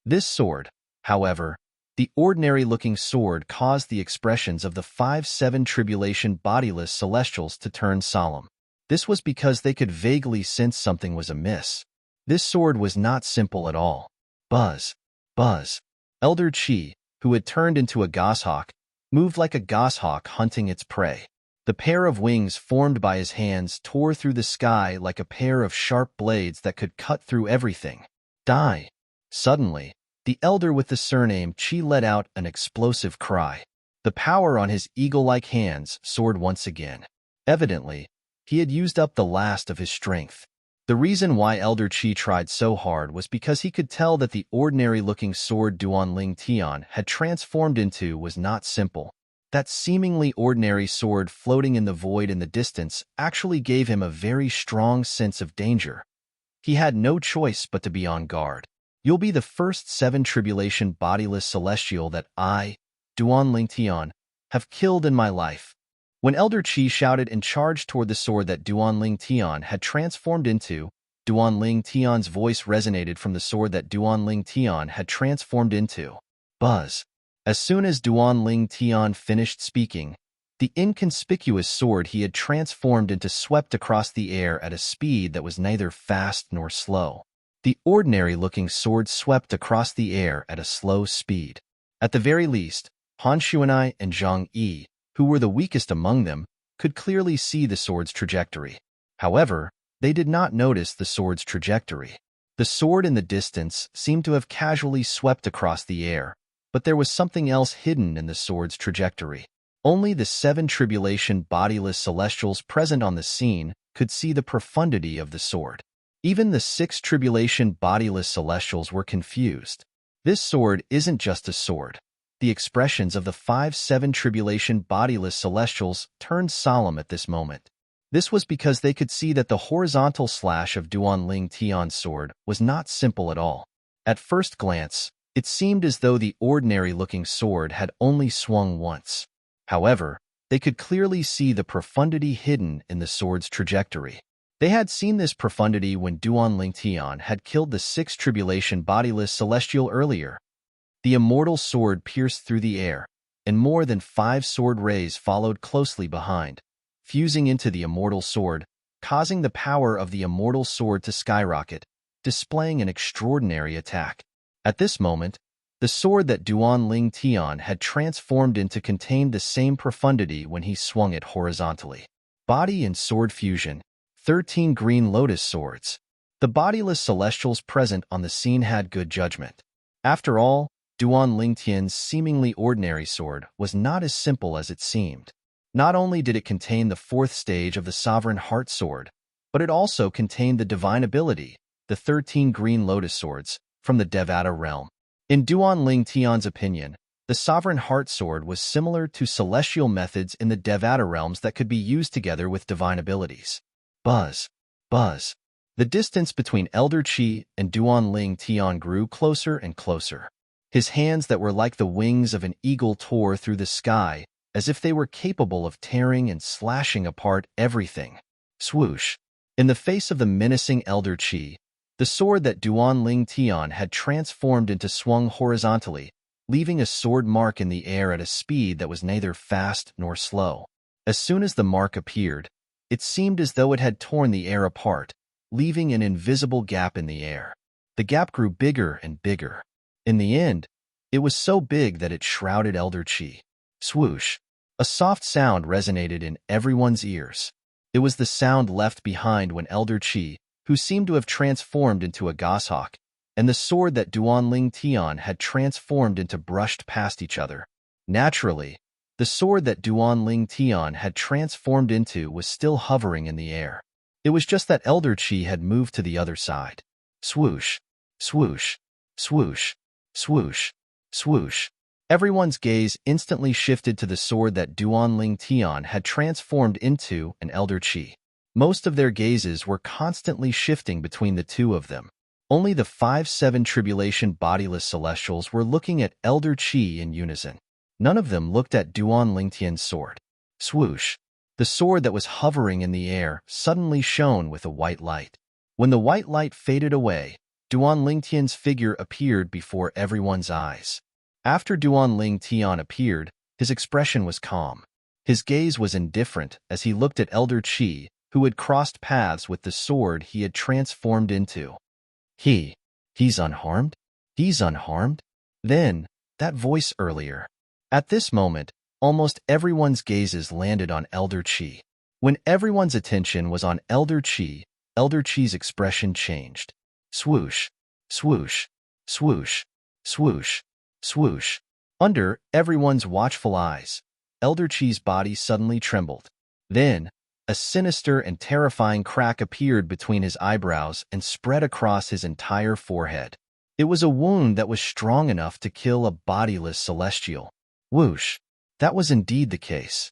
Speaker 1: This sword, however, the ordinary-looking sword caused the expressions of the 5-7 tribulation bodiless celestials to turn solemn. This was because they could vaguely sense something was amiss. This sword was not simple at all. Buzz, buzz. Elder Qi, who had turned into a goshawk, moved like a goshawk hunting its prey. The pair of wings formed by his hands tore through the sky like a pair of sharp blades that could cut through everything. Die. Suddenly, the elder with the surname Qi let out an explosive cry. The power on his eagle-like hands soared once again. Evidently, he had used up the last of his strength. The reason why Elder Qi tried so hard was because he could tell that the ordinary-looking sword Duan Lingtian had transformed into was not simple. That seemingly ordinary sword floating in the void in the distance actually gave him a very strong sense of danger. He had no choice but to be on guard. You'll be the first 7 tribulation bodiless celestial that I, Duan Lingtian, have killed in my life. When Elder Qi shouted and charged toward the sword that Duanling Tian had transformed into, Duanling Tian's voice resonated from the sword that Duanling Tian had transformed into. Buzz. As soon as Duanling Tian finished speaking, the inconspicuous sword he had transformed into swept across the air at a speed that was neither fast nor slow. The ordinary-looking sword swept across the air at a slow speed. At the very least, Han Xuanai and Zhang Yi, who were the weakest among them, could clearly see the sword's trajectory. However, they did not notice the sword's trajectory. The sword in the distance seemed to have casually swept across the air, but there was something else hidden in the sword's trajectory. Only the 7 tribulation bodiless celestials present on the scene could see the profundity of the sword. Even the 6 tribulation bodiless celestials were confused. This sword isn't just a sword. The expressions of the 5-7 tribulation bodiless celestials turned solemn at this moment. This was because they could see that the horizontal slash of Duanling Tian's sword was not simple at all. At first glance, it seemed as though the ordinary-looking sword had only swung once. However, they could clearly see the profundity hidden in the sword's trajectory. They had seen this profundity when Duanling Tian had killed the 6 tribulation bodiless celestial earlier. The immortal sword pierced through the air, and more than 5 sword rays followed closely behind, fusing into the immortal sword, causing the power of the immortal sword to skyrocket, displaying an extraordinary attack. At this moment, the sword that Duanling Tian had transformed into contained the same profundity when he swung it horizontally. Body and sword fusion, 13 green lotus swords. The bodiless celestials present on the scene had good judgment. After all, Duanling Tian's seemingly ordinary sword was not as simple as it seemed. Not only did it contain the 4th stage of the Sovereign Heart Sword, but it also contained the divine ability, the 13 green lotus swords, from the Devata realm. In Duanling Tian's opinion, the Sovereign Heart Sword was similar to celestial methods in the Devata realms that could be used together with divine abilities. Buzz. Buzz. The distance between Elder Qi and Duanling Tian grew closer and closer. His hands that were like the wings of an eagle tore through the sky, as if they were capable of tearing and slashing apart everything. Swoosh. In the face of the menacing Elder Qi, the sword that Duanling Tian had transformed into swung horizontally, leaving a sword mark in the air at a speed that was neither fast nor slow. As soon as the mark appeared, it seemed as though it had torn the air apart, leaving an invisible gap in the air. The gap grew bigger and bigger. In the end, it was so big that it shrouded Elder Qi. Swoosh. A soft sound resonated in everyone's ears. It was the sound left behind when Elder Qi, who seemed to have transformed into a goshawk, and the sword that Duanling Tian had transformed into brushed past each other. Naturally, the sword that Duanling Tian had transformed into was still hovering in the air. It was just that Elder Qi had moved to the other side. Swoosh. Swoosh. Swoosh. Swoosh. Swoosh. Everyone's gaze instantly shifted to the sword that Duanling Tian had transformed into an Elder Qi. Most of their gazes were constantly shifting between the two of them. Only the 5-7 tribulation bodiless celestials were looking at Elder Qi in unison. None of them looked at Duanling Tian's sword. Swoosh. The sword that was hovering in the air suddenly shone with a white light. When the white light faded away, Duanling Tian's figure appeared before everyone's eyes. After Duanling Tian appeared, his expression was calm. His gaze was indifferent as he looked at Elder Qi, who had crossed paths with the sword he had transformed into. He's unharmed? He's unharmed? Then, that voice earlier. At this moment, almost everyone's gazes landed on Elder Qi. When everyone's attention was on Elder Qi's expression changed. Swoosh. Swoosh. Swoosh. Swoosh. Swoosh. Under everyone's watchful eyes, Elder Qi's body suddenly trembled. Then, a sinister and terrifying crack appeared between his eyebrows and spread across his entire forehead. It was a wound that was strong enough to kill a bodiless celestial. Whoosh. That was indeed the case.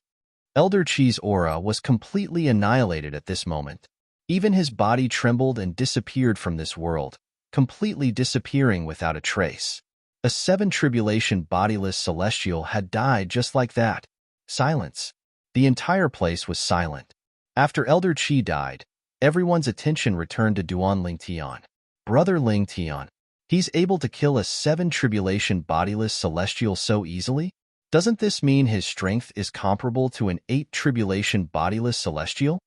Speaker 1: Elder Qi's aura was completely annihilated at this moment. Even his body trembled and disappeared from this world, completely disappearing without a trace. A 7 tribulation bodiless celestial had died just like that. Silence. The entire place was silent. After Elder Qi died, everyone's attention returned to Duan Lingtian. Brother Lingtian. He's able to kill a 7 tribulation bodiless celestial so easily? Doesn't this mean his strength is comparable to an 8 tribulation bodiless celestial?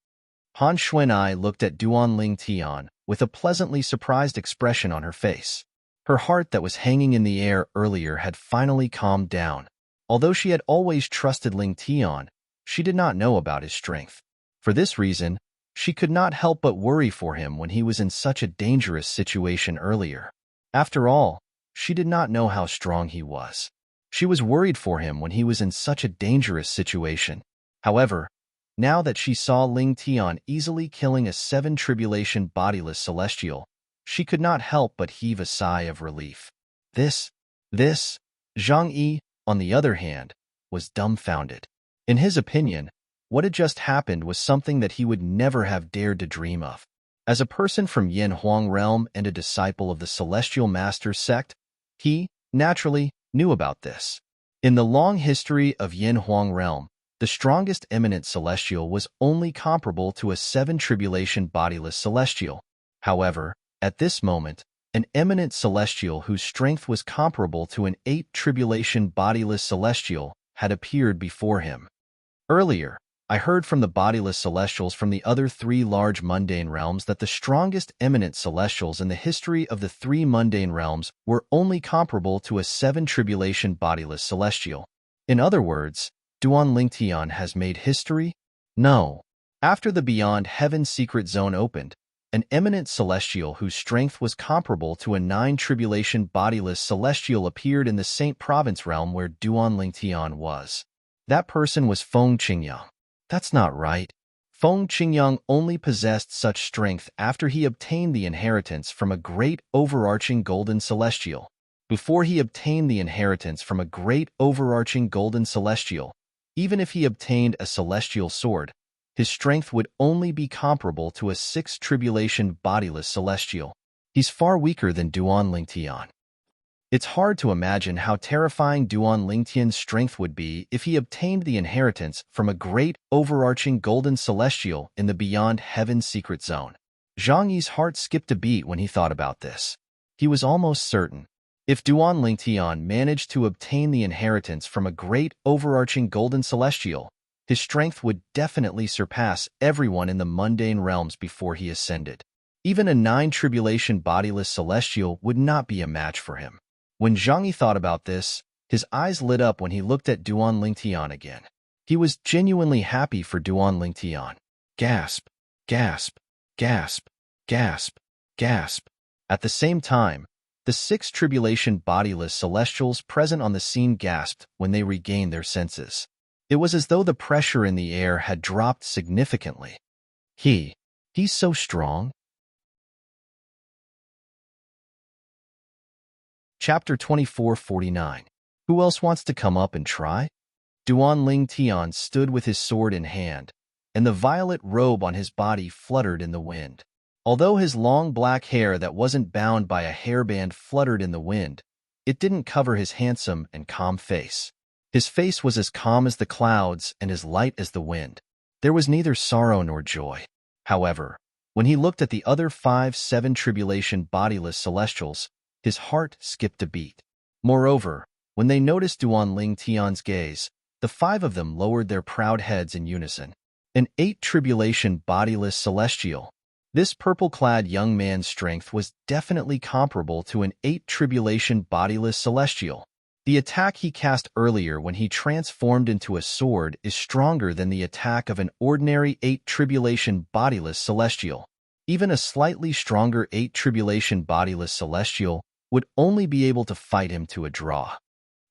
Speaker 1: Han Xuan'ai looked at Duan Lingtian with a pleasantly surprised expression on her face. Her heart that was hanging in the air earlier had finally calmed down. Although she had always trusted Lingtian, she did not know about his strength. For this reason, she could not help but worry for him when he was in such a dangerous situation earlier. After all, she did not know how strong he was. She was worried for him when he was in such a dangerous situation. However, now that she saw Lingtian easily killing a 7 tribulation bodiless celestial, she could not help but heave a sigh of relief. This, Zhang Yi, on the other hand, was dumbfounded. In his opinion, what had just happened was something that he would never have dared to dream of. As a person from Yin Huang realm and a disciple of the Celestial Masters sect, he, naturally, knew about this. In the long history of Yin Huang realm, the strongest eminent celestial was only comparable to a 7 tribulation bodiless celestial. However, at this moment, an eminent celestial whose strength was comparable to an 8 tribulation bodiless celestial had appeared before him. Earlier, I heard from the bodiless celestials from the other 3 large mundane realms that the strongest eminent celestials in the history of the 3 mundane realms were only comparable to a 7 tribulation bodiless celestial. In other words, Duan Lingtian has made history? No. After the Beyond Heaven secret zone opened, an eminent celestial whose strength was comparable to a 9 tribulation bodiless celestial appeared in the Saint Province realm where Duan Lingtian was. That person was Feng Qingyang. That's not right. Feng Qingyang only possessed such strength after he obtained the inheritance from a great overarching golden celestial. Before he obtained the inheritance from a great overarching golden celestial, even if he obtained a celestial sword, his strength would only be comparable to a 6 tribulation bodiless celestial. He's far weaker than Duan Lingtian. It's hard to imagine how terrifying Duan Lingtian's strength would be if he obtained the inheritance from a great overarching golden celestial in the Beyond Heaven secret zone. Zhang Yi's heart skipped a beat when he thought about this. He was almost certain. If Duan Lingtian managed to obtain the inheritance from a great overarching golden celestial, his strength would definitely surpass everyone in the mundane realms before he ascended. Even a 9 tribulation bodiless celestial would not be a match for him. When Zhang Yi thought about this, his eyes lit up when he looked at Duan Lingtian again. He was genuinely happy for Duan Lingtian. Gasp, gasp, gasp, gasp, gasp. At the same time, the 6 tribulation bodiless celestials present on the scene gasped when they regained their senses. It was as though the pressure in the air had dropped significantly. He's so strong. Chapter 2449. Who else wants to come up and try? Duan Lingtian stood with his sword in hand, and the violet robe on his body fluttered in the wind. Although his long black hair that wasn't bound by a hairband fluttered in the wind, it didn't cover his handsome and calm face. His face was as calm as the clouds and as light as the wind. There was neither sorrow nor joy. However, when he looked at the other 5 7 tribulation bodiless celestials, his heart skipped a beat. Moreover, when they noticed Duan Lingtian's gaze, the 5 of them lowered their proud heads in unison. An 8 tribulation bodiless celestial. This purple-clad young man's strength was definitely comparable to an 8 tribulation bodiless celestial. The attack he cast earlier when he transformed into a sword is stronger than the attack of an ordinary 8 tribulation bodiless celestial. Even a slightly stronger 8 tribulation bodiless celestial would only be able to fight him to a draw.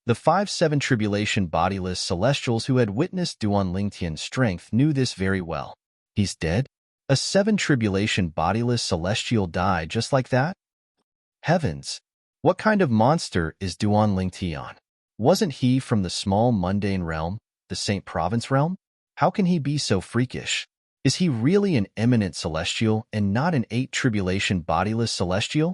Speaker 1: The 5 7 tribulation bodiless celestials who had witnessed Duan Lingtian's strength knew this very well. He's dead? A 7 tribulation bodiless celestial died just like that? Heavens! What kind of monster is Duan Lingtian? Wasn't he from the small mundane realm, the Saint Province realm? How can he be so freakish? Is he really an eminent celestial and not an 8 tribulation bodiless celestial?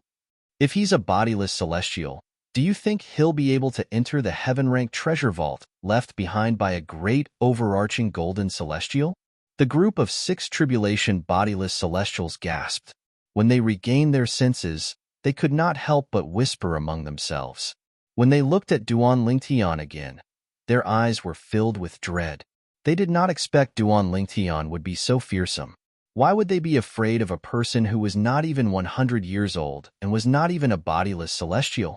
Speaker 1: If he's a bodiless celestial, Do you think he'll be able to enter the heaven-ranked treasure vault left behind by a great overarching golden celestial? The group of 6 tribulation bodiless celestials gasped. When they regained their senses, they could not help but whisper among themselves. When they looked at Duan Lingtian again, their eyes were filled with dread. They did not expect Duan Lingtian would be so fearsome. Why would they be afraid of a person who was not even 100 years old and was not even a bodiless celestial?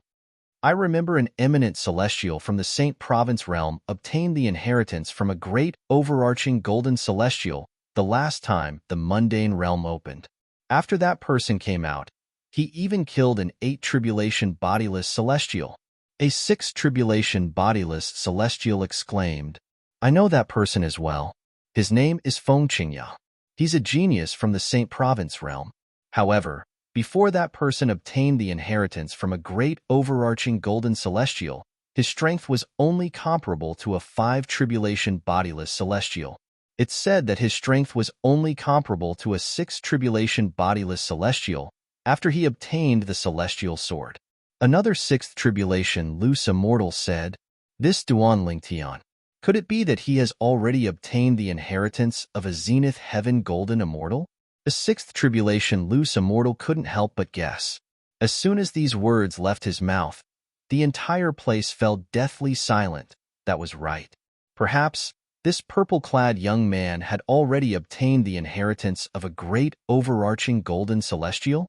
Speaker 1: I remember an eminent celestial from the Saint Province realm obtained the inheritance from a great overarching golden celestial the last time the mundane realm opened. After that person came out, he even killed an 8 tribulation bodiless celestial. A 6 tribulation bodiless celestial exclaimed, "I know that person as well. His name is Feng Qingya. He's a genius from the Saint Province realm." However, before that person obtained the inheritance from a great overarching golden celestial, his strength was only comparable to a 5 tribulation bodiless celestial. It's said that his strength was only comparable to a 6 tribulation bodiless celestial after he obtained the celestial sword. Another 6th tribulation loose immortal said, "This Duan Lingtian, could it be that he has already obtained the inheritance of a zenith heaven golden immortal?" The 6th tribulation loose immortal couldn't help but guess. As soon as these words left his mouth, the entire place fell deathly silent. That was right. Perhaps this purple-clad young man had already obtained the inheritance of a great overarching golden celestial?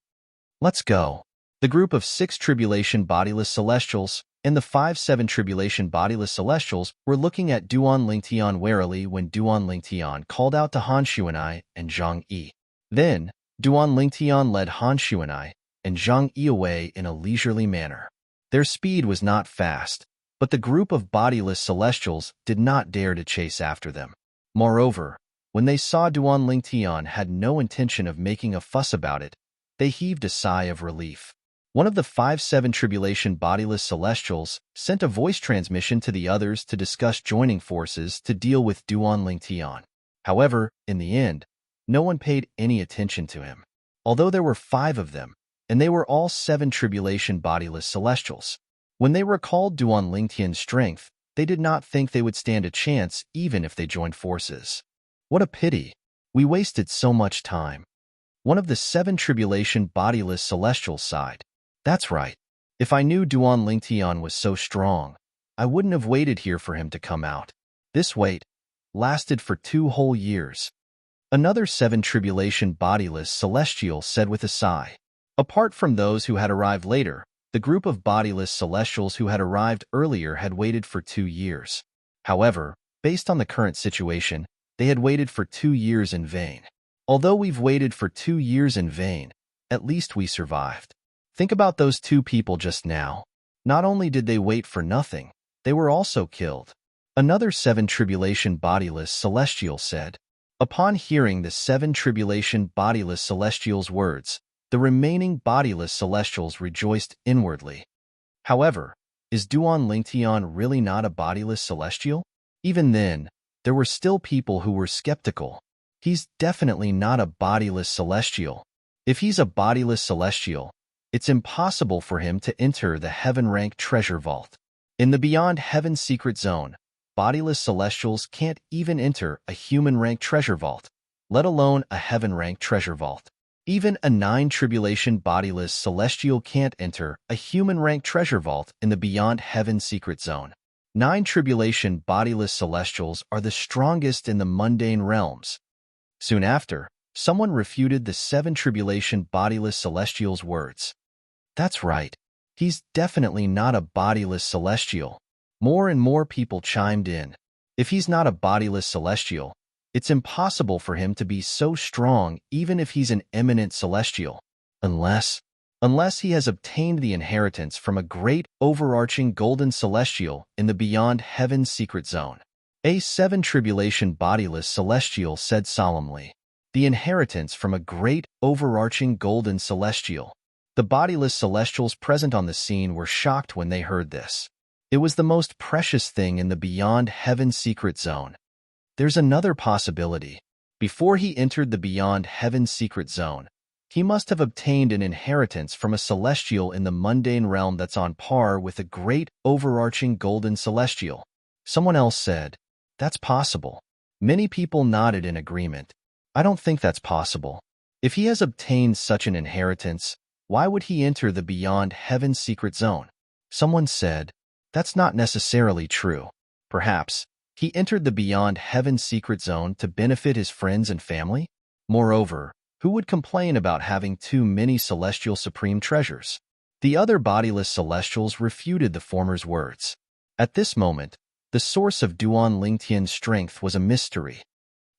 Speaker 1: Let's go. The group of 6 tribulation bodiless celestials and the 5-7 tribulation bodiless celestials were looking at Duan Lingtian warily when Duan Lingtian called out to Han Xuanai and Zhang Yi. Then, Duan Lingtian led Han Xuanai and Zhang Yi away in a leisurely manner. Their speed was not fast, but the group of bodiless celestials did not dare to chase after them. Moreover, when they saw Duan Lingtian had no intention of making a fuss about it, they heaved a sigh of relief. One of the 5-7 tribulation bodiless celestials sent a voice transmission to the others to discuss joining forces to deal with Duan Lingtian. However, in the end, no one paid any attention to him. Although there were 5 of them, and they were all 7 tribulation bodiless celestials. When they recalled Duan Lingtian's strength, they did not think they would stand a chance even if they joined forces. What a pity. We wasted so much time. One of the 7 tribulation bodiless celestials sighed. That's right. If I knew Duan Lingtian was so strong, I wouldn't have waited here for him to come out. This wait lasted for 2 whole years. Another 7 tribulation bodiless celestial said with a sigh. Apart from those who had arrived later, the group of bodiless celestials who had arrived earlier had waited for 2 years. However, based on the current situation, they had waited for 2 years in vain. Although we've waited for 2 years in vain, at least we survived. Think about those 2 people just now. Not only did they wait for nothing, they were also killed. Another 7 tribulation bodiless celestial said. Upon hearing the 7 tribulation bodiless celestials' words, the remaining bodiless celestials rejoiced inwardly. However, is Duan Lingtian really not a bodiless celestial? Even then, there were still people who were skeptical. He's definitely not a bodiless celestial. If he's a bodiless celestial, it's impossible for him to enter the heaven-ranked treasure vault. In the Beyond Heaven secret zone, bodiless celestials can't even enter a human-ranked treasure vault, let alone a heaven-ranked treasure vault. Even a 9 tribulation bodiless celestial can't enter a human-ranked treasure vault in the Beyond Heaven secret zone. 9 tribulation bodiless celestials are the strongest in the mundane realms. Soon after, someone refuted the 7 tribulation bodiless celestials' words. That's right. He's definitely not a bodiless celestial. More and more people chimed in. If he's not a bodiless celestial, it's impossible for him to be so strong even if he's an eminent celestial. Unless he has obtained the inheritance from a great overarching golden celestial in the Beyond Heaven secret zone. A 7 tribulation bodiless celestial said solemnly. The inheritance from a great overarching golden celestial. The bodiless celestials present on the scene were shocked when they heard this. It was the most precious thing in the Beyond Heaven secret zone. There's another possibility. Before he entered the Beyond Heaven secret zone, He must have obtained an inheritance from a celestial in the mundane realm that's on par with a great overarching golden celestial. Someone else said, "That's possible." Many people nodded in agreement. "I don't think that's possible. If he has obtained such an inheritance, why would he enter the beyond heaven's secret zone?" Someone said, "That's not necessarily true. Perhaps he entered the beyond heaven's secret zone to benefit his friends and family. Moreover, who would complain about having too many celestial supreme treasures?" The other bodiless celestials refuted the former's words. At this moment, the source of Duan Lingtian's strength was a mystery.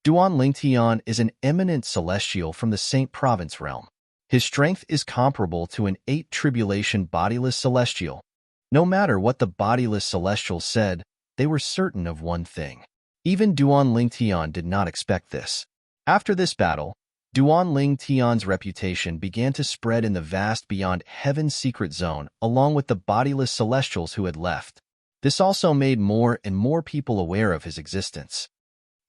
Speaker 1: Duan Lingtian is an eminent celestial from the Saint Province realm. His strength is comparable to an 8 tribulation bodiless celestial. No matter what the bodiless celestials said, they were certain of one thing. Even Duan Lingtian did not expect this. After this battle, Duan Lingtian's reputation began to spread in the vast beyond heaven's secret zone along with the bodiless celestials who had left. This also made more and more people aware of his existence.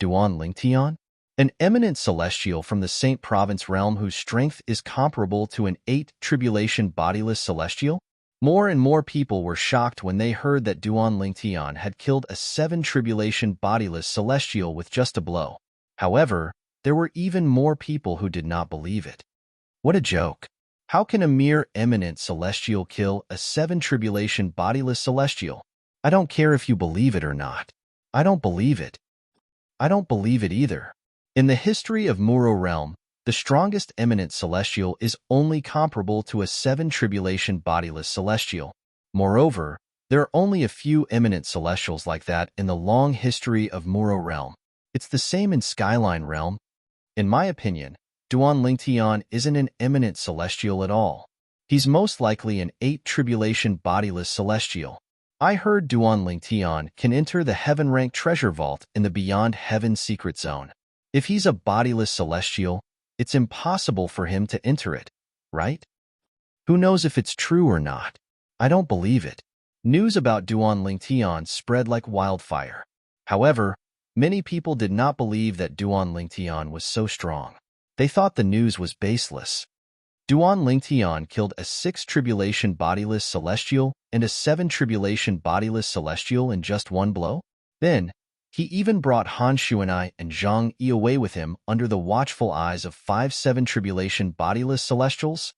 Speaker 1: Duan Lingtian? An eminent celestial from the Saint Province realm whose strength is comparable to an 8 tribulation bodiless celestial? More and more people were shocked when they heard that Duan Lingtian had killed a 7 tribulation bodiless celestial with just a blow. However, there were even more people who did not believe it. What a joke! How can a mere eminent celestial kill a 7 tribulation bodiless celestial? I don't care if you believe it or not. I don't believe it. I don't believe it either. In the history of Muro realm, the strongest eminent celestial is only comparable to a 7 tribulation bodiless celestial. Moreover, there are only a few eminent celestials like that in the long history of Muro realm. It's the same in Skyline realm. In my opinion, Duan Lingtian isn't an eminent celestial at all. He's most likely an 8 tribulation bodiless celestial. I heard Duan Lingtian can enter the heaven-ranked treasure vault in the beyond heaven secret zone. If he's a bodiless celestial, it's impossible for him to enter it, right? Who knows if it's true or not? I don't believe it. News about Duan Lingtian spread like wildfire. However, many people did not believe that Duan Lingtian was so strong. They thought the news was baseless. Duan Lingtian killed a 6 tribulation bodiless celestial and a 7 tribulation bodiless celestial in just one blow? Then, he even brought Han Xuanai and Zhang Yi away with him under the watchful eyes of 5 7 tribulation bodiless celestials?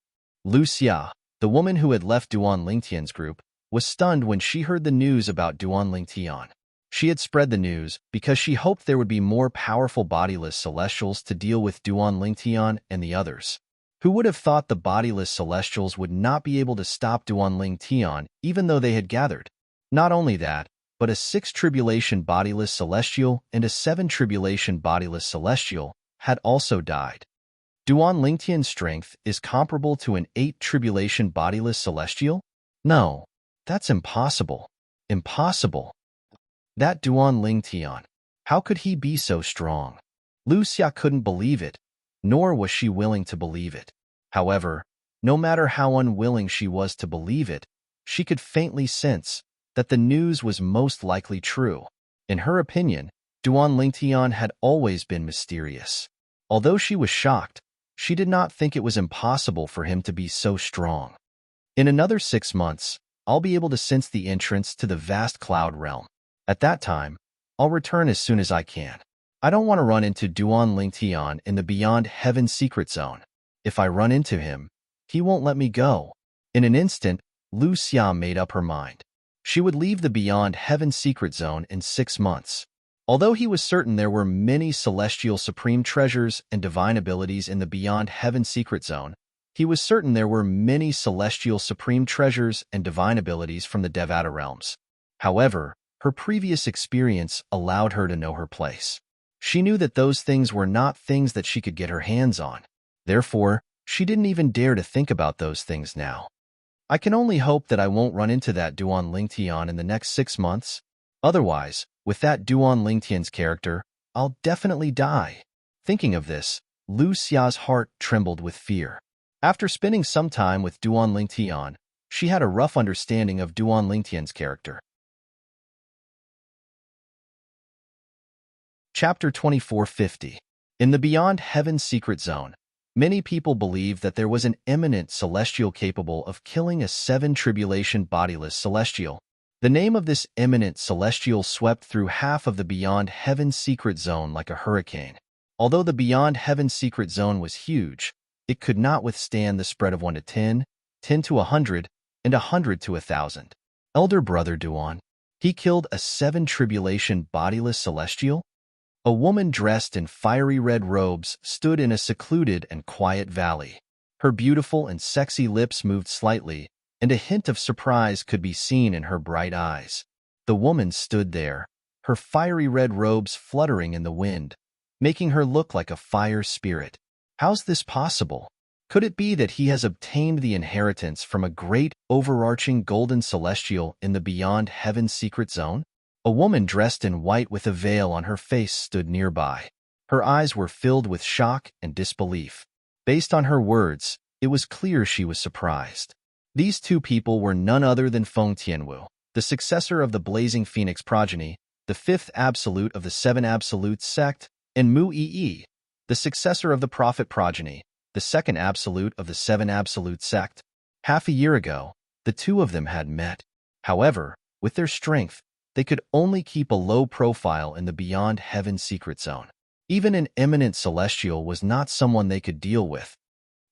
Speaker 1: Lu Xia, the woman who had left Duan Lingtian's group, was stunned when she heard the news about Duan Lingtian. She had spread the news because she hoped there would be more powerful bodiless celestials to deal with Duan Lingtian and the others. Who would have thought the bodiless celestials would not be able to stop Duan Lingtian even though they had gathered? Not only that, but a 6 tribulation bodiless celestial and a 7 tribulation bodiless celestial had also died. Duan Lingtian's strength is comparable to an 8 tribulation bodiless celestial? No, that's impossible. Impossible. That Duan Lingtian, how could he be so strong? Lu Xia couldn't believe it, nor was she willing to believe it. However, no matter how unwilling she was to believe it, she could faintly sense that the news was most likely true. In her opinion, Duan Lingtian had always been mysterious. Although she was shocked, she did not think it was impossible for him to be so strong. In another 6 months, I'll be able to sense the entrance to the vast cloud realm. At that time, I'll return as soon as I can. I don't want to run into Duan Lingtian in the beyond heaven secret zone. If I run into him, he won't let me go. In an instant, Lu Xia made up her mind. She would leave the beyond heaven secret zone in 6 months. Although he was certain there were many celestial supreme treasures and divine abilities in the beyond heaven secret zone, he was certain there were many celestial supreme treasures and divine abilities from the Devata realms. However, her previous experience allowed her to know her place. She knew that those things were not things that she could get her hands on. Therefore, she didn't even dare to think about those things now. I can only hope that I won't run into that Duan Lingtian in the next 6 months. Otherwise, with that Duan Lingtian's character, I'll definitely die. Thinking of this, Lu Xia's heart trembled with fear. After spending some time with Duan Lingtian, she had a rough understanding of Duan Lingtian's character. Chapter 2450. In the Beyond Heaven Secret Zone, Many people believe that there was an eminent celestial capable of killing a seven-tribulation bodiless celestial. The name of this eminent celestial swept through half of the Beyond Heaven's secret zone like a hurricane. Although the Beyond Heaven's secret zone was huge, it could not withstand the spread of 1 to 10, 10 to 100, and 100 to 1,000. Elder Brother Duan. He killed a seven-tribulation bodiless celestial? A woman dressed in fiery red robes stood in a secluded and quiet valley. Her beautiful and sexy lips moved slightly, and a hint of surprise could be seen in her bright eyes. The woman stood there, her fiery red robes fluttering in the wind, making her look like a fire spirit. How's this possible? Could it be that he has obtained the inheritance from a great, overarching golden celestial in the Beyond Heaven's secret zone? A woman dressed in white with a veil on her face stood nearby. Her eyes were filled with shock and disbelief. Based on her words, it was clear she was surprised. These two people were none other than Feng Tianwu, the successor of the Blazing Phoenix progeny, the fifth absolute of the Seven Absolutes sect, and Mu Yi, the successor of the Prophet progeny, the second absolute of the Seven Absolute sect. Half a year ago, the two of them had met. However, with their strength, they could only keep a low profile in the Beyond Heaven's secret zone. Even an eminent celestial was not someone they could deal with.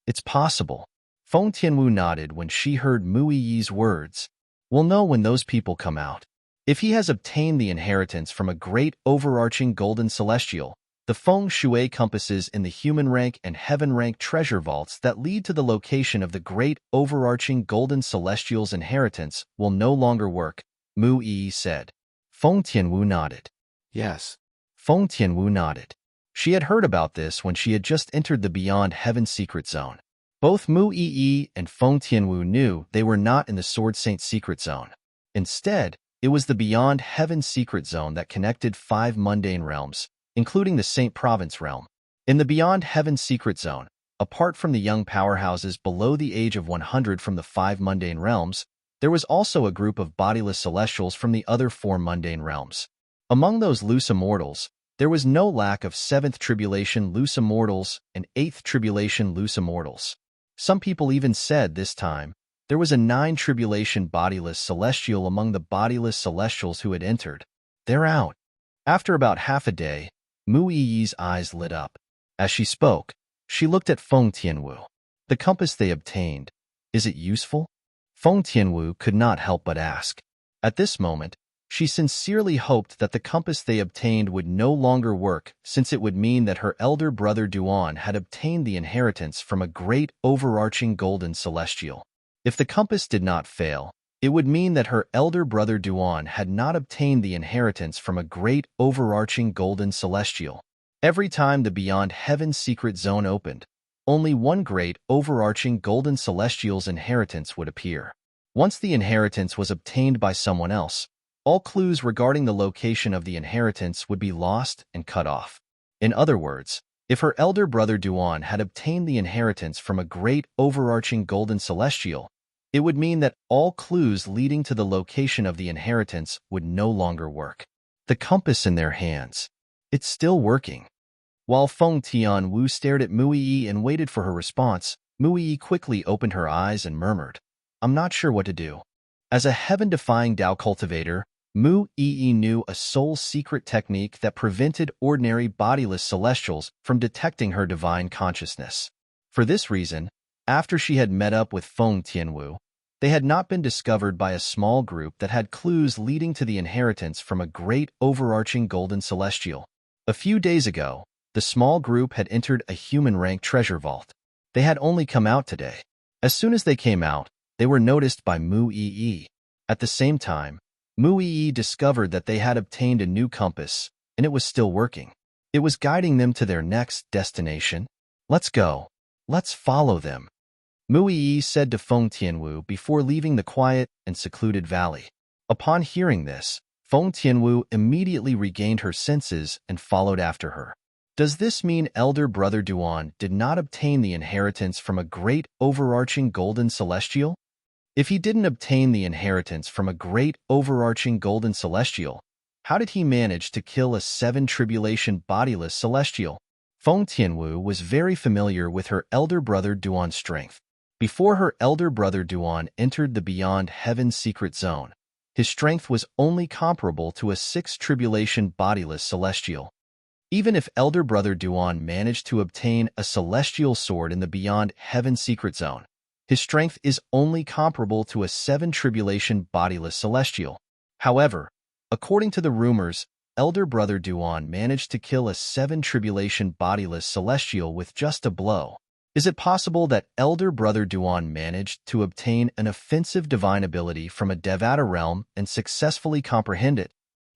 Speaker 1: It's possible. Feng Tianwu nodded when she heard Mu Yi's words. We'll know when those people come out. If he has obtained the inheritance from a great overarching golden celestial, the feng shui compasses in the human rank and heaven rank treasure vaults that lead to the location of the great overarching golden celestial's inheritance will no longer work, Mu Yi said. Feng Tianwu nodded.
Speaker 2: Yes.
Speaker 1: Feng Tianwu nodded. She had heard about this when she had just entered the Beyond Heaven's secret zone. Both Mu Yi and Feng Tianwu knew they were not in the Sword Saint's secret zone. Instead, it was the Beyond Heaven's secret zone that connected 5 mundane realms, including the Saint Province realm. In the Beyond Heaven's secret zone, apart from the young powerhouses below the age of 100 from the 5 mundane realms, there was also a group of bodiless celestials from the other 4 mundane realms. Among those loose immortals, there was no lack of 7th tribulation loose immortals and 8th tribulation loose immortals. Some people even said this time there was a 9 tribulation bodiless celestial among the bodiless celestials who had entered. They're out. After about half a day, Mu Yi's eyes lit up. As she spoke, she looked at Feng Tianwu. The compass they obtained, is it useful? Feng Tianwu could not help but ask. At this moment, she sincerely hoped that the compass they obtained would no longer work, since it would mean that her elder brother Duan had obtained the inheritance from a great overarching golden celestial. If the compass did not fail, it would mean that her elder brother Duan had not obtained the inheritance from a great overarching golden celestial. Every time the Beyond Heaven's secret zone opened, only one great overarching golden celestial's inheritance would appear. Once the inheritance was obtained by someone else, all clues regarding the location of the inheritance would be lost and cut off. In other words, if her elder brother Duan had obtained the inheritance from a great overarching golden celestial, it would mean that all clues leading to the location of the inheritance would no longer work. The compass in their hands. It's still working. While Feng Tianwu stared at Mu Yi and waited for her response, Mu Yi quickly opened her eyes and murmured, I'm not sure what to do. As a heaven-defying Tao cultivator, Mu Yi knew a soul's secret technique that prevented ordinary bodiless celestials from detecting her divine consciousness. For this reason, after she had met up with Feng Tianwu, they had not been discovered by a small group that had clues leading to the inheritance from a great overarching golden celestial. A few days ago, the small group had entered a human-rank treasure vault. They had only come out today. As soon as they came out, they were noticed by Mu Yi. At the same time, Mu Yi discovered that they had obtained a new compass, and it was still working. It was guiding them to their next destination. Let's go. Let's follow them. Mu Yi said to Feng Tianwu before leaving the quiet and secluded valley. Upon hearing this, Feng Tianwu immediately regained her senses and followed after her. Does this mean elder brother Duan did not obtain the inheritance from a great overarching golden celestial? If he didn't obtain the inheritance from a great overarching golden celestial, how did he manage to kill a 7 tribulation bodiless celestial? Feng Tianwu was very familiar with her elder brother Duan's strength. Before her elder brother Duan entered the Beyond Heaven secret zone, his strength was only comparable to a sixth tribulation bodiless celestial. Even if elder brother Duan managed to obtain a celestial sword in the Beyond Heaven secret zone, his strength is only comparable to a seven tribulation bodiless celestial. However, according to the rumors, elder brother Duan managed to kill a seven tribulation bodiless celestial with just a blow. Is it possible that elder brother Duan managed to obtain an offensive divine ability from a Devata realm and successfully comprehend it?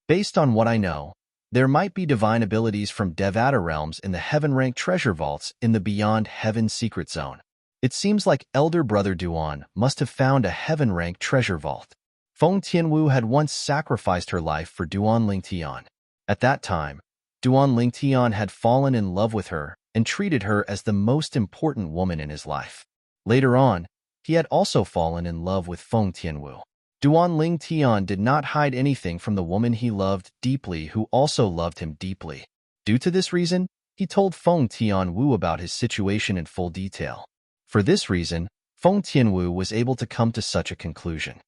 Speaker 1: Based on what I know, there might be divine abilities from Devata realms in the heaven-rank treasure vaults in the Beyond Heaven secret zone. It seems like elder brother Duan must have found a heaven-rank treasure vault. Feng Tianwu had once sacrificed her life for Duan Lingtian. At that time, Duan Lingtian had fallen in love with her and treated her as the most important woman in his life. Later on, he had also fallen in love with Feng Tianwu. Duan Lingtian did not hide anything from the woman he loved deeply who also loved him deeply. Due to this reason, he told Feng Tianwu about his situation in full detail. For this reason, Feng Tianwu was able to come to such a conclusion.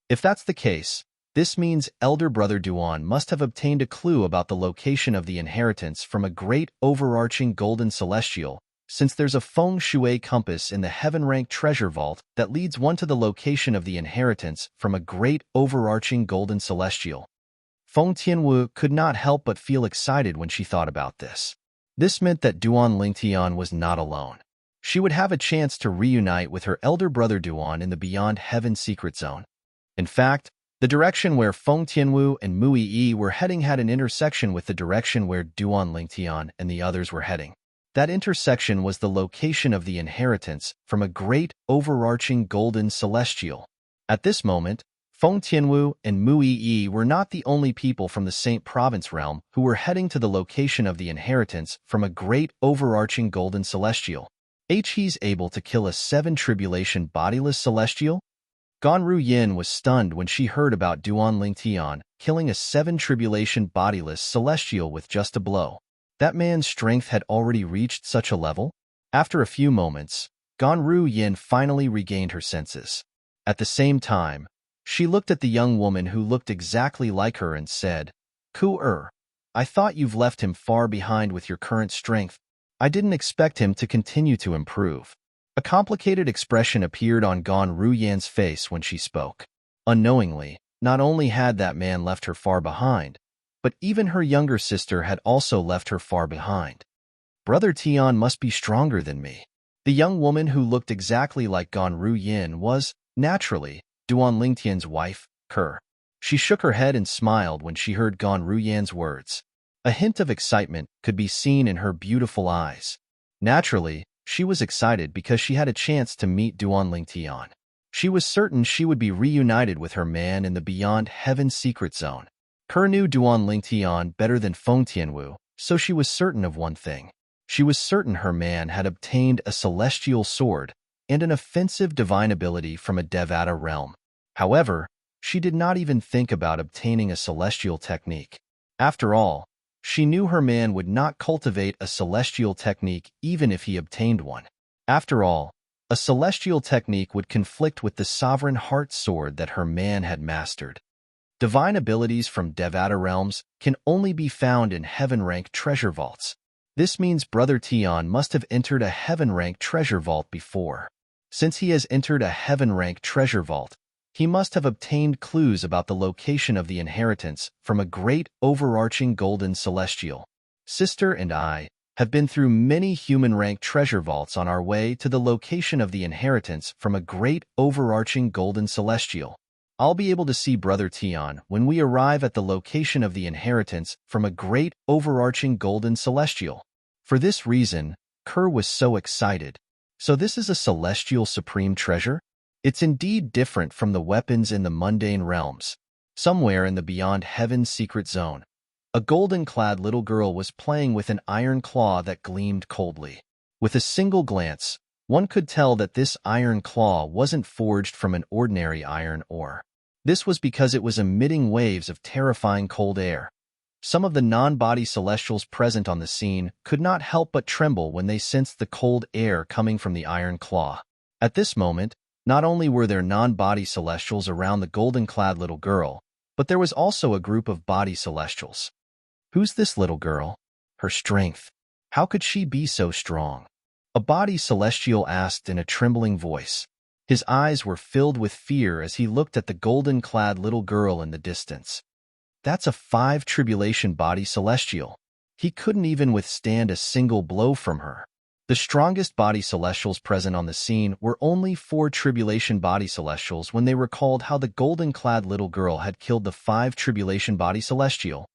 Speaker 1: If that's the case, this means elder brother Duan must have obtained a clue about the location of the inheritance from a great overarching golden celestial, since there's a feng shui compass in the heaven-rank treasure vault that leads one to the location of the inheritance from a great overarching golden celestial. Feng Tianwu could not help but feel excited when she thought about this. This meant that Duan Lingtian was not alone. She would have a chance to reunite with her elder brother Duan in the Beyond Heaven secret zone. In fact, the direction where Feng Tianwu and Mui Yi were heading had an intersection with the direction where Duan Lingtian and the others were heading. That intersection was the location of the inheritance from a great overarching golden celestial. At this moment, Feng Tianwu and Mui Yi were not the only people from the Saint Province realm who were heading to the location of the inheritance from a great overarching golden celestial. He's able to kill a seven tribulation bodiless celestial? Ganru Yin was stunned when she heard about Duan Lingtian killing a seven tribulation bodiless celestial with just a blow. That man's strength had already reached such a level? After a few moments, Ganru Yin finally regained her senses. At the same time, she looked at the young woman who looked exactly like her and said, "Ku-er, I thought you've left him far behind with your current strength. I didn't expect him to continue to improve." A complicated expression appeared on Ganru Yin's face when she spoke. Unknowingly, not only had that man left her far behind, but even her younger sister had also left her far behind. Brother Tian must be stronger than me. The young woman who looked exactly like Ganru Yin was, naturally, Duan Lingtian's wife, Ke. She shook her head and smiled when she heard Ganru Yan's words. A hint of excitement could be seen in her beautiful eyes. Naturally, she was excited because she had a chance to meet Duan Lingtian. She was certain she would be reunited with her man in the Beyond Heaven secret zone. Ke knew Duan Lingtian better than Feng Tianwu, so she was certain of one thing. She was certain her man had obtained a celestial sword and an offensive divine ability from a Devata realm. However, she did not even think about obtaining a celestial technique. After all, she knew her man would not cultivate a celestial technique even if he obtained one. After all, a celestial technique would conflict with the sovereign heart sword that her man had mastered. Divine abilities from Devata realms can only be found in heaven-rank treasure vaults. This means Brother Tian must have entered a heaven-rank treasure vault before. Since he has entered a heaven-rank treasure vault, he must have obtained clues about the location of the inheritance from a great overarching golden celestial. Sister and I have been through many human-rank treasure vaults on our way to the location of the inheritance from a great overarching golden celestial. I'll be able to see Brother Tian when we arrive at the location of the inheritance from a great overarching golden celestial. For this reason, Ke was so excited. So this is a celestial supreme treasure? It's indeed different from the weapons in the mundane realms. Somewhere in the Beyond Heaven secret zone, a golden-clad little girl was playing with an iron claw that gleamed coldly. With a single glance, one could tell that this iron claw wasn't forged from an ordinary iron ore. This was because it was emitting waves of terrifying cold air. Some of the non-body celestials present on the scene could not help but tremble when they sensed the cold air coming from the iron claw. At this moment, not only were there non-body celestials around the golden-clad little girl, but there was also a group of body celestials. Who's this little girl? Her strength. How could she be so strong? A body celestial asked in a trembling voice. His eyes were filled with fear as he looked at the golden-clad little girl in the distance. That's a 5 tribulation body celestial. He couldn't even withstand a single blow from her. The strongest body celestials present on the scene were only 4 tribulation body celestials when they recalled how the golden-clad little girl had killed the 5 tribulation body celestial.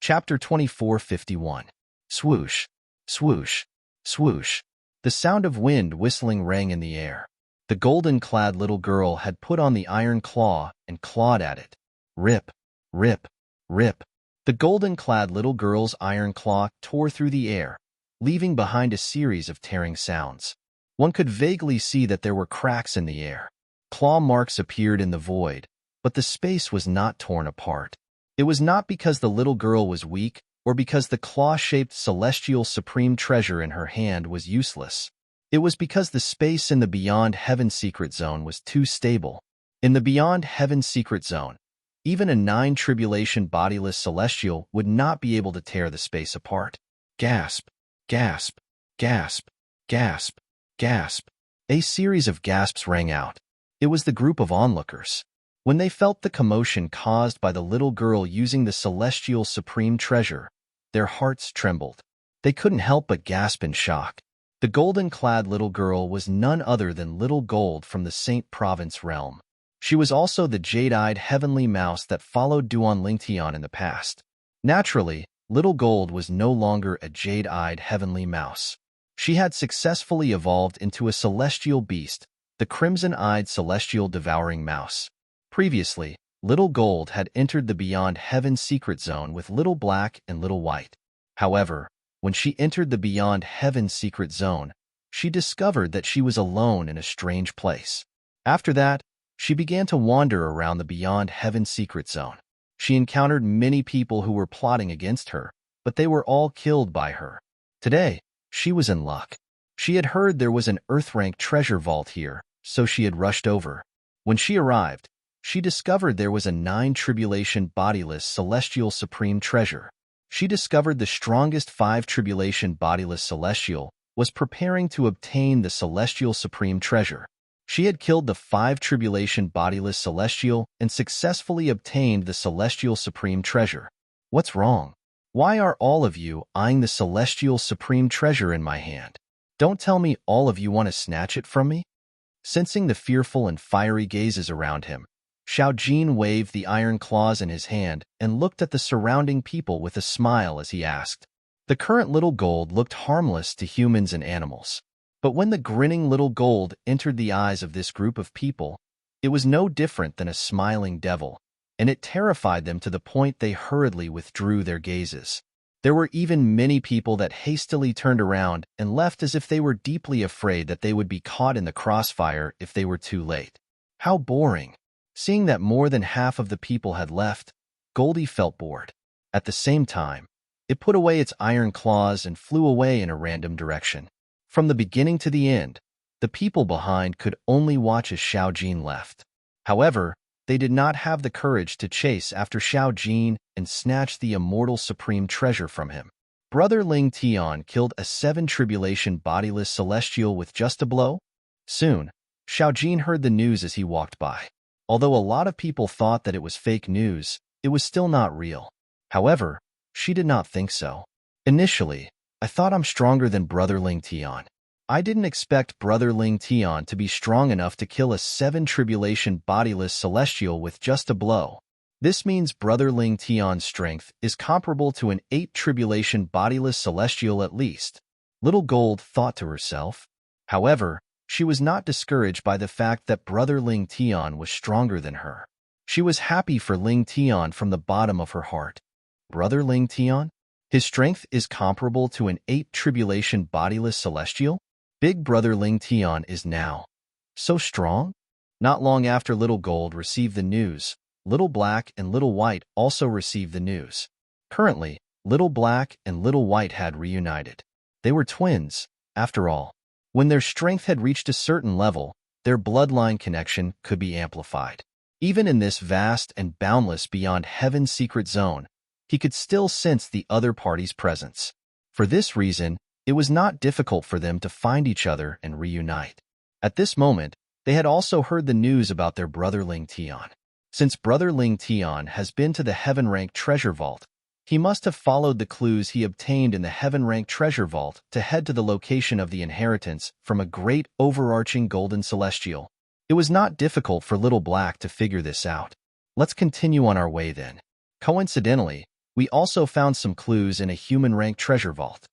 Speaker 1: Chapter 24:51. Swoosh, swoosh, swoosh. The sound of wind whistling rang in the air. The golden-clad little girl had put on the iron claw and clawed at it. Rip, rip, rip. The golden-clad little girl's iron claw tore through the air, leaving behind a series of tearing sounds. One could vaguely see that there were cracks in the air. Claw marks appeared in the void, but the space was not torn apart. It was not because the little girl was weak or because the claw-shaped celestial supreme treasure in her hand was useless. It was because the space in the Beyond Heaven secret zone was too stable. In the Beyond Heaven secret zone, even a 9 tribulation bodiless celestial would not be able to tear the space apart. Gasp, gasp, gasp, gasp, gasp. A series of gasps rang out. It was the group of onlookers. When they felt the commotion caused by the little girl using the celestial supreme treasure, their hearts trembled. They couldn't help but gasp in shock. The golden-clad little girl was none other than Little Gold from the Saint Province realm. She was also the jade-eyed heavenly mouse that followed Duan Lingtian in the past. Naturally, Little Gold was no longer a jade-eyed heavenly mouse. She had successfully evolved into a celestial beast, the crimson-eyed celestial devouring mouse. Previously, Little Gold had entered the Beyond Heaven secret zone with Little Black and Little White. However, when she entered the Beyond Heaven secret zone, she discovered that she was alone in a strange place. After that, she began to wander around the Beyond Heaven secret zone. She encountered many people who were plotting against her, but they were all killed by her. Today, she was in luck. She had heard there was an Earth-rank treasure vault here, so she had rushed over. When she arrived, she discovered there was a 9 tribulation bodiless celestial supreme treasure. She discovered the strongest 5 tribulation bodiless celestial was preparing to obtain the celestial supreme treasure. She had killed the 5 tribulation bodiless celestial and successfully obtained the celestial supreme treasure. What's wrong? Why are all of you eyeing the celestial supreme treasure in my hand? Don't tell me all of you want to snatch it from me? Sensing the fearful and fiery gazes around him, Xiao Jin waved the iron claws in his hand and looked at the surrounding people with a smile as he asked. The current Little Gold looked harmless to humans and animals. But when the grinning Little Gold entered the eyes of this group of people, it was no different than a smiling devil, and it terrified them to the point they hurriedly withdrew their gazes. There were even many people that hastily turned around and left as if they were deeply afraid that they would be caught in the crossfire if they were too late. How boring! Seeing that more than half of the people had left, Goldie felt bored. At the same time, it put away its iron claws and flew away in a random direction. From the beginning to the end, the people behind could only watch as Xiao Jin left. However, they did not have the courage to chase after Xiao Jin and snatch the immortal supreme treasure from him. Brother Ling Tian killed a 7 tribulation bodiless celestial with just a blow? Soon, Xiao Jin heard the news as he walked by. Although a lot of people thought that it was fake news, it was still not real. However, she did not think so. Initially, I thought I'm stronger than Brother Ling Tian. I didn't expect Brother Ling Tian to be strong enough to kill a 7 tribulation bodiless celestial with just a blow. This means Brother Ling Tian's strength is comparable to an 8 tribulation bodiless celestial at least. Little Gold thought to herself. However, she was not discouraged by the fact that Brother Ling Tian was stronger than her. She was happy for Ling Tian from the bottom of her heart. Brother Ling Tian? His strength is comparable to an 8 tribulation bodiless celestial? Big Brother Ling Tian is now so strong? Not long after Little Gold received the news, Little Black and Little White also received the news. Currently, Little Black and Little White had reunited. They were twins, after all. When their strength had reached a certain level, their bloodline connection could be amplified. Even in this vast and boundless beyond heaven's secret zone, he could still sense the other party's presence. For this reason, it was not difficult for them to find each other and reunite. At this moment, they had also heard the news about their brother Ling Tian. Since brother Ling Tian has been to the heaven-rank treasure vault, he must have followed the clues he obtained in the heaven-rank treasure vault to head to the location of the inheritance from a great overarching golden celestial. It was not difficult for Little Black to figure this out. Let's continue on our way then. Coincidentally, we also found some clues in a human-rank treasure vault.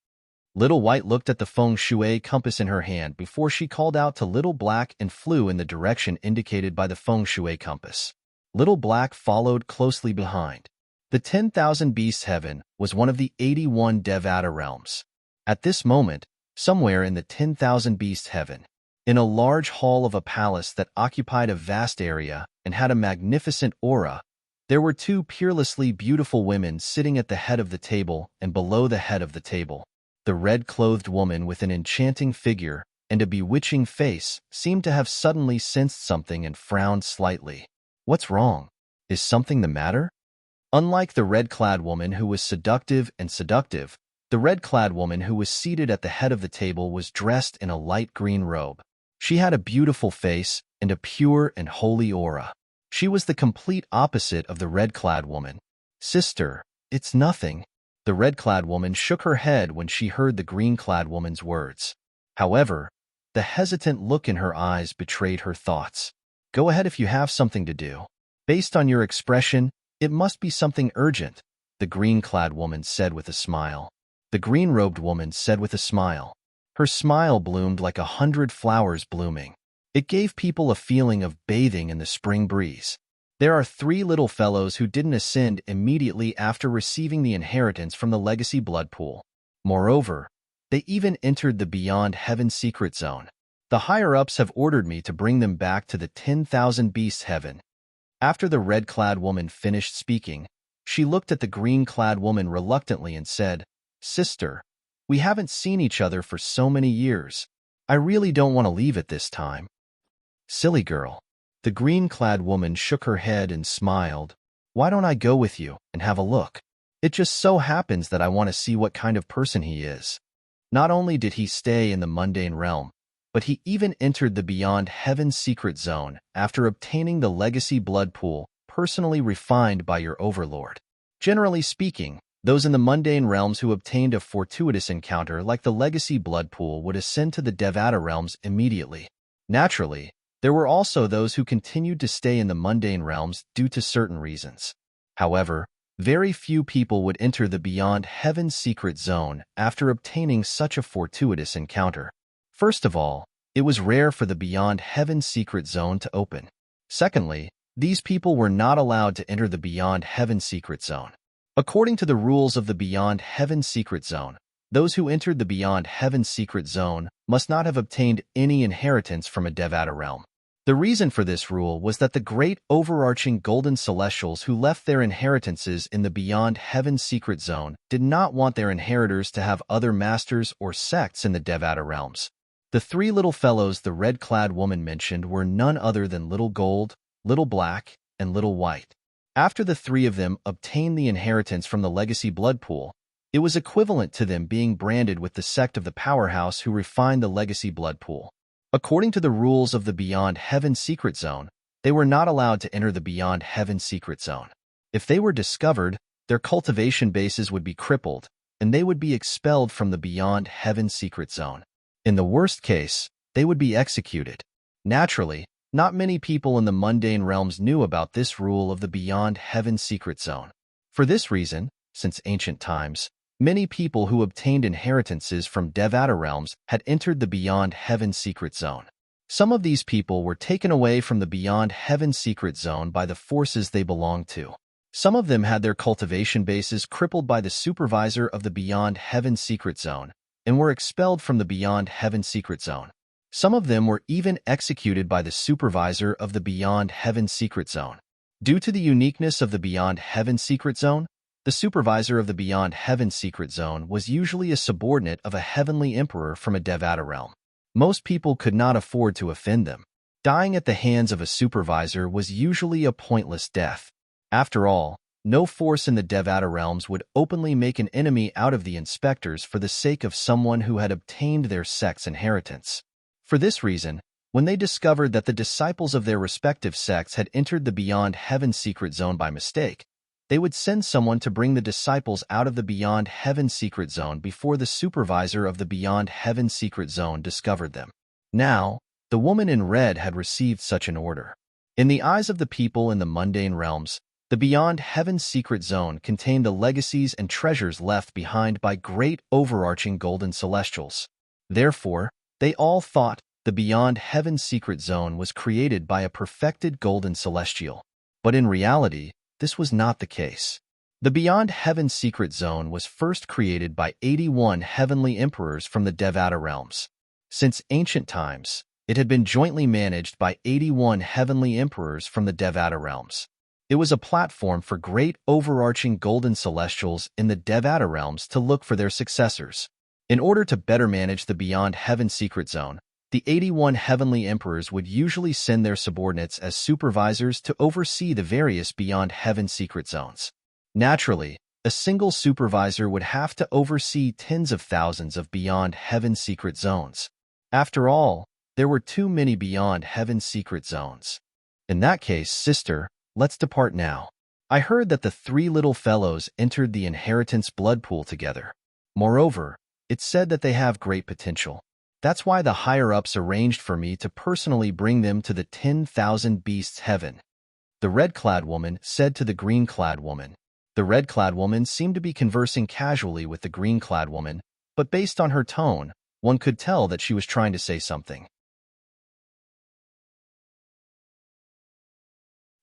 Speaker 1: Little White looked at the feng shui compass in her hand before she called out to Little Black and flew in the direction indicated by the feng shui compass. Little Black followed closely behind. The 10,000 Beasts Heaven was one of the 81 Devata realms. At this moment, somewhere in the 10,000 Beasts Heaven, in a large hall of a palace that occupied a vast area and had a magnificent aura, there were two peerlessly beautiful women sitting at the head of the table and below the head of the table. The red-clothed woman with an enchanting figure and a bewitching face seemed to have suddenly sensed something and frowned slightly. What's wrong? Is something the matter? Unlike the red-clad woman who was seductive, the red-clad woman who was seated at the head of the table was dressed in a light green robe. She had a beautiful face and a pure and holy aura. She was the complete opposite of the red-clad woman. "Sister, it's nothing." The red-clad woman shook her head when she heard the green-clad woman's words. However, the hesitant look in her eyes betrayed her thoughts. "Go ahead if you have something to do. Based on your expression, it must be something urgent," the green-clad woman said with a smile. The green-robed woman said with a smile. Her smile bloomed like 100 flowers blooming. It gave people a feeling of bathing in the spring breeze. There are 3 little fellows who didn't ascend immediately after receiving the inheritance from the legacy blood pool. Moreover, they even entered the Beyond Heaven secret zone. The higher-ups have ordered me to bring them back to the 10,000 Beasts Heaven. After the red-clad woman finished speaking, she looked at the green-clad woman reluctantly and said, "Sister, we haven't seen each other for so many years. I really don't want to leave at this time." "Silly girl." The green-clad woman shook her head and smiled. "Why don't I go with you and have a look? It just so happens that I want to see what kind of person he is." Not only did he stay in the mundane realm, but he even entered the Beyond Heaven secret zone after obtaining the legacy blood pool personally refined by your overlord. Generally speaking, those in the mundane realms who obtained a fortuitous encounter like the legacy blood pool would ascend to the Devata realms immediately. Naturally, there were also those who continued to stay in the mundane realms due to certain reasons. However, very few people would enter the Beyond Heaven secret zone after obtaining such a fortuitous encounter. First of all, it was rare for the Beyond Heaven secret zone to open. Secondly, these people were not allowed to enter the Beyond Heaven secret zone. According to the rules of the Beyond Heaven secret zone, those who entered the Beyond Heaven secret zone must not have obtained any inheritance from a Devata realm. The reason for this rule was that the great overarching golden celestials who left their inheritances in the Beyond Heaven secret zone did not want their inheritors to have other masters or sects in the Devata realms. The 3 little fellows the red-clad woman mentioned were none other than Little Gold, Little Black, and Little White. After the 3 of them obtained the inheritance from the legacy blood pool, it was equivalent to them being branded with the sect of the powerhouse who refined the legacy blood pool. According to the rules of the Beyond Heaven secret zone, they were not allowed to enter the Beyond Heaven secret zone. If they were discovered, their cultivation bases would be crippled, and they would be expelled from the Beyond Heaven secret zone. In the worst case, they would be executed. Naturally, not many people in the mundane realms knew about this rule of the Beyond Heaven secret zone. For this reason, since ancient times, many people who obtained inheritances from Devata realms had entered the Beyond Heaven secret zone. Some of these people were taken away from the Beyond Heaven secret zone by the forces they belonged to. Some of them had their cultivation bases crippled by the supervisor of the Beyond Heaven secret zone and were expelled from the Beyond Heaven secret zone. Some of them were even executed by the supervisor of the Beyond Heaven secret zone. Due to the uniqueness of the Beyond Heaven secret zone, the supervisor of the Beyond Heaven secret zone was usually a subordinate of a heavenly emperor from a Devata realm. Most people could not afford to offend them. Dying at the hands of a supervisor was usually a pointless death. After all, no force in the Devata realms would openly make an enemy out of the inspectors for the sake of someone who had obtained their sect's inheritance. For this reason, when they discovered that the disciples of their respective sects had entered the Beyond Heaven secret zone by mistake, they would send someone to bring the disciples out of the Beyond Heaven secret zone before the supervisor of the Beyond Heaven secret zone discovered them. Now, the woman in red had received such an order. In the eyes of the people in the mundane realms, the Beyond Heaven secret zone contained the legacies and treasures left behind by great overarching golden celestials. Therefore, they all thought the Beyond Heaven secret zone was created by a perfected golden celestial. But in reality, this was not the case. The Beyond Heaven secret zone was first created by 81 heavenly emperors from the Devata realms. Since ancient times, it had been jointly managed by 81 heavenly emperors from the Devata realms. It was a platform for great overarching golden celestials in the Devata realms to look for their successors. In order to better manage the Beyond Heaven secret zone, the 81 heavenly emperors would usually send their subordinates as supervisors to oversee the various Beyond Heaven secret zones. Naturally, a single supervisor would have to oversee tens of thousands of Beyond Heaven secret zones. After all, there were too many Beyond Heaven secret zones. In that case, sister, let's depart now. I heard that the three little fellows entered the inheritance blood pool together. Moreover, it's said that they have great potential. That's why the higher-ups arranged for me to personally bring them to the 10,000 beasts heaven. The red-clad woman said to the green-clad woman. The red-clad woman seemed to be conversing casually with the green-clad woman, but based on her tone, one could tell that she was trying to say something.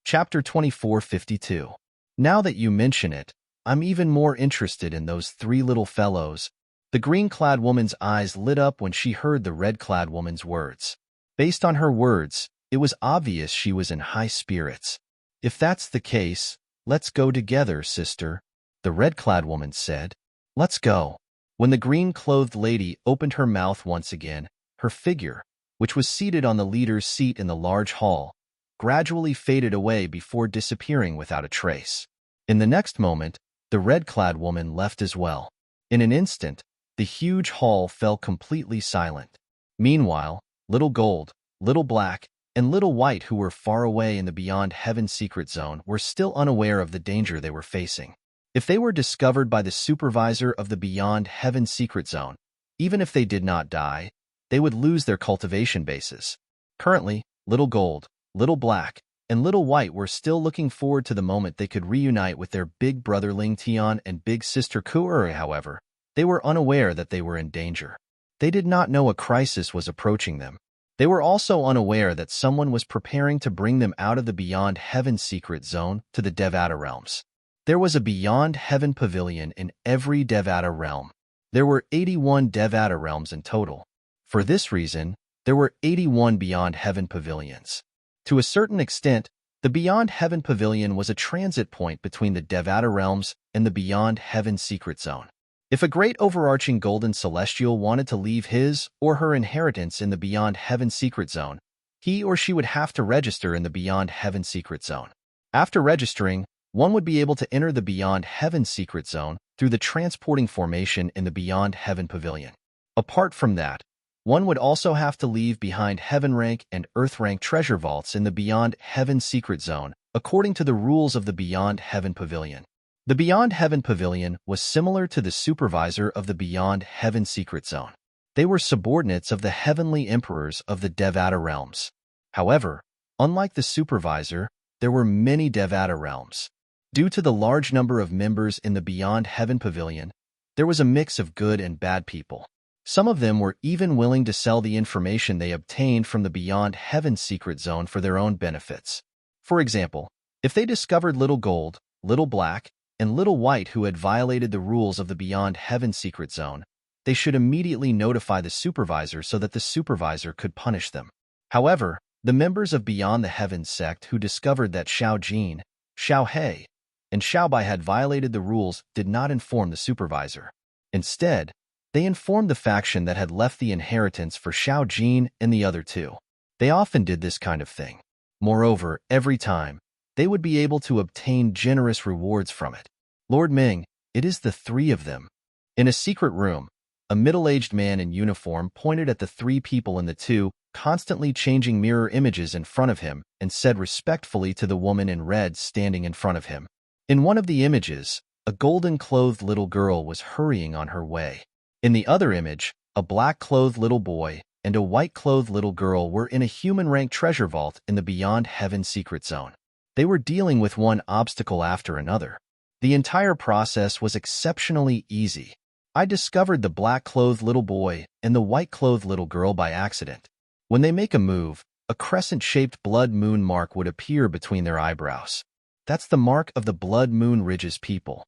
Speaker 1: Chapter 2452. Now that you mention it, I'm even more interested in those three little fellows. The green-clad woman's eyes lit up when she heard the red-clad woman's words. Based on her words, it was obvious she was in high spirits. If that's the case, let's go together, sister, the red-clad woman said. Let's go. When the green-clothed lady opened her mouth once again, her figure, which was seated on the leader's seat in the large hall, gradually faded away before disappearing without a trace. In the next moment, the red-clad woman left as well. In an instant, the huge hall fell completely silent. Meanwhile, Little Gold, Little Black, and Little White, who were far away in the Beyond Heaven secret zone, were still unaware of the danger they were facing. If they were discovered by the supervisor of the Beyond Heaven secret zone, even if they did not die, they would lose their cultivation bases. Currently, Little Gold, Little Black, and Little White were still looking forward to the moment they could reunite with their big brother Ling Tian and big sister Ku'er. However, they were unaware that they were in danger. They did not know a crisis was approaching them. They were also unaware that someone was preparing to bring them out of the Beyond Heaven secret zone to the Devata realms. There was a Beyond Heaven pavilion in every Devata realm. There were 81 Devata realms in total. For this reason, there were 81 Beyond Heaven pavilions. To a certain extent, the Beyond Heaven pavilion was a transit point between the Devata realms and the Beyond Heaven secret zone. If a great overarching golden celestial wanted to leave his or her inheritance in the Beyond Heaven secret zone, he or she would have to register in the Beyond Heaven secret zone. After registering, one would be able to enter the Beyond Heaven secret zone through the transporting formation in the Beyond Heaven pavilion. Apart from that, one would also have to leave behind Heaven rank and Earth rank treasure vaults in the Beyond Heaven secret zone, according to the rules of the Beyond Heaven pavilion. The Beyond Heaven pavilion was similar to the supervisor of the Beyond Heaven secret zone. They were subordinates of the heavenly emperors of the Devata realms. However, unlike the supervisor, there were many Devata realms. Due to the large number of members in the Beyond Heaven pavilion, there was a mix of good and bad people. Some of them were even willing to sell the information they obtained from the Beyond Heaven secret zone for their own benefits. For example, if they discovered Little Gold, Little Black, and Little White who had violated the rules of the Beyond Heaven secret zone, they should immediately notify the supervisor so that the supervisor could punish them. However, the members of Beyond the Heavens sect who discovered that Xiao Jin, Xiao He and Xiao Bai had violated the rules did not inform the supervisor. Instead, they informed the faction that had left the inheritance for Xiao Jin and the other two. They often did this kind of thing. Moreover, every time, they would be able to obtain generous rewards from it. Lord Ming, it is the three of them. In a secret room, a middle-aged man in uniform pointed at the three people in the two, constantly changing mirror images in front of him, and said respectfully to the woman in red standing in front of him. In one of the images, a golden-clothed little girl was hurrying on her way. In the other image, a black-clothed little boy and a white-clothed little girl were in a human-rank treasure vault in the Beyond Heaven secret zone. They were dealing with one obstacle after another. The entire process was exceptionally easy. I discovered the black-clothed little boy and the white-clothed little girl by accident. When they make a move, a crescent-shaped blood moon mark would appear between their eyebrows. That's the mark of the Blood Moon Ridge's people.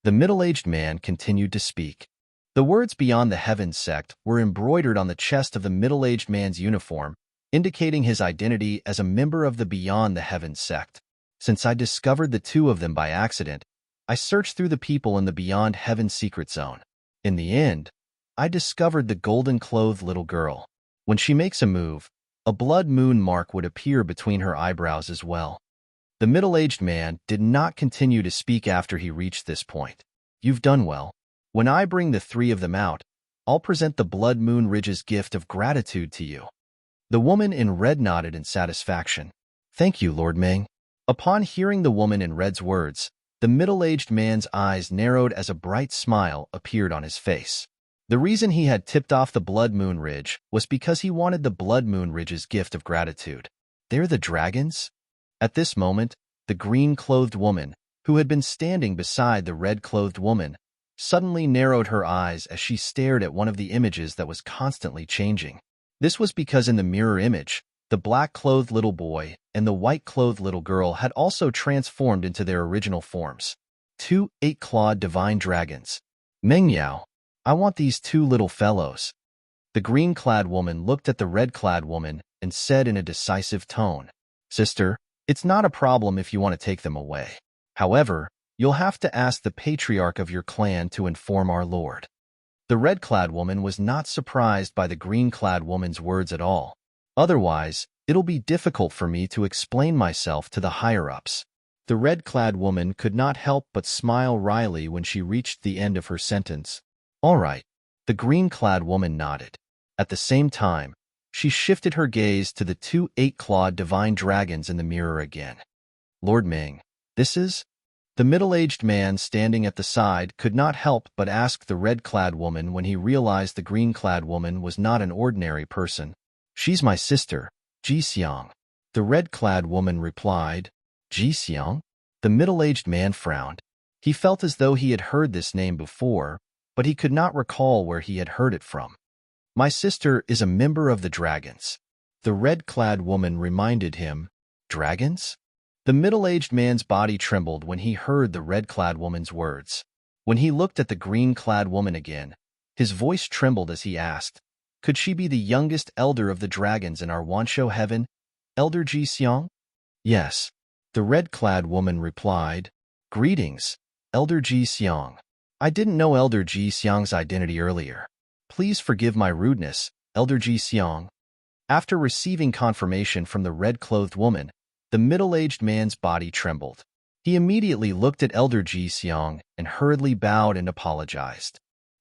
Speaker 1: The middle-aged man continued to speak. The words Beyond the Heavens sect were embroidered on the chest of the middle-aged man's uniform, indicating his identity as a member of the Beyond the Heavens sect. Since I discovered the two of them by accident, I searched through the people in the Beyond Heaven secret zone. In the end, I discovered the golden-clothed little girl. When she makes a move, a blood moon mark would appear between her eyebrows as well. The middle-aged man did not continue to speak after he reached this point. You've done well. When I bring the three of them out, I'll present the Blood Moon Ridge's gift of gratitude to you. The woman in red nodded in satisfaction. Thank you, Lord Ming. Upon hearing the woman in red's words, the middle-aged man's eyes narrowed as a bright smile appeared on his face. The reason he had tipped off the Blood Moon Ridge was because he wanted the Blood Moon Ridge's gift of gratitude. They're the dragons? At this moment, the green-clothed woman, who had been standing beside the red-clothed woman, suddenly narrowed her eyes as she stared at one of the images that was constantly changing. This was because in the mirror image, the black-clothed little boy and the white-clothed little girl had also transformed into their original forms. 2 8-clawed divine dragons. Meng Yao, I want these two little fellows. The green-clad woman looked at the red-clad woman and said in a decisive tone, Sister, it's not a problem if you want to take them away. However, you'll have to ask the patriarch of your clan to inform our lord. The red-clad woman was not surprised by the green-clad woman's words at all. Otherwise, it'll be difficult for me to explain myself to the higher-ups. The red-clad woman could not help but smile wryly when she reached the end of her sentence. All right, the green-clad woman nodded. At the same time, she shifted her gaze to the 2 8-clawed divine dragons in the mirror again. Lord Ming, this is? The middle-aged man standing at the side could not help but ask the red-clad woman when he realized the green-clad woman was not an ordinary person. She's my sister, Ji Xiang. The red-clad woman replied. Ji Xiang? The middle-aged man frowned. He felt as though he had heard this name before, but he could not recall where he had heard it from. My sister is a member of the dragons. The red-clad woman reminded him. Dragons? The middle-aged man's body trembled when he heard the red-clad woman's words. When he looked at the green-clad woman again, his voice trembled as he asked, Could she be the youngest elder of the dragons in our Wanshou heaven, Elder Ji Xiang? Yes. The red-clad woman replied. Greetings, Elder Ji Xiang. I didn't know Elder Ji Xiang's identity earlier. Please forgive my rudeness, Elder Ji Xiang. After receiving confirmation from the red-clothed woman, the middle-aged man's body trembled. He immediately looked at Elder Ji Xiang and hurriedly bowed and apologized.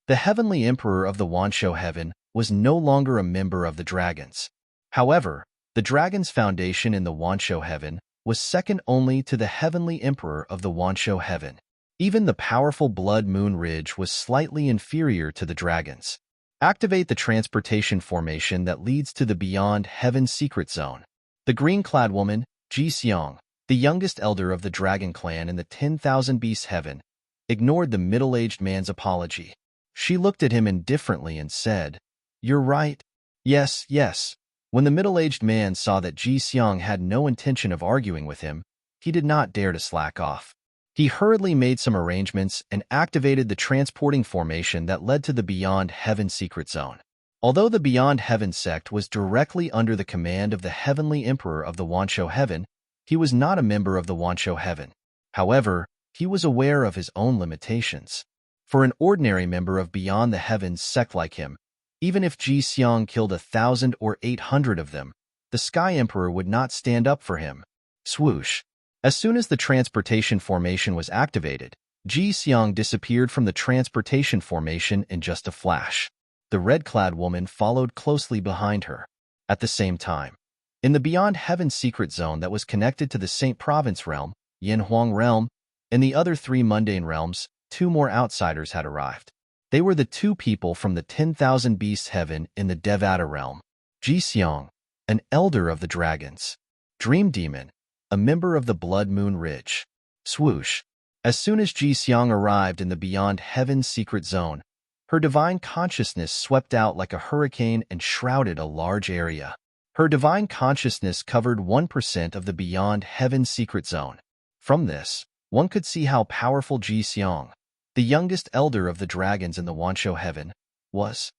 Speaker 1: The heavenly emperor of the Wanshou heaven was no longer a member of the dragons. However, the dragon's foundation in the Wanshou heaven was second only to the heavenly emperor of the Wanshou heaven. Even the powerful Blood Moon Ridge was slightly inferior to the dragons. Activate the transportation formation that leads to the Beyond Heaven secret zone. The green-clad woman, Ji Xiang, the youngest elder of the dragon clan in the 10,000 Beasts heaven, ignored the middle-aged man's apology. She looked at him indifferently and said, You're right. Yes, yes. When the middle-aged man saw that Ji Xiang had no intention of arguing with him, he did not dare to slack off. He hurriedly made some arrangements and activated the transporting formation that led to the Beyond Heaven secret zone. Although the Beyond Heaven sect was directly under the command of the heavenly emperor of the Wanshou heaven, he was not a member of the Wanshou heaven. However, he was aware of his own limitations. For an ordinary member of Beyond the Heavens sect like him, even if Ji Xiang killed 1,000 or 800 of them, the Sky Emperor would not stand up for him. Swoosh. As soon as the transportation formation was activated, Ji Xiang disappeared from the transportation formation in just a flash. The red-clad woman followed closely behind her. At the same time, in the Beyond Heaven secret zone that was connected to the Saint Province realm, Yin Huang realm, and the other 3 mundane realms, 2 more outsiders had arrived. They were the 2 people from the 10,000 Beasts Heaven in the Devata realm. Ji Xiang, an elder of the dragons. Dream Demon, a member of the Blood Moon Ridge. Swoosh. As soon as Ji Xiang arrived in the Beyond Heaven secret zone, her divine consciousness swept out like a hurricane and shrouded a large area. Her divine consciousness covered 1% of the Beyond Heaven secret zone. From this, one could see how powerful Ji Xiang, the youngest elder of the dragons in the Wanshou Heaven, was.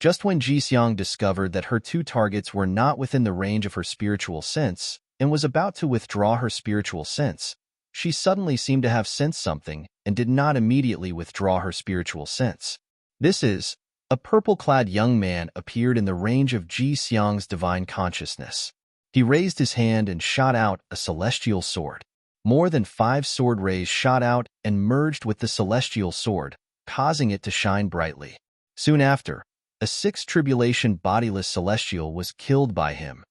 Speaker 1: Just when Ji Xiang discovered that her 2 targets were not within the range of her spiritual sense and was about to withdraw her spiritual sense, she suddenly seemed to have sensed something and did not immediately withdraw her spiritual sense. This is, a purple-clad young man appeared in the range of Ji Xiang's divine consciousness. He raised his hand and shot out a celestial sword. More than 5 sword rays shot out and merged with the celestial sword, causing it to shine brightly. Soon after, a 6th tribulation bodiless celestial was killed by him.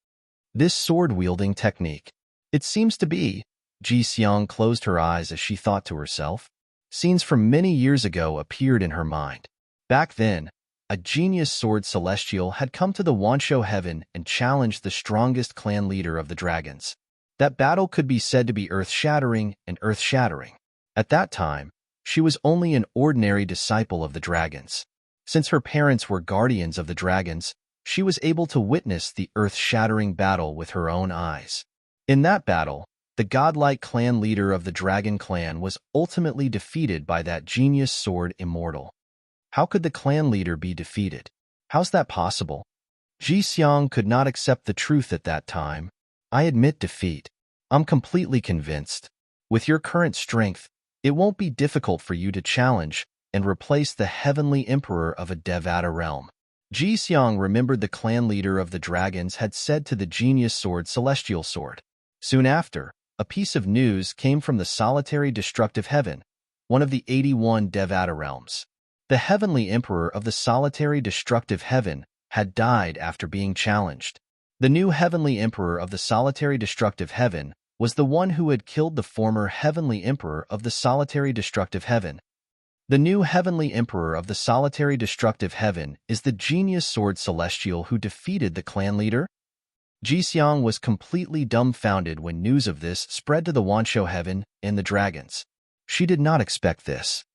Speaker 1: This sword-wielding technique. It seems to be. Ji Xiang closed her eyes as she thought to herself. Scenes from many years ago appeared in her mind. Back then, a genius sword celestial had come to the Wanshou Heaven and challenged the strongest clan leader of the dragons. That battle could be said to be earth-shattering and earth-shattering. At that time, she was only an ordinary disciple of the dragons. Since her parents were guardians of the dragons, she was able to witness the earth-shattering battle with her own eyes. In that battle, the godlike clan leader of the dragon clan was ultimately defeated by that genius sword immortal. How could the clan leader be defeated? How's that possible? Ji Xiang could not accept the truth at that time. I admit defeat. I'm completely convinced. With your current strength, it won't be difficult for you to challenge and replace the heavenly emperor of a Devata realm. Ji Xiang remembered the clan leader of the dragons had said to the genius sword celestial sword. Soon after, a piece of news came from the solitary destructive heaven, one of the 81 Devata realms. The heavenly emperor of the solitary destructive heaven had died after being challenged. The new heavenly emperor of the solitary destructive heaven was the one who had killed the former heavenly emperor of the solitary destructive heaven. The new heavenly emperor of the solitary destructive heaven is the genius sword celestial who defeated the clan leader. Ji Xiang was completely dumbfounded when news of this spread to the Wanshou Heaven and the dragons. She did not expect this.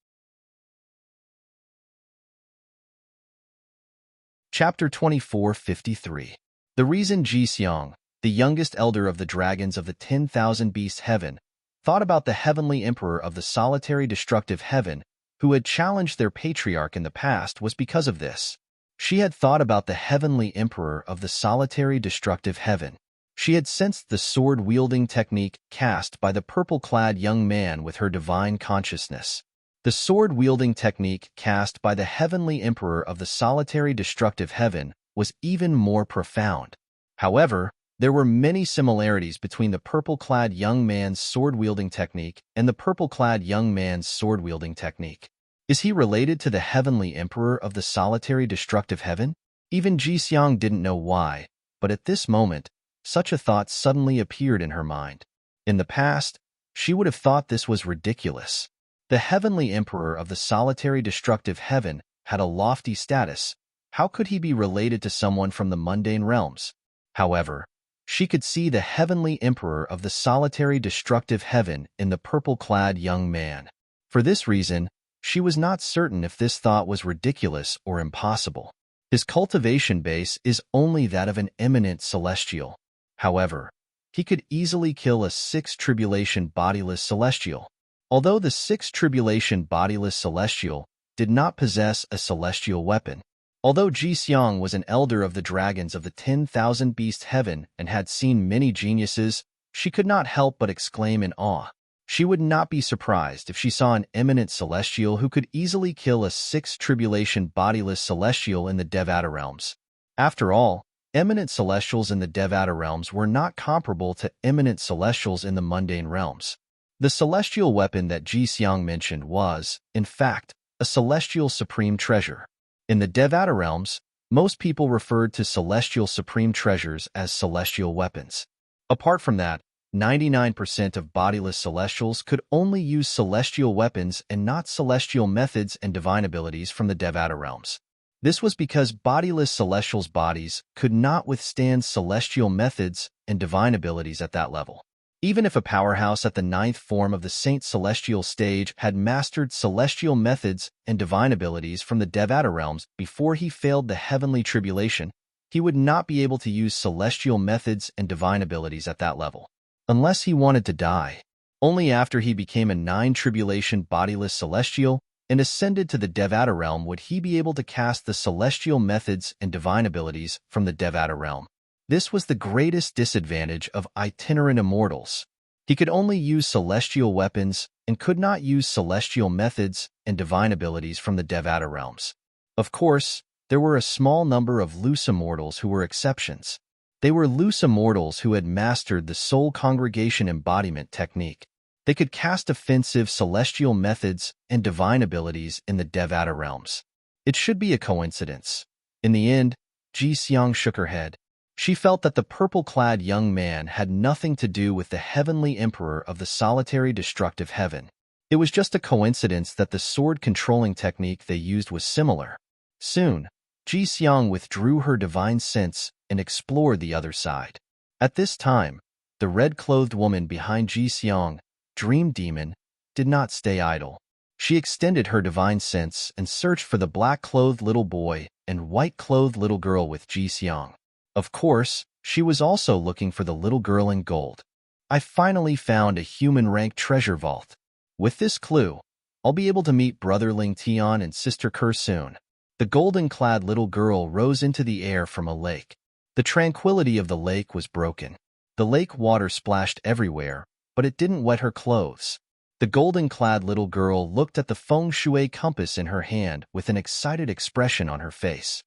Speaker 1: Chapter 2453. The reason Ji Xiang, the youngest elder of the dragons of the 10,000 Beasts Heaven, thought about the heavenly emperor of the solitary destructive heaven who had challenged their patriarch in the past was because of this. She had thought about the heavenly emperor of the solitary destructive heaven. She had sensed the sword-wielding technique cast by the purple-clad young man with her divine consciousness. The sword-wielding technique cast by the heavenly emperor of the solitary destructive heaven was even more profound. However, there were many similarities between the purple-clad young man's sword-wielding technique and the purple-clad young man's sword-wielding technique. Is he related to the heavenly emperor of the solitary destructive heaven? Even Ji Xiang didn't know why, but at this moment, such a thought suddenly appeared in her mind. In the past, she would have thought this was ridiculous. The heavenly emperor of the solitary destructive heaven had a lofty status. How could he be related to someone from the mundane realms? However, she could see the heavenly emperor of the solitary destructive heaven in the purple-clad young man. For this reason, she was not certain if this thought was ridiculous or impossible. His cultivation base is only that of an eminent celestial. However, he could easily kill a 6th tribulation bodiless celestial. Although the 6th tribulation bodiless celestial did not possess a celestial weapon, although Ji Xiang was an elder of the dragons of the 10,000 Beast Heaven and had seen many geniuses, she could not help but exclaim in awe. She would not be surprised if she saw an eminent celestial who could easily kill a sixth tribulation bodiless celestial in the Devata realms. After all, eminent celestials in the Devata realms were not comparable to eminent celestials in the mundane realms. The celestial weapon that Ji Xiang mentioned was, in fact, a celestial supreme treasure. In the Devata realms, most people referred to celestial supreme treasures as celestial weapons. Apart from that, 99% of bodiless celestials could only use celestial weapons and not celestial methods and divine abilities from the Devata realms. This was because bodiless celestials' bodies could not withstand celestial methods and divine abilities at that level. Even if a powerhouse at the ninth form of the Saint Celestial stage had mastered celestial methods and divine abilities from the Devata realms before he failed the heavenly tribulation, he would not be able to use celestial methods and divine abilities at that level. Unless he wanted to die. Only after he became a nine-tribulation bodiless celestial and ascended to the Devata realm would he be able to cast the celestial methods and divine abilities from the Devata realm. This was the greatest disadvantage of itinerant immortals. He could only use celestial weapons and could not use celestial methods and divine abilities from the Devata realms. Of course, there were a small number of loose immortals who were exceptions. They were loose immortals who had mastered the soul congregation embodiment technique. They could cast offensive celestial methods and divine abilities in the Devata realms. It should be a coincidence. In the end, Ji Xiang shook her head. She felt that the purple-clad young man had nothing to do with the heavenly emperor of the solitary destructive heaven. It was just a coincidence that the sword-controlling technique they used was similar. Soon, Ji Xiang withdrew her divine sense and explored the other side. At this time, the red-clothed woman behind Ji Xiang, Dream Demon, did not stay idle. She extended her divine sense and searched for the black-clothed little boy and white-clothed little girl with Ji Xiang. Of course, she was also looking for the little girl in gold. I finally found a human-rank treasure vault. With this clue, I'll be able to meet Brother Ling Tian and Sister Kerr soon. The golden-clad little girl rose into the air from a lake. The tranquility of the lake was broken. The lake water splashed everywhere, but it didn't wet her clothes. The golden-clad little girl looked at the feng shui compass in her hand with an excited expression on her face.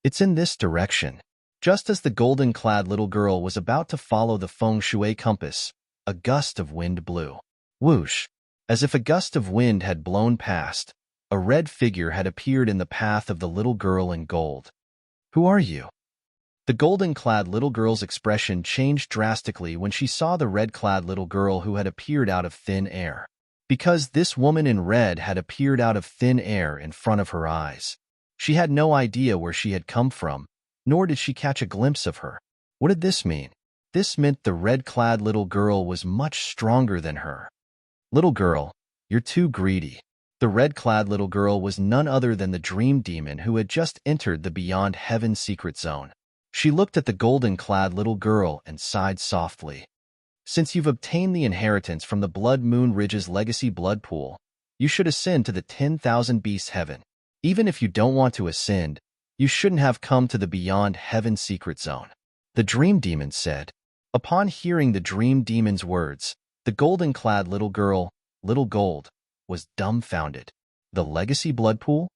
Speaker 1: It's in this direction. Just as the golden-clad little girl was about to follow the feng shui compass, a gust of wind blew. Whoosh! As if a gust of wind had blown past, a red figure had appeared in the path of the little girl in gold. Who are you? The golden-clad little girl's expression changed drastically when she saw the red-clad little girl who had appeared out of thin air. Because this woman in red had appeared out of thin air in front of her eyes. She had no idea where she had come from, nor did she catch a glimpse of her. What did this mean? This meant the red-clad little girl was much stronger than her. Little girl, you're too greedy. The red-clad little girl was none other than the dream demon who had just entered the Beyond Heaven secret zone. She looked at the golden-clad little girl and sighed softly. Since you've obtained the inheritance from the Blood Moon Ridge's legacy blood pool, you should ascend to the 10,000 Beasts Heaven. Even if you don't want to ascend, you shouldn't have come to the Beyond Heaven secret zone. The dream demon said. Upon hearing the dream demon's words, the golden-clad little girl, Little Gold, was dumbfounded. The legacy blood pool?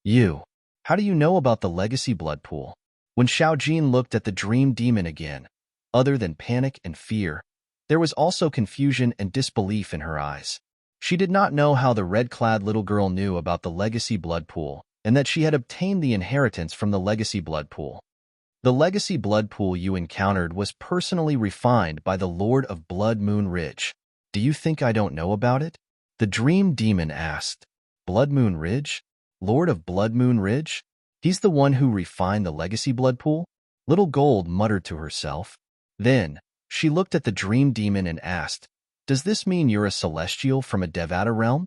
Speaker 1: You. How do you know about the legacy blood pool? When Xiaojin looked at the dream demon again, other than panic and fear, there was also confusion and disbelief in her eyes. She did not know how the red-clad little girl knew about the legacy blood pool and that she had obtained the inheritance from the legacy blood pool. The legacy blood pool you encountered was personally refined by the Lord of Blood Moon Ridge. Do you think I don't know about it? The dream demon asked. Blood Moon Ridge? Lord of Blood Moon Ridge? He's the one who refined the legacy blood pool? Little Gold muttered to herself. Then, she looked at the dream demon and asked, Does this mean you're a celestial from a Devata realm?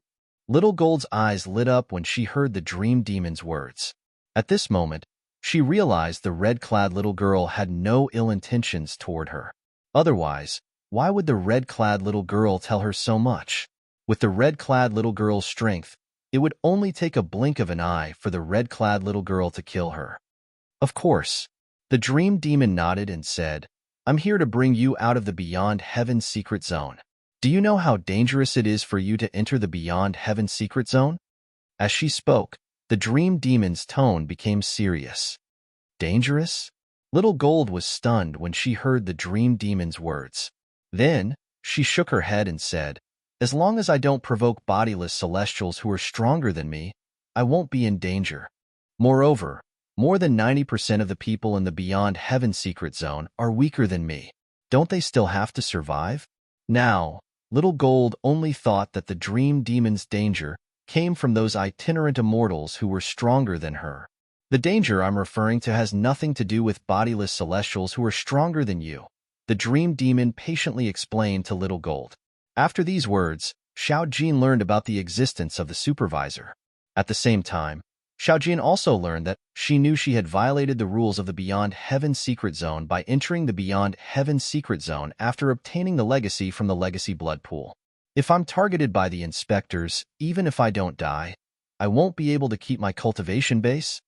Speaker 1: Little Gold's eyes lit up when she heard the dream demon's words. At this moment, she realized the red-clad little girl had no ill intentions toward her. Otherwise, why would the red-clad little girl tell her so much? With the red-clad little girl's strength, it would only take a blink of an eye for the red-clad little girl to kill her. Of course. The dream demon nodded and said, I'm here to bring you out of the Beyond Heaven secret zone. Do you know how dangerous it is for you to enter the beyond heaven secret zone? As she spoke, the dream demon's tone became serious. Dangerous? Little Gold was stunned when she heard the dream demon's words. Then, she shook her head and said, "As long as I don't provoke bodiless celestials who are stronger than me, I won't be in danger. Moreover, more than 90% of the people in the beyond heaven secret zone are weaker than me. Don't they still have to survive?" Now, Little Gold only thought that the dream demon's danger came from those itinerant immortals who were stronger than her. The danger I'm referring to has nothing to do with bodiless celestials who are stronger than you, the dream demon patiently explained to Little Gold. After these words, Xiao Jin learned about the existence of the supervisor. At the same time, Xiao Jin also learned that she knew she had violated the rules of the Beyond Heaven Secret Zone by entering the Beyond Heaven Secret Zone after obtaining the legacy from the Legacy Blood Pool. If I'm targeted by the inspectors, even if I don't die, I won't be able to keep my cultivation base?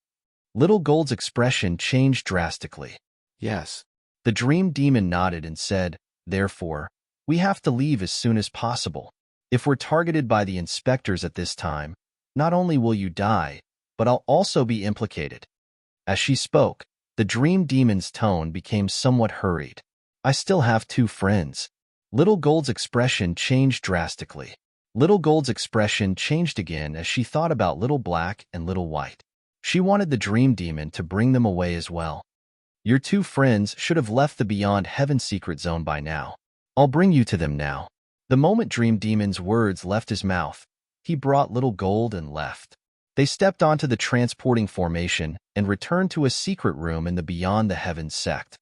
Speaker 1: Little Gold's expression changed drastically.
Speaker 2: Yes.
Speaker 1: The dream demon nodded and said, "Therefore, we have to leave as soon as possible. If we're targeted by the inspectors at this time, not only will you die, but I'll also be implicated." As she spoke, the dream demon's tone became somewhat hurried. "I still have 2 friends." Little Gold's expression changed drastically. Little Gold's expression changed again as she thought about Little Black and Little White. She wanted the dream demon to bring them away as well. "Your 2 friends should have left the Beyond Heaven Secret Zone by now. I'll bring you to them now." The moment Dream Demon's words left his mouth, he brought Little Gold and left. They stepped onto the transporting formation and returned to a secret room in the Beyond the Heavens sect.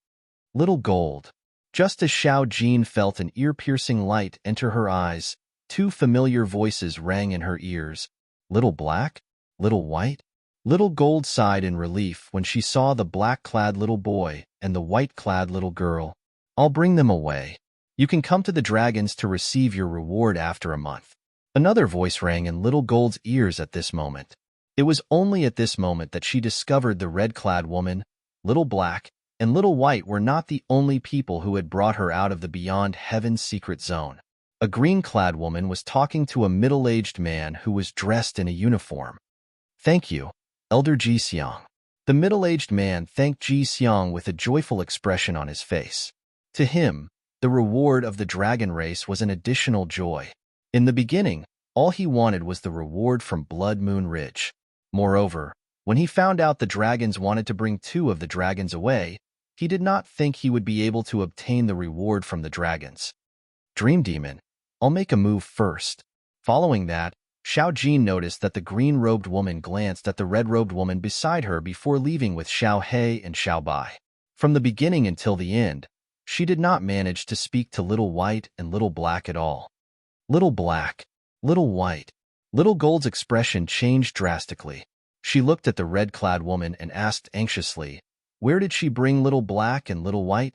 Speaker 1: Little Gold. Just as Xiao Jin felt an ear-piercing light enter her eyes, 2 familiar voices rang in her ears. "Little Black? Little White?" Little Gold sighed in relief when she saw the black-clad little boy and the white-clad little girl. "I'll bring them away. You can come to the dragons to receive your reward after a month." Another voice rang in Little Gold's ears at this moment. It was only at this moment that she discovered the red-clad woman, Little Black, and Little White were not the only people who had brought her out of the Beyond Heaven's secret zone. A green-clad woman was talking to a middle-aged man who was dressed in a uniform. "Thank you, Elder Ji Xiang." The middle-aged man thanked Ji Xiang with a joyful expression on his face. To him, the reward of the dragon race was an additional joy. In the beginning, all he wanted was the reward from Blood Moon Ridge. Moreover, when he found out the dragons wanted to bring 2 of the dragons away, he did not think he would be able to obtain the reward from the dragons. "Dream Demon, I'll make a move first." Following that, Xiao Jin noticed that the green-robed woman glanced at the red-robed woman beside her before leaving with Xiao He and Xiao Bai. From the beginning until the end, she did not manage to speak to Little White and Little Black at all. Little Black, Little White. Little Gold's expression changed drastically. She looked at the red-clad woman and asked anxiously, "Where did she bring Little Black and Little White?"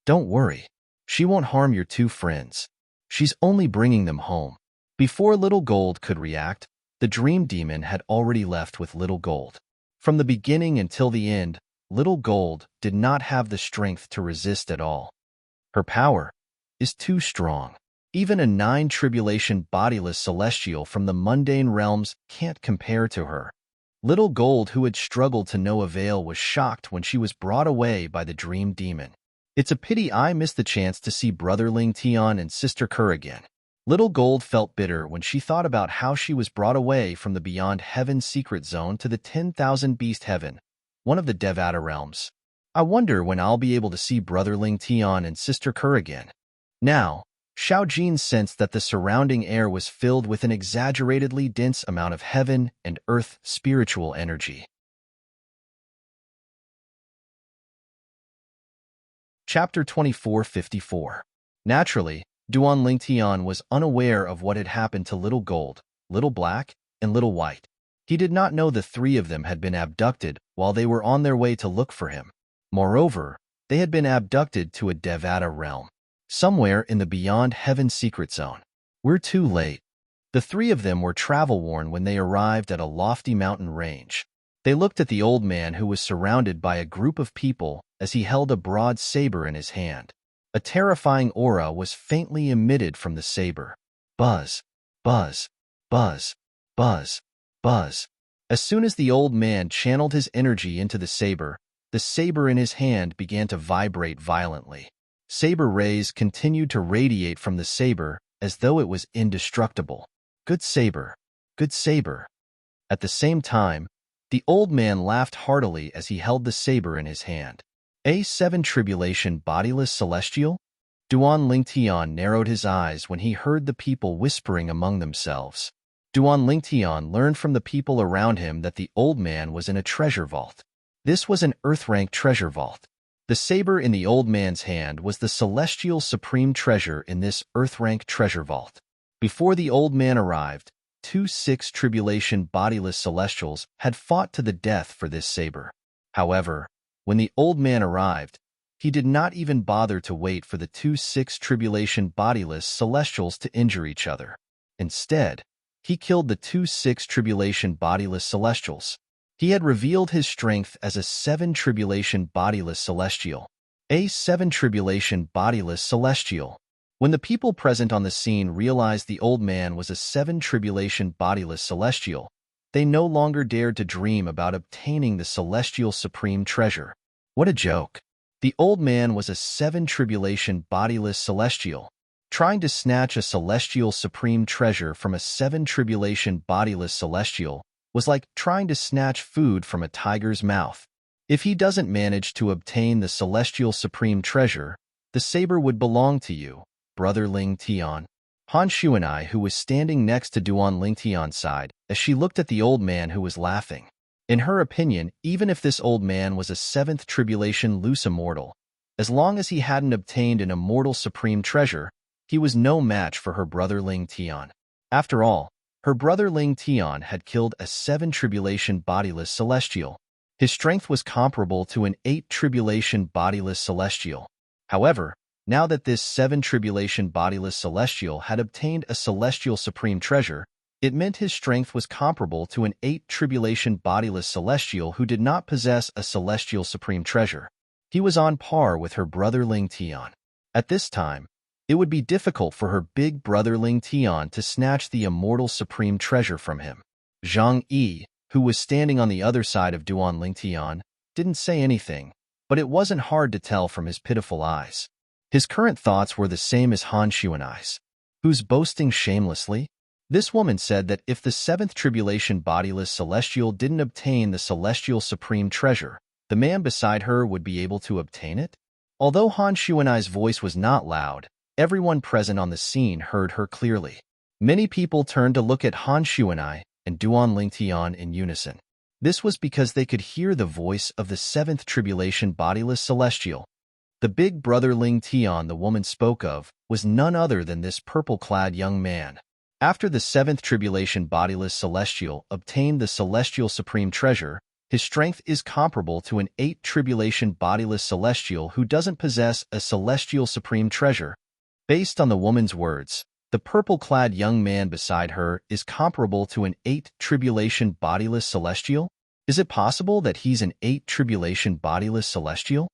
Speaker 1: "Don't worry. She won't harm your 2 friends. She's only bringing them home." Before Little Gold could react, the Dream Demon had already left with Little Gold. From the beginning until the end, Little Gold did not have the strength to resist at all. Her power is too strong. Even a 9 tribulation bodiless celestial from the mundane realms can't compare to her. Little Gold, who had struggled to no avail, was shocked when she was brought away by the Dream Demon. "It's a pity I missed the chance to see Brother Ling Tian and Sister Kerr again." Little Gold felt bitter when she thought about how she was brought away from the Beyond Heaven secret zone to the 10,000 Beast Heaven, one of the Devata realms. "I wonder when I'll be able to see Brother Ling Tian and Sister Kerr again." Now, Xiao Jin sensed that the surrounding air was filled with an exaggeratedly dense amount of heaven and earth spiritual energy. Chapter 2454. Naturally, Duan Lingtian was unaware of what had happened to Little Gold, Little Black, and Little White. He did not know the 3 of them had been abducted while they were on their way to look for him. Moreover, they had been abducted to a Devata realm, somewhere in the Beyond Heaven secret zone. "We're too late." The 3 of them were travel-worn when they arrived at a lofty mountain range. They looked at the old man who was surrounded by a group of people as he held a broad saber in his hand. A terrifying aura was faintly emitted from the saber. Buzz, buzz, buzz, buzz, buzz. As soon as the old man channeled his energy into the saber in his hand began to vibrate violently. Saber rays continued to radiate from the saber as though it was indestructible. Good saber, good saber. At the same time, the old man laughed heartily as he held the saber in his hand. A7 Tribulation Bodiless Celestial? Duan Lingtian narrowed his eyes when he heard the people whispering among themselves. Duan Lingtian learned from the people around him that the old man was in a treasure vault. This was an earth-rank treasure vault. The saber in the old man's hand was the celestial supreme treasure in this earth-rank treasure vault. Before the old man arrived, 2-6 Tribulation Bodiless Celestials had fought to the death for this saber. However, when the old man arrived, he did not even bother to wait for the 2-6 Tribulation Bodiless Celestials to injure each other. Instead, he killed the 2-6 Tribulation Bodiless Celestials. He had revealed his strength as a 7 Tribulation Bodiless Celestial. A 7 Tribulation Bodiless Celestial. When the people present on the scene realized the old man was a 7 Tribulation Bodiless Celestial, they no longer dared to dream about obtaining the celestial supreme treasure. What a joke. The old man was a 7 Tribulation Bodiless Celestial. Trying to snatch a celestial supreme treasure from a 7 Tribulation Bodiless Celestial was like trying to snatch food from a tiger's mouth. If he doesn't manage to obtain the celestial supreme treasure, the saber would belong to you, Brother Ling Tian. Han Shuanai, who was standing next to Duan Ling Tian, sighed as she looked at the old man who was laughing. In her opinion, even if this old man was a 7th Tribulation loose immortal, as long as he hadn't obtained an immortal supreme treasure, he was no match for her brother Ling Tian. After all, her brother Ling Tian had killed a 7 Tribulation Bodiless Celestial. His strength was comparable to an 8 Tribulation Bodiless Celestial. However, now that this 7 Tribulation Bodiless Celestial had obtained a celestial supreme treasure, it meant his strength was comparable to an 8 Tribulation Bodiless Celestial who did not possess a celestial supreme treasure. He was on par with her brother Ling Tian. At this time, it would be difficult for her big brother Ling Tian to snatch the immortal supreme treasure from him. Zhang Yi, who was standing on the other side of Duan Ling Tian, didn't say anything, but it wasn't hard to tell from his pitiful eyes. His current thoughts were the same as Han Shuanai's. Who's boasting shamelessly? This woman said that if the 7th Tribulation Bodiless Celestial didn't obtain the celestial supreme treasure, the man beside her would be able to obtain it? Although Han Shuanai's voice was not loud, everyone present on the scene heard her clearly. Many people turned to look at Han Shuanai and Duan Ling Tian in unison. This was because they could hear the voice of the 7th Tribulation Bodiless Celestial. The big brother Ling Tian the woman spoke of was none other than this purple-clad young man. After the 7th Tribulation Bodiless Celestial obtained the celestial supreme treasure, his strength is comparable to an 8 Tribulation Bodiless Celestial who doesn't possess a celestial supreme treasure. Based on the woman's words, the purple-clad young man beside her is comparable to an 8 Tribulation Bodiless Celestial? Is it possible that he's an 8 Tribulation Bodiless Celestial?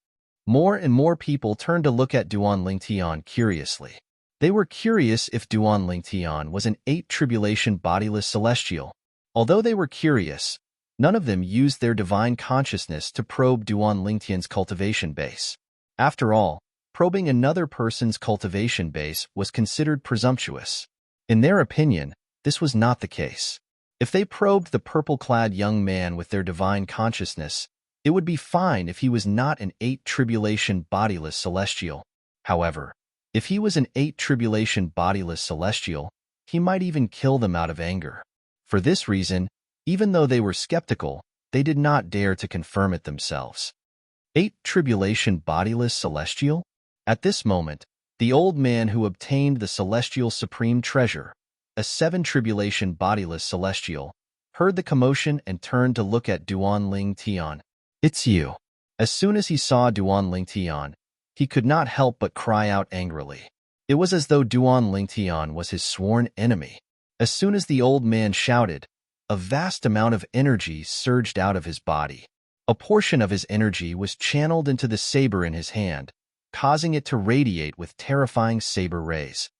Speaker 1: More and more people turned to look at Duan Ling Tian curiously. They were curious if Duan Ling Tian was an 8 Tribulation Bodiless Celestial. Although they were curious, none of them used their divine consciousness to probe Duan Ling Tian's cultivation base. After all, probing another person's cultivation base was considered presumptuous. In their opinion, this was not the case. If they probed the purple-clad young man with their divine consciousness, it would be fine if he was not an 8 Tribulation Bodiless Celestial. However, if he was an 8 Tribulation Bodiless Celestial, he might even kill them out of anger. For this reason, even though they were skeptical, they did not dare to confirm it themselves. 8 Tribulation Bodiless Celestial? At this moment, the old man who obtained the celestial supreme treasure, a 7 Tribulation Bodiless Celestial, heard the commotion and turned to look at Duan Ling Tian. It's you. As soon as he saw Duan Ling Tian, he could not help but cry out angrily. It was as though Duan Ling Tian was his sworn enemy. As soon as the old man shouted, a vast amount of energy surged out of his body. A portion of his energy was channeled into the saber in his hand, causing it to radiate with terrifying saber rays.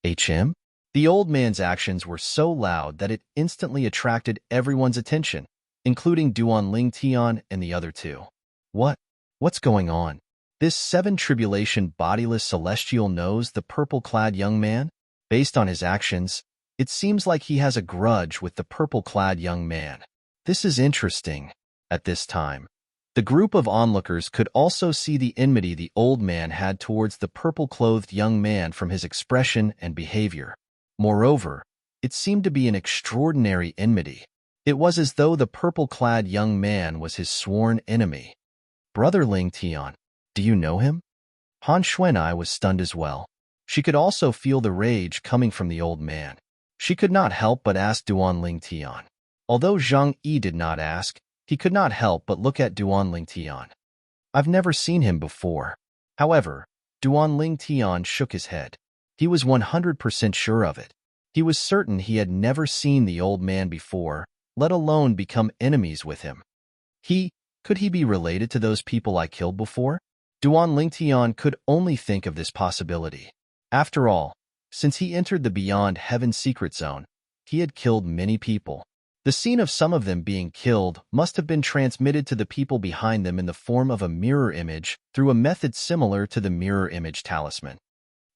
Speaker 1: HM? The old man's actions were so loud that it instantly attracted everyone's attention, including Duan Ling Tian and the other two. What's going on? This seven tribulation bodiless celestial knows the purple-clad young man? Based on his actions, it seems like he has a grudge with the purple-clad young man. This is interesting. At this time, the group of onlookers could also see the enmity the old man had towards the purple-clothed young man from his expression and behavior. Moreover, it seemed to be an extraordinary enmity. It was as though the purple-clad young man was his sworn enemy. Brother Ling Tian, do you know him? Han Xuanai was stunned as well. She could also feel the rage coming from the old man. She could not help but ask Duan Ling Tian. Although Zhang Yi did not ask, he could not help but look at Duan Ling Tian. I've never seen him before. However, Duan Ling Tian shook his head. He was 100% sure of it. He was certain he had never seen the old man before, let alone become enemies with him. Could he be related to those people I killed before? Duan Ling Tian could only think of this possibility. After all, since he entered the Beyond Heaven secret zone, he had killed many people. The scene of some of them being killed must have been transmitted to the people behind them in the form of a mirror image through a method similar to the mirror image talisman.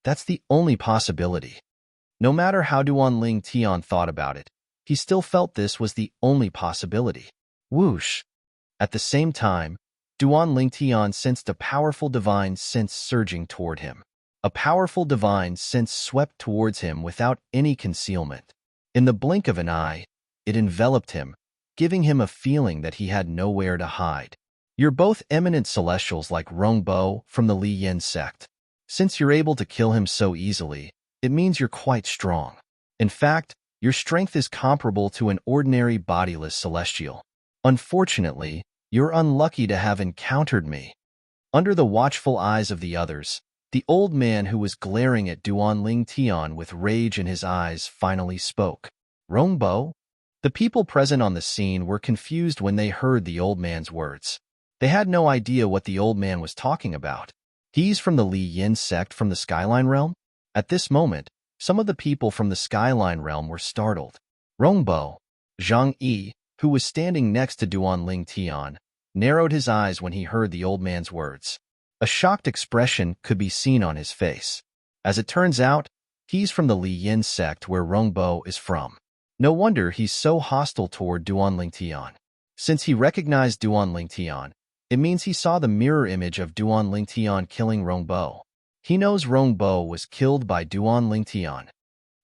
Speaker 1: That's the only possibility. No matter how Duan Ling Tian thought about it, he still felt this was the only possibility. Whoosh! At the same time, Duan Ling Tian sensed a powerful divine sense surging toward him. A powerful divine sense swept towards him without any concealment. In the blink of an eye, it enveloped him, giving him a feeling that he had nowhere to hide. You're both eminent celestials like Rongbo from the Li Yin sect. Since you're able to kill him so easily, it means you're quite strong. In fact, your strength is comparable to an ordinary bodiless celestial. Unfortunately, you're unlucky to have encountered me. Under the watchful eyes of the others, the old man who was glaring at Duan Ling Tian with rage in his eyes finally spoke. Rongbo? The people present on the scene were confused when they heard the old man's words. They had no idea what the old man was talking about. He's from the Li Yin sect from the Skyline Realm? At this moment, some of the people from the Skyline Realm were startled. Rongbo, Zhang Yi, who was standing next to Duan Ling Tian, narrowed his eyes when he heard the old man's words. A shocked expression could be seen on his face. As it turns out, he's from the Li Yin sect where Rongbo is from. No wonder he's so hostile toward Duan Ling Tian. Since he recognized Duan Ling Tian, it means he saw the mirror image of Duan Ling Tian killing Rongbo. He knows Rongbo was killed by Duan Ling Tian.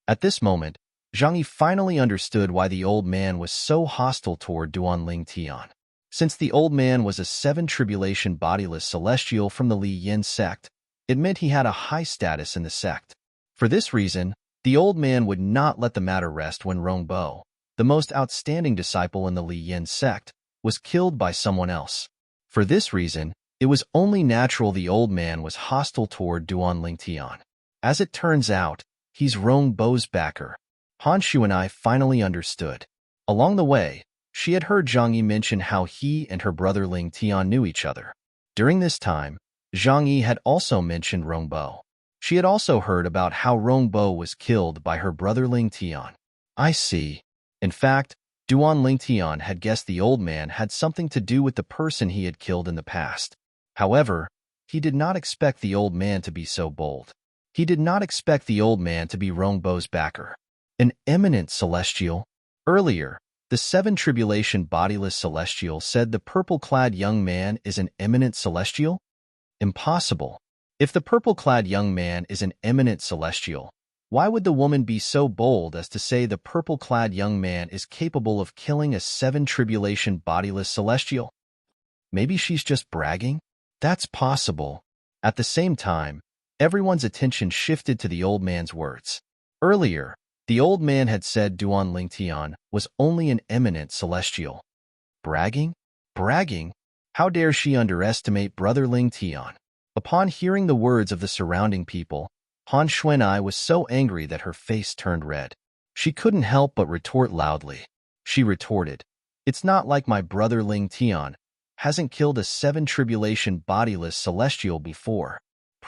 Speaker 1: At this moment, Zhang Yi finally understood why the old man was so hostile toward Duan Ling Tian. Since the old man was a seven tribulation bodiless celestial from the Li Yin sect, it meant he had a high status in the sect. For this reason, the old man would not let the matter rest when Rongbo, the most outstanding disciple in the Li Yin sect, was killed by someone else. For this reason, it was only natural the old man was hostile toward Duan Ling Tian. As it turns out, he's Rongbo's backer. Han Xuanai finally understood. Along the way, she had heard Zhang Yi mention how he and her brother Ling Tian knew each other. During this time, Zhang Yi had also mentioned Rongbo. She had also heard about how Rongbo was killed by her brother Ling Tian. I see. In fact, Duan Ling Tian had guessed the old man had something to do with the person he had killed in the past. However, he did not expect the old man to be so bold. He did not expect the old man to be Rongbo's backer. An eminent celestial? Earlier, the seven tribulation bodiless celestial said the purple-clad young man is an eminent celestial? Impossible. If the purple-clad young man is an eminent celestial, why would the woman be so bold as to say the purple-clad young man is capable of killing a seven tribulation bodiless celestial? Maybe she's just bragging? That's possible. At the same time, everyone's attention shifted to the old man's words. Earlier, the old man had said Duan Ling Tian was only an eminent celestial. Bragging? Bragging? How dare she underestimate Brother Ling Tian? Upon hearing the words of the surrounding people, Han Xuanai was so angry that her face turned red. She couldn't help but retort loudly. She retorted, "It's not like my brother Ling Tian hasn't killed a seven tribulation bodiless celestial before.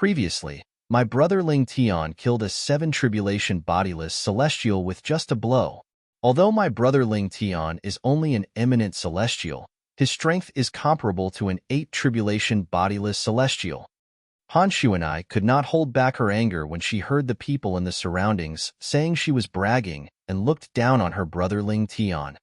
Speaker 1: Previously, my brother Ling Tian killed a 7 tribulation bodiless celestial with just a blow. Although my brother Ling Tian is only an eminent celestial, his strength is comparable to an 8 tribulation bodiless celestial. Han Shu and I could not hold back her anger when she heard the people in the surroundings saying she was bragging and looked down on her brother Ling Tian.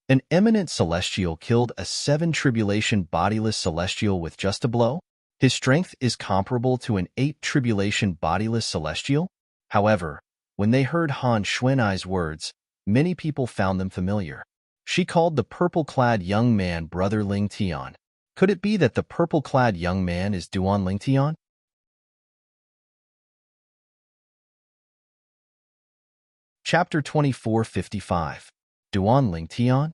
Speaker 1: An eminent celestial killed a 7 tribulation bodiless celestial with just a blow? His strength is comparable to an 8 tribulation bodiless celestial? However, when they heard Han Xuanai's words, many people found them familiar. She called the purple-clad young man brother Ling Tian. Could it be that the purple-clad young man is Duan Ling Tian? Chapter 2455. Duan Ling Tian?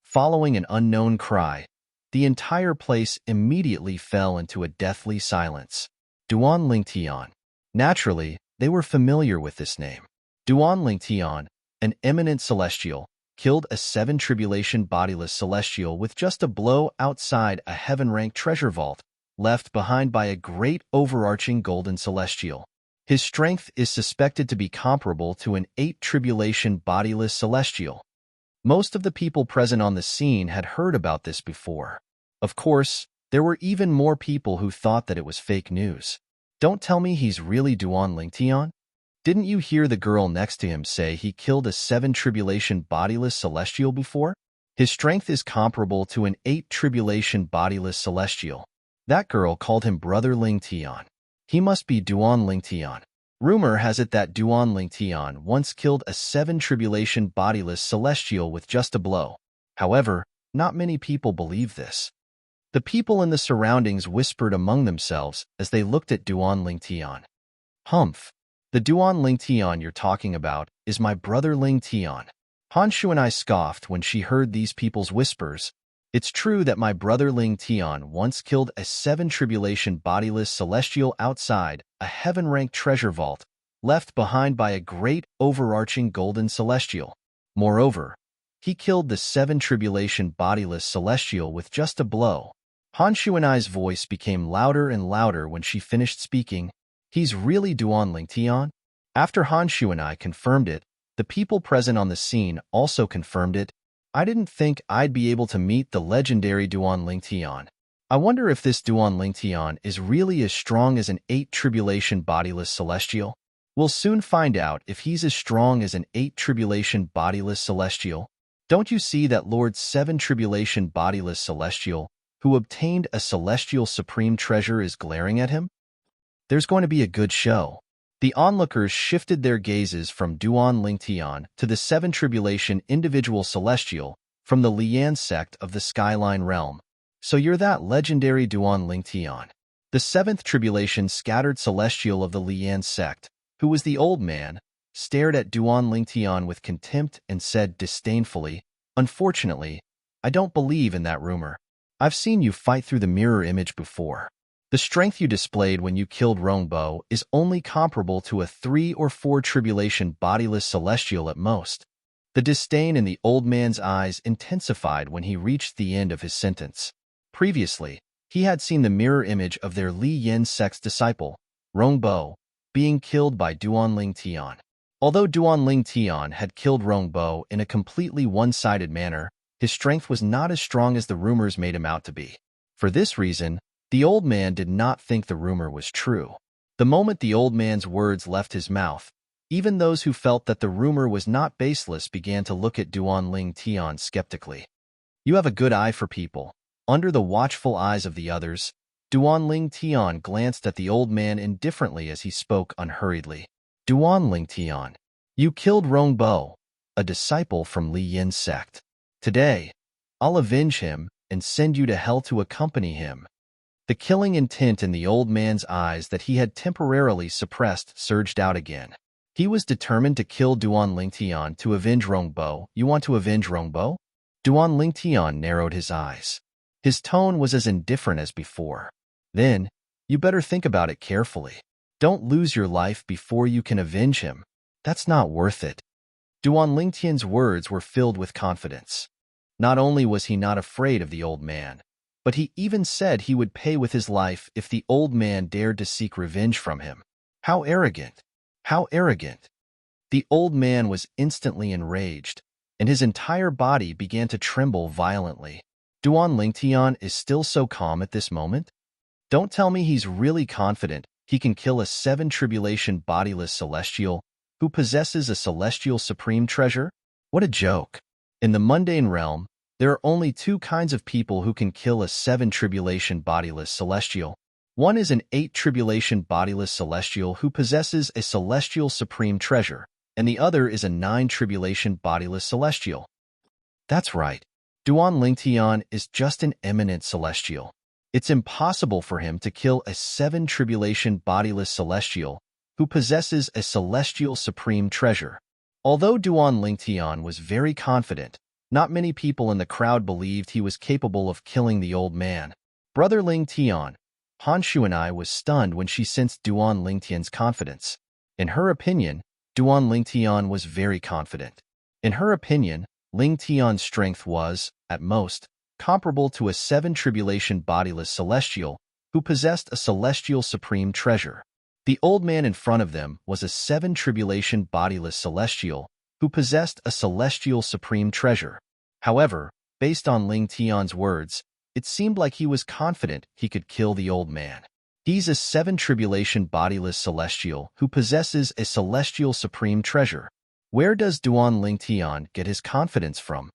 Speaker 1: Following an unknown cry, the entire place immediately fell into a deathly silence. Duan Ling Tian. Naturally, they were familiar with this name. Duan Ling Tian, an eminent celestial, killed a 7 tribulation bodiless celestial with just a blow outside a heaven-ranked treasure vault, left behind by a great overarching golden celestial. His strength is suspected to be comparable to an 8 tribulation bodiless celestial. Most of the people present on the scene had heard about this before. Of course, there were even more people who thought that it was fake news. Don't tell me he's really Duan Ling Tian? Didn't you hear the girl next to him say he killed a 7 tribulation bodiless celestial before? His strength is comparable to an 8 tribulation bodiless celestial. That girl called him brother Ling Tian. He must be Duan Ling Tian. Rumor has it that Duan Ling Tian once killed a 7 tribulation bodiless celestial with just a blow. However, not many people believe this. The people in the surroundings whispered among themselves as they looked at Duan Ling Tian. Humph. The Duan Ling Tian you're talking about is my brother Ling Tian. Han Shu and I scoffed when she heard these people's whispers. It's true that my brother Ling Tian once killed a 7 tribulation bodiless celestial outside a heaven-ranked treasure vault, left behind by a great overarching golden celestial. Moreover, he killed the 7 tribulation bodiless celestial with just a blow. Han Shu and I's voice became louder and louder when she finished speaking. He's really Duan Ling Tian? After Han Shu and I confirmed it, the people present on the scene also confirmed it. I didn't think I'd be able to meet the legendary Duan Ling Tian. I wonder if this Duan Ling Tian is really as strong as an 8 tribulation bodiless celestial. We'll soon find out if he's as strong as an 8 tribulation bodiless celestial. Don't you see that Lord 7 tribulation bodiless celestial, who obtained a celestial supreme treasure, is glaring at him? There's going to be a good show. The onlookers shifted their gazes from Duan Ling Tian to the 7 tribulation individual celestial from the Lian sect of the Skyline realm. So you're that legendary Duan Ling Tian. The 7th tribulation scattered celestial of the Lian sect, who was the old man, stared at Duan Ling Tian with contempt and said disdainfully, "Unfortunately, I don't believe in that rumor. I've seen you fight through the mirror image before. The strength you displayed when you killed Rongbo is only comparable to a 3 or 4 tribulation bodiless celestial at most." The disdain in the old man's eyes intensified when he reached the end of his sentence. Previously, he had seen the mirror image of their Li Yin sect's disciple, Rongbo, being killed by Duan Ling Tian. Although Duan Ling Tian had killed Rongbo in a completely one-sided manner, his strength was not as strong as the rumors made him out to be. For this reason, the old man did not think the rumor was true. The moment the old man's words left his mouth, even those who felt that the rumor was not baseless began to look at Duan Ling Tian skeptically. You have a good eye for people. Under the watchful eyes of the others, Duan Ling Tian glanced at the old man indifferently as he spoke unhurriedly. Duan Ling Tian, you killed Rongbo, a disciple from Li Yin sect. Today, I'll avenge him and send you to hell to accompany him. The killing intent in the old man's eyes that he had temporarily suppressed surged out again. He was determined to kill Duan Ling Tian to avenge Rongbo. You want to avenge Rongbo? Duan Ling Tian narrowed his eyes. His tone was as indifferent as before. Then, you better think about it carefully. Don't lose your life before you can avenge him. That's not worth it. Duan Ling Tian's words were filled with confidence. Not only was he not afraid of the old man, but he even said he would pay with his life if the old man dared to seek revenge from him. How arrogant! How arrogant! The old man was instantly enraged, and his entire body began to tremble violently. Duan Lingtian is still so calm at this moment? Don't tell me he's really confident he can kill a seven-tribulation bodiless celestial who possesses a celestial supreme treasure? What a joke. In the mundane realm, there are only two kinds of people who can kill a seven-tribulation bodiless celestial. One is an eight-tribulation bodiless celestial who possesses a celestial supreme treasure, and the other is a nine-tribulation bodiless celestial. That's right. Duan Lingtian is just an eminent celestial. It's impossible for him to kill a seven-tribulation bodiless celestial who possesses a celestial supreme treasure. Although Duan Lingtian was very confident, not many people in the crowd believed he was capable of killing the old man. Brother Lingtian, Han Shuanai was stunned when she sensed Duan Lingtian's confidence. In her opinion, Duan Lingtian was very confident. In her opinion, Lingtian's strength was, at most, comparable to a seven-tribulation bodiless celestial who possessed a celestial supreme treasure. The old man in front of them was a seven-tribulation bodiless celestial who possessed a celestial supreme treasure. However, based on Lingtian's words, it seemed like he was confident he could kill the old man. He's a seven-tribulation bodiless celestial who possesses a celestial supreme treasure. Where does Duan Lingtian get his confidence from?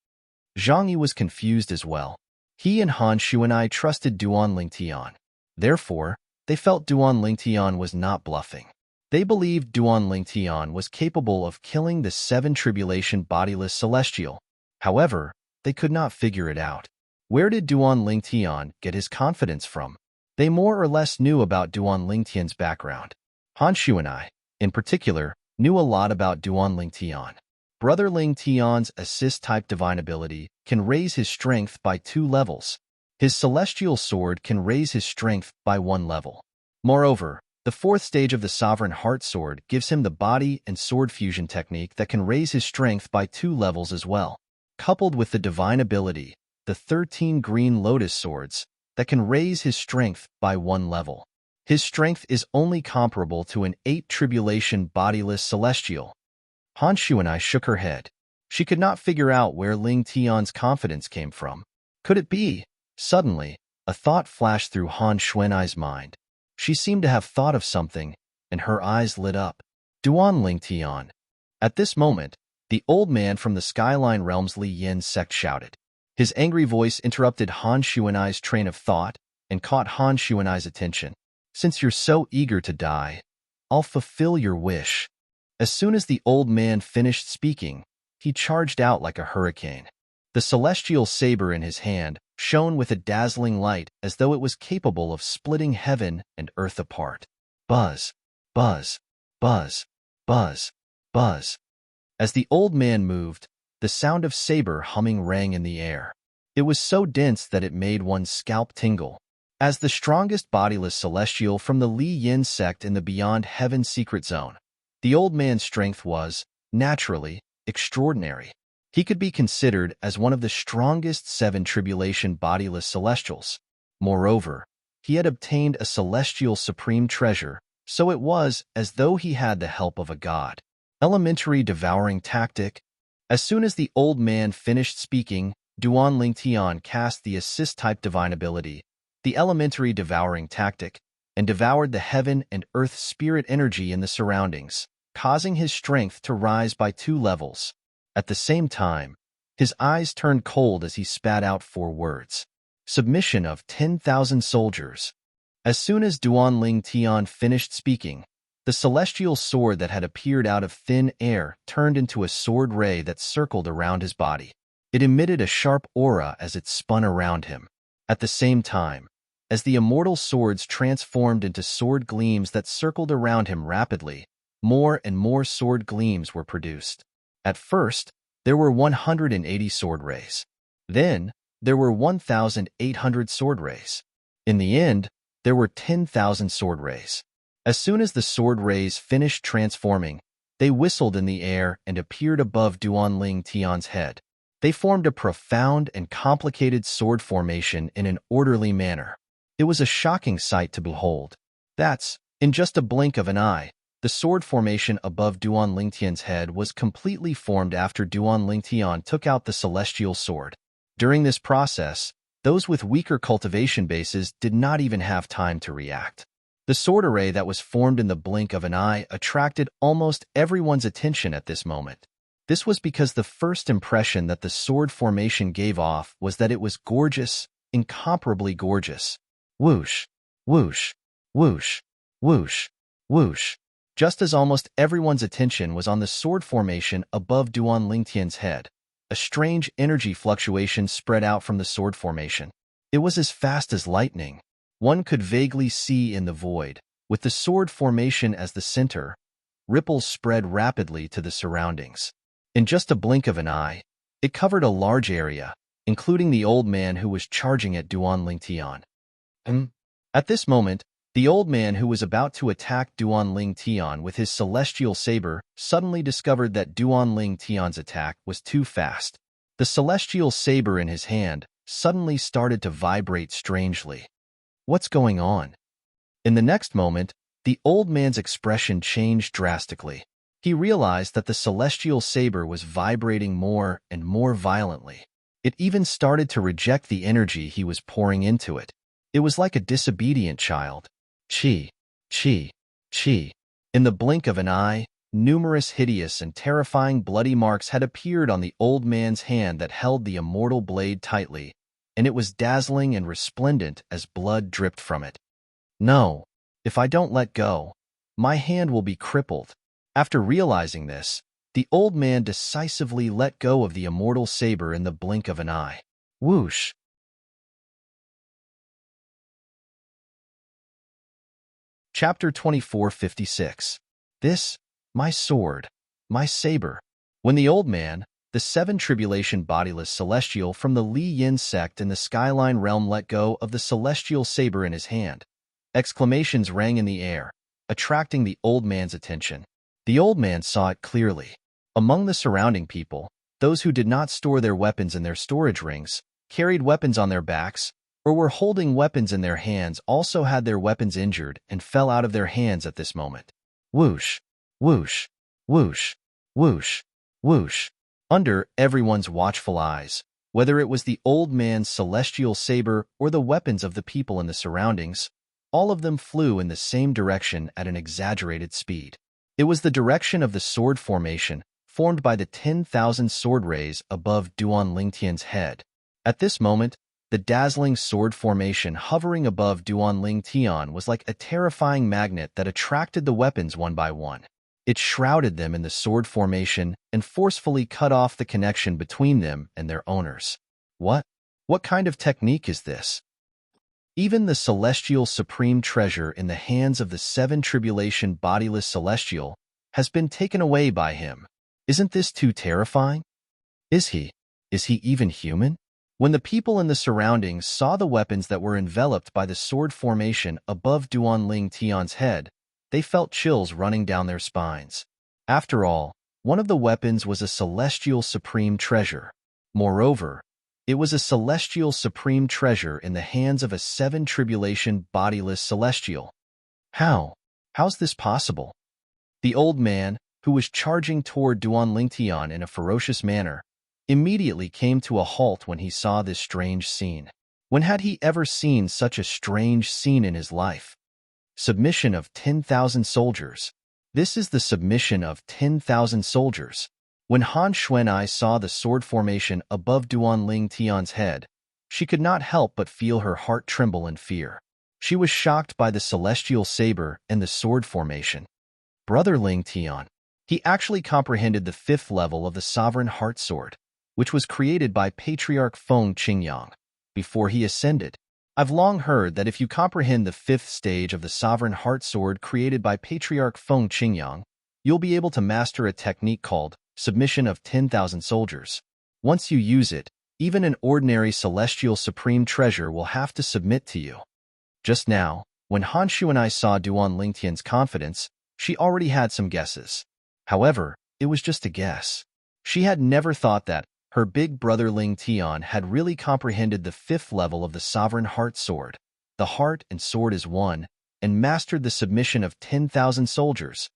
Speaker 1: Zhang Yi was confused as well. He and Han Shuanai trusted Duan Lingtian. Therefore, they felt Duan Lingtian was not bluffing. They believed Duan Lingtian was capable of killing the seven-tribulation bodiless celestial. However, they could not figure it out. Where did Duan Lingtian get his confidence from? They more or less knew about Duan Lingtian's background. Han Shuanai, in particular, knew a lot about Duan Lingtian. Brother Lingtian's assist-type divine ability can raise his strength by 2 levels. His celestial sword can raise his strength by 1 level. Moreover, the 4th stage of the Sovereign Heart Sword gives him the body and sword fusion technique that can raise his strength by 2 levels as well. Coupled with the divine ability, the 13 green lotus swords, that can raise his strength by 1 level. His strength is only comparable to an 8-tribulation bodiless celestial. Han Shuanai shook her head. She could not figure out where Lingtian's confidence came from. Could it be? Suddenly, a thought flashed through Han Shuanai's mind. She seemed to have thought of something, and her eyes lit up. Duan Lingtian. At this moment, the old man from the Skyline Realm's Li Yin sect shouted. His angry voice interrupted Han Shuanai's train of thought and caught Han Shuanai's attention. Since you're so eager to die, I'll fulfill your wish. As soon as the old man finished speaking, he charged out like a hurricane. The celestial saber in his hand shone with a dazzling light as though it was capable of splitting heaven and earth apart. Buzz, buzz, buzz, buzz, buzz. As the old man moved, the sound of saber humming rang in the air. It was so dense that it made one's scalp tingle. As the strongest bodiless celestial from the Li Yin sect in the Beyond Heaven secret zone, the old man's strength was, naturally, extraordinary. He could be considered as one of the strongest 7-tribulation bodiless celestials. Moreover, he had obtained a celestial supreme treasure, so it was as though he had the help of a god. Elementary devouring tactic. As soon as the old man finished speaking, Duan Lingtian cast the assist-type divine ability, the elementary devouring tactic, and devoured the heaven and earth spirit energy in the surroundings, causing his strength to rise by 2 levels. At the same time, his eyes turned cold as he spat out 4 words. Submission of 10,000 soldiers. As soon as Duan Lingtian finished speaking, the celestial sword that had appeared out of thin air turned into a sword ray that circled around his body. It emitted a sharp aura as it spun around him. At the same time, as the immortal swords transformed into sword gleams that circled around him rapidly, more and more sword gleams were produced. At first, there were 180 sword rays. Then, there were 1,800 sword rays. In the end, there were 10,000 sword rays. As soon as the sword rays finished transforming, they whistled in the air and appeared above Duan Lingtian's head. They formed a profound and complicated sword formation in an orderly manner. It was a shocking sight to behold. In just a blink of an eye, the sword formation above Duan Lingtian's head was completely formed after Duan Lingtian took out the celestial sword. During this process, those with weaker cultivation bases did not even have time to react. The sword array that was formed in the blink of an eye attracted almost everyone's attention at this moment. This was because the first impression that the sword formation gave off was that it was gorgeous, incomparably gorgeous. Whoosh, whoosh, whoosh, whoosh, whoosh. Just as almost everyone's attention was on the sword formation above Duan Lingtian's head, a strange energy fluctuation spread out from the sword formation. It was as fast as lightning. One could vaguely see in the void, with the sword formation as the center. Ripples spread rapidly to the surroundings. In just a blink of an eye, it covered a large area, including the old man who was charging at Duan Lingtian. At this moment, the old man who was about to attack Duan Lingtian with his celestial saber suddenly discovered that Duan Lingtian's attack was too fast. The celestial saber in his hand suddenly started to vibrate strangely. What's going on? In the next moment, the old man's expression changed drastically. He realized that the celestial saber was vibrating more and more violently. It even started to reject the energy he was pouring into it. It was like a disobedient child. Chi, chi, chi. In the blink of an eye, numerous hideous and terrifying bloody marks had appeared on the old man's hand that held the immortal blade tightly, and it was dazzling and resplendent as blood dripped from it. No, if I don't let go, my hand will be crippled. After realizing this, the old man decisively let go of the immortal saber in the blink of an eye. Whoosh! Chapter 2456. This, my sword, my saber. When the old man, the seven tribulation bodiless celestial from the Li Yin sect in the Skyline realm let go of the celestial saber in his hand, exclamations rang in the air, attracting the old man's attention. The old man saw it clearly. Among the surrounding people, those who did not store their weapons in their storage rings, carried weapons on their backs, or were holding weapons in their hands also had their weapons injured and fell out of their hands at this moment. Whoosh, whoosh, whoosh, whoosh, whoosh. Under everyone's watchful eyes, whether it was the old man's celestial saber or the weapons of the people in the surroundings, all of them flew in the same direction at an exaggerated speed. It was the direction of the sword formation formed by the 10,000 sword rays above Duan Lingtian's head. At this moment, the dazzling sword formation hovering above Duan Lingtian was like a terrifying magnet that attracted the weapons one by one. It shrouded them in the sword formation and forcefully cut off the connection between them and their owners. What kind of technique is this? Even the celestial supreme treasure in the hands of the seven tribulation bodiless celestial has been taken away by him. Isn't this too terrifying? Is he even human? When the people in the surroundings saw the weapons that were enveloped by the sword formation above Duan Lingtian's head, they felt chills running down their spines. After all, one of the weapons was a celestial supreme treasure. Moreover, it was a celestial supreme treasure in the hands of a seven tribulation bodiless celestial. How's this possible? The old man, who was charging toward Duan Lingtian in a ferocious manner, immediately came to a halt when he saw this strange scene. When had he ever seen such a strange scene in his life? Submission of 10,000 soldiers. This is the submission of 10,000 soldiers. When Han Xuan'ai saw the sword formation above Duan Lingtian's head, she could not help but feel her heart tremble in fear. She was shocked by the celestial saber and the sword formation. Brother Lingtian. He actually comprehended the fifth level of the sovereign heart sword, which was created by Patriarch Feng Qingyang, before he ascended. I've long heard that if you comprehend the fifth stage of the sovereign heart sword created by Patriarch Feng Qingyang, you'll be able to master a technique called submission of 10,000 soldiers. Once you use it, even an ordinary celestial supreme treasure will have to submit to you. Just now, when Han Xuan'ai saw Duan Lingtian's confidence, she already had some guesses. However, it was just a guess. She had never thought that, Her big brother Ling Tian had really comprehended the fifth level of the sovereign heart sword. The heart and sword is one, and mastered the submission of 10,000 soldiers.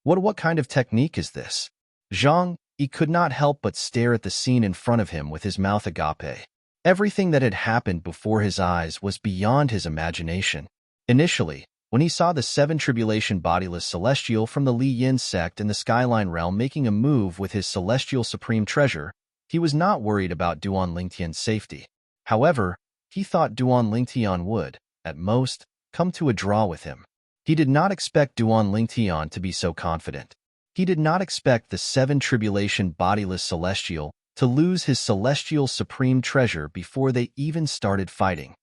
Speaker 1: What kind of technique is this? Zhang Yi could not help but stare at the scene in front of him with his mouth agape. Everything that had happened before his eyes was beyond his imagination. Initially, when he saw the seven tribulation bodiless celestial from the Li Yin sect in the Skyline realm making a move with his celestial supreme treasure, he was not worried about Duan Lingtian's safety. However, he thought Duan Lingtian would, at most, come to a draw with him. He did not expect Duan Lingtian to be so confident. He did not expect the seven tribulation bodiless celestial to lose his celestial supreme treasure before they even started fighting.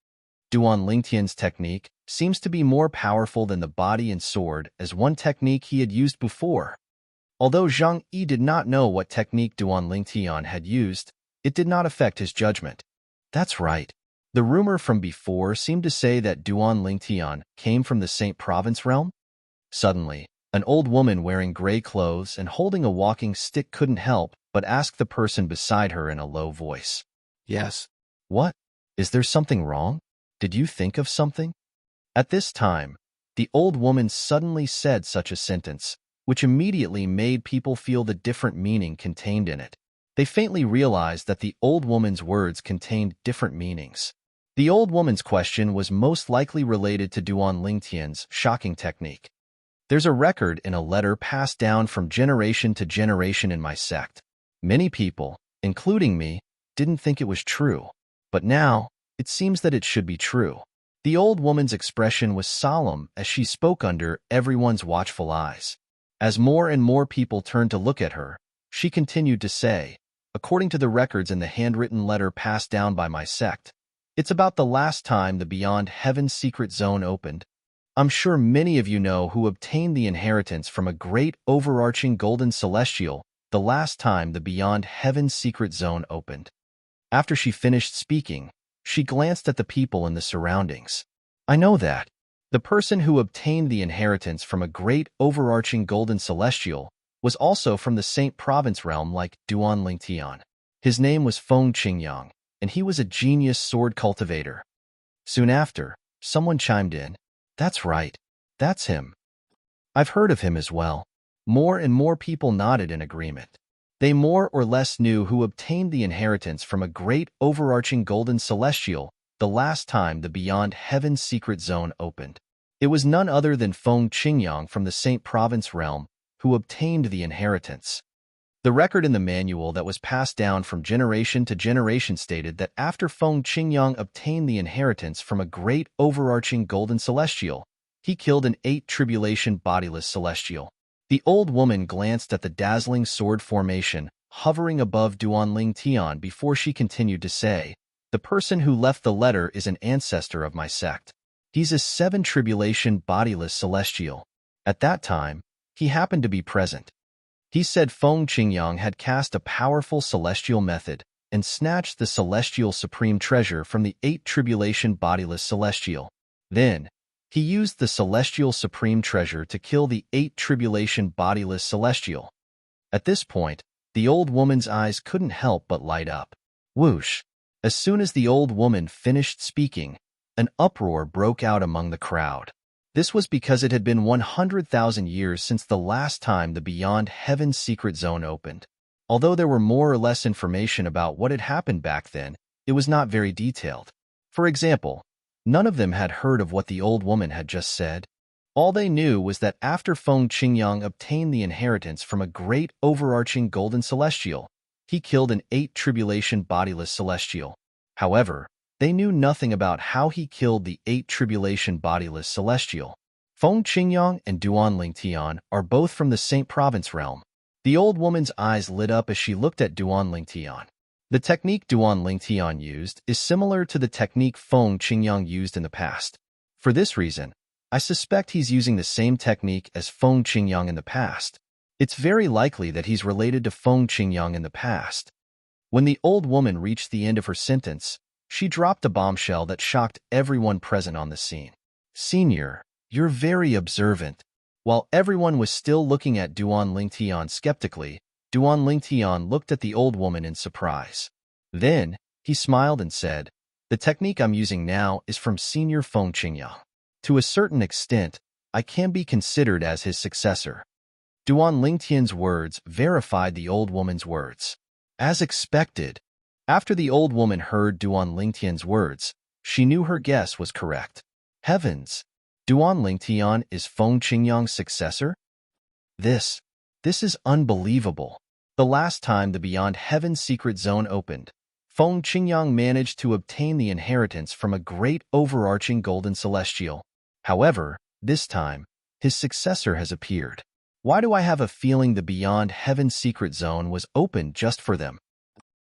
Speaker 1: Duan Lingtian's technique seems to be more powerful than the body and sword as one technique he had used before. Although Zhang Yi did not know what technique Duan Lingtian had used, it did not affect his judgment. That's right. The rumor from before seemed to say that Duan Lingtian came from the Saint Province realm. Suddenly, an old woman wearing gray clothes and holding a walking stick couldn't help but ask the person beside her in a low voice.
Speaker 2: Yes.
Speaker 1: What? Is there something wrong? Did you think of something? At this time, the old woman suddenly said such a sentence, which immediately made people feel the different meaning contained in it. They faintly realized that the old woman's words contained different meanings. The old woman's question was most likely related to Duan Lingtian's shocking technique. There's a record in a letter passed down from generation to generation in my sect. Many people, including me, didn't think it was true. But now, it seems that it should be true. The old woman's expression was solemn as she spoke under everyone's watchful eyes. As more and more people turned to look at her, she continued to say, according to the records in the handwritten letter passed down by my sect, it's about the last time the Beyond Heaven's secret zone opened. I'm sure many of you know who obtained the inheritance from a great overarching golden celestial the last time the Beyond Heaven's secret zone opened. After she finished speaking, she glanced at the people in the surroundings. I know that. The person who obtained the inheritance from a great overarching golden celestial was also from the Saint Province realm like Duan Lingtian. His name was Feng Qingyang, and he was a genius sword cultivator. Soon after, someone chimed in. That's right. That's him. I've heard of him as well. More and more people nodded in agreement. They more or less knew who obtained the inheritance from a great overarching golden celestial the last time the Beyond Heaven's secret zone opened. It was none other than Feng Qingyang from the Saint Province realm who obtained the inheritance. The record in the manual that was passed down from generation to generation stated that after Feng Qingyang obtained the inheritance from a great overarching golden celestial, he killed an 8 tribulation bodiless celestial. The old woman glanced at the dazzling sword formation hovering above Duan Lingtian before she continued to say, the person who left the letter is an ancestor of my sect. He's a 7 tribulation bodiless celestial. At that time, he happened to be present. He said Feng Qingyang had cast a powerful celestial method and snatched the celestial supreme treasure from the 8 tribulation bodiless celestial. Then, he used the celestial supreme treasure to kill the 8 tribulation bodiless celestial. At this point, the old woman's eyes couldn't help but light up. Whoosh! As soon as the old woman finished speaking, an uproar broke out among the crowd. This was because it had been 100,000 years since the last time the Beyond Heaven's secret zone opened. Although there were more or less information about what had happened back then, it was not very detailed. For example, none of them had heard of what the old woman had just said. All they knew was that after Feng Qingyang obtained the inheritance from a great overarching golden celestial, he killed an 8 tribulation bodiless celestial. However, they knew nothing about how he killed the 8 tribulation bodiless celestial. Feng Qingyang and Duan Lingtian are both from the Saint Province realm. The old woman's eyes lit up as she looked at Duan Lingtian. The technique Duan Lingtian used is similar to the technique Feng Qingyang used in the past. For this reason, I suspect he's using the same technique as Feng Qingyang in the past. It's very likely that he's related to Feng Qingyang in the past. When the old woman reached the end of her sentence, she dropped a bombshell that shocked everyone present on the scene. Senior, you're very observant. While everyone was still looking at Duan Lingtian skeptically, Duan Lingtian looked at the old woman in surprise. Then, he smiled and said, "The technique I'm using now is from Senior Feng Qingyang. To a certain extent, I can be considered as his successor." Duan Lingtian's words verified the old woman's words. As expected, after the old woman heard Duan Lingtian's words, she knew her guess was correct. Heavens! Duan Lingtian is Feng Qingyang's successor? This is unbelievable. The last time the Beyond Heaven secret zone opened, Feng Qingyang managed to obtain the inheritance from a great overarching golden celestial. However, this time, his successor has appeared. Why do I have a feeling the Beyond Heaven secret zone was opened just for them?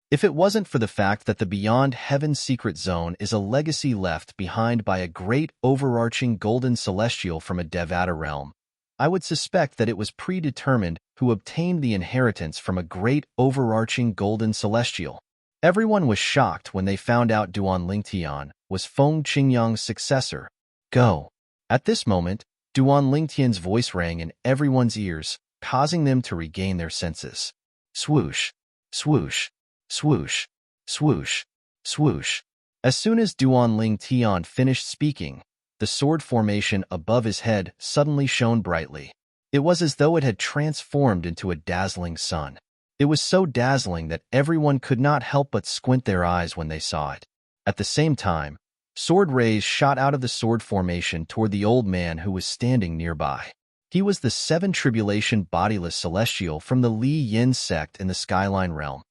Speaker 1: If it wasn't for the fact that the Beyond Heaven secret zone is a legacy left behind by a great overarching golden celestial from a Devata realm, I would suspect that it was predetermined who obtained the inheritance from a great overarching golden celestial. Everyone was shocked when they found out Duan Lingtian was Feng Qingyang's successor. Go! At this moment, Duan Lingtian's voice rang in everyone's ears, causing them to regain their senses. Swoosh! Swoosh! Swoosh! Swoosh! Swoosh! As soon as Duan Lingtian finished speaking, the sword formation above his head suddenly shone brightly. It was as though it had transformed into a dazzling sun. It was so dazzling that everyone could not help but squint their eyes when they saw it. At the same time, sword rays shot out of the sword formation toward the old man who was standing nearby. He was the Seven Tribulation Bodiless Celestial from the Li Yin sect in the Skyline realm.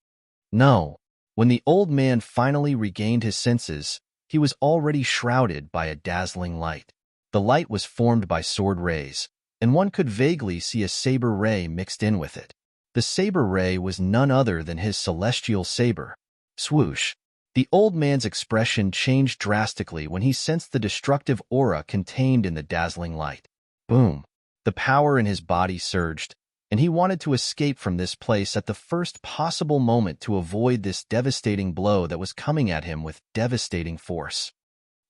Speaker 1: No, when the old man finally regained his senses, he was already shrouded by a dazzling light. The light was formed by sword rays, and one could vaguely see a saber ray mixed in with it. The saber ray was none other than his celestial saber. Swoosh! The old man's expression changed drastically when he sensed the destructive aura contained in the dazzling light. Boom! The power in his body surged, and he wanted to escape from this place at the first possible moment to avoid this devastating blow that was coming at him with devastating force.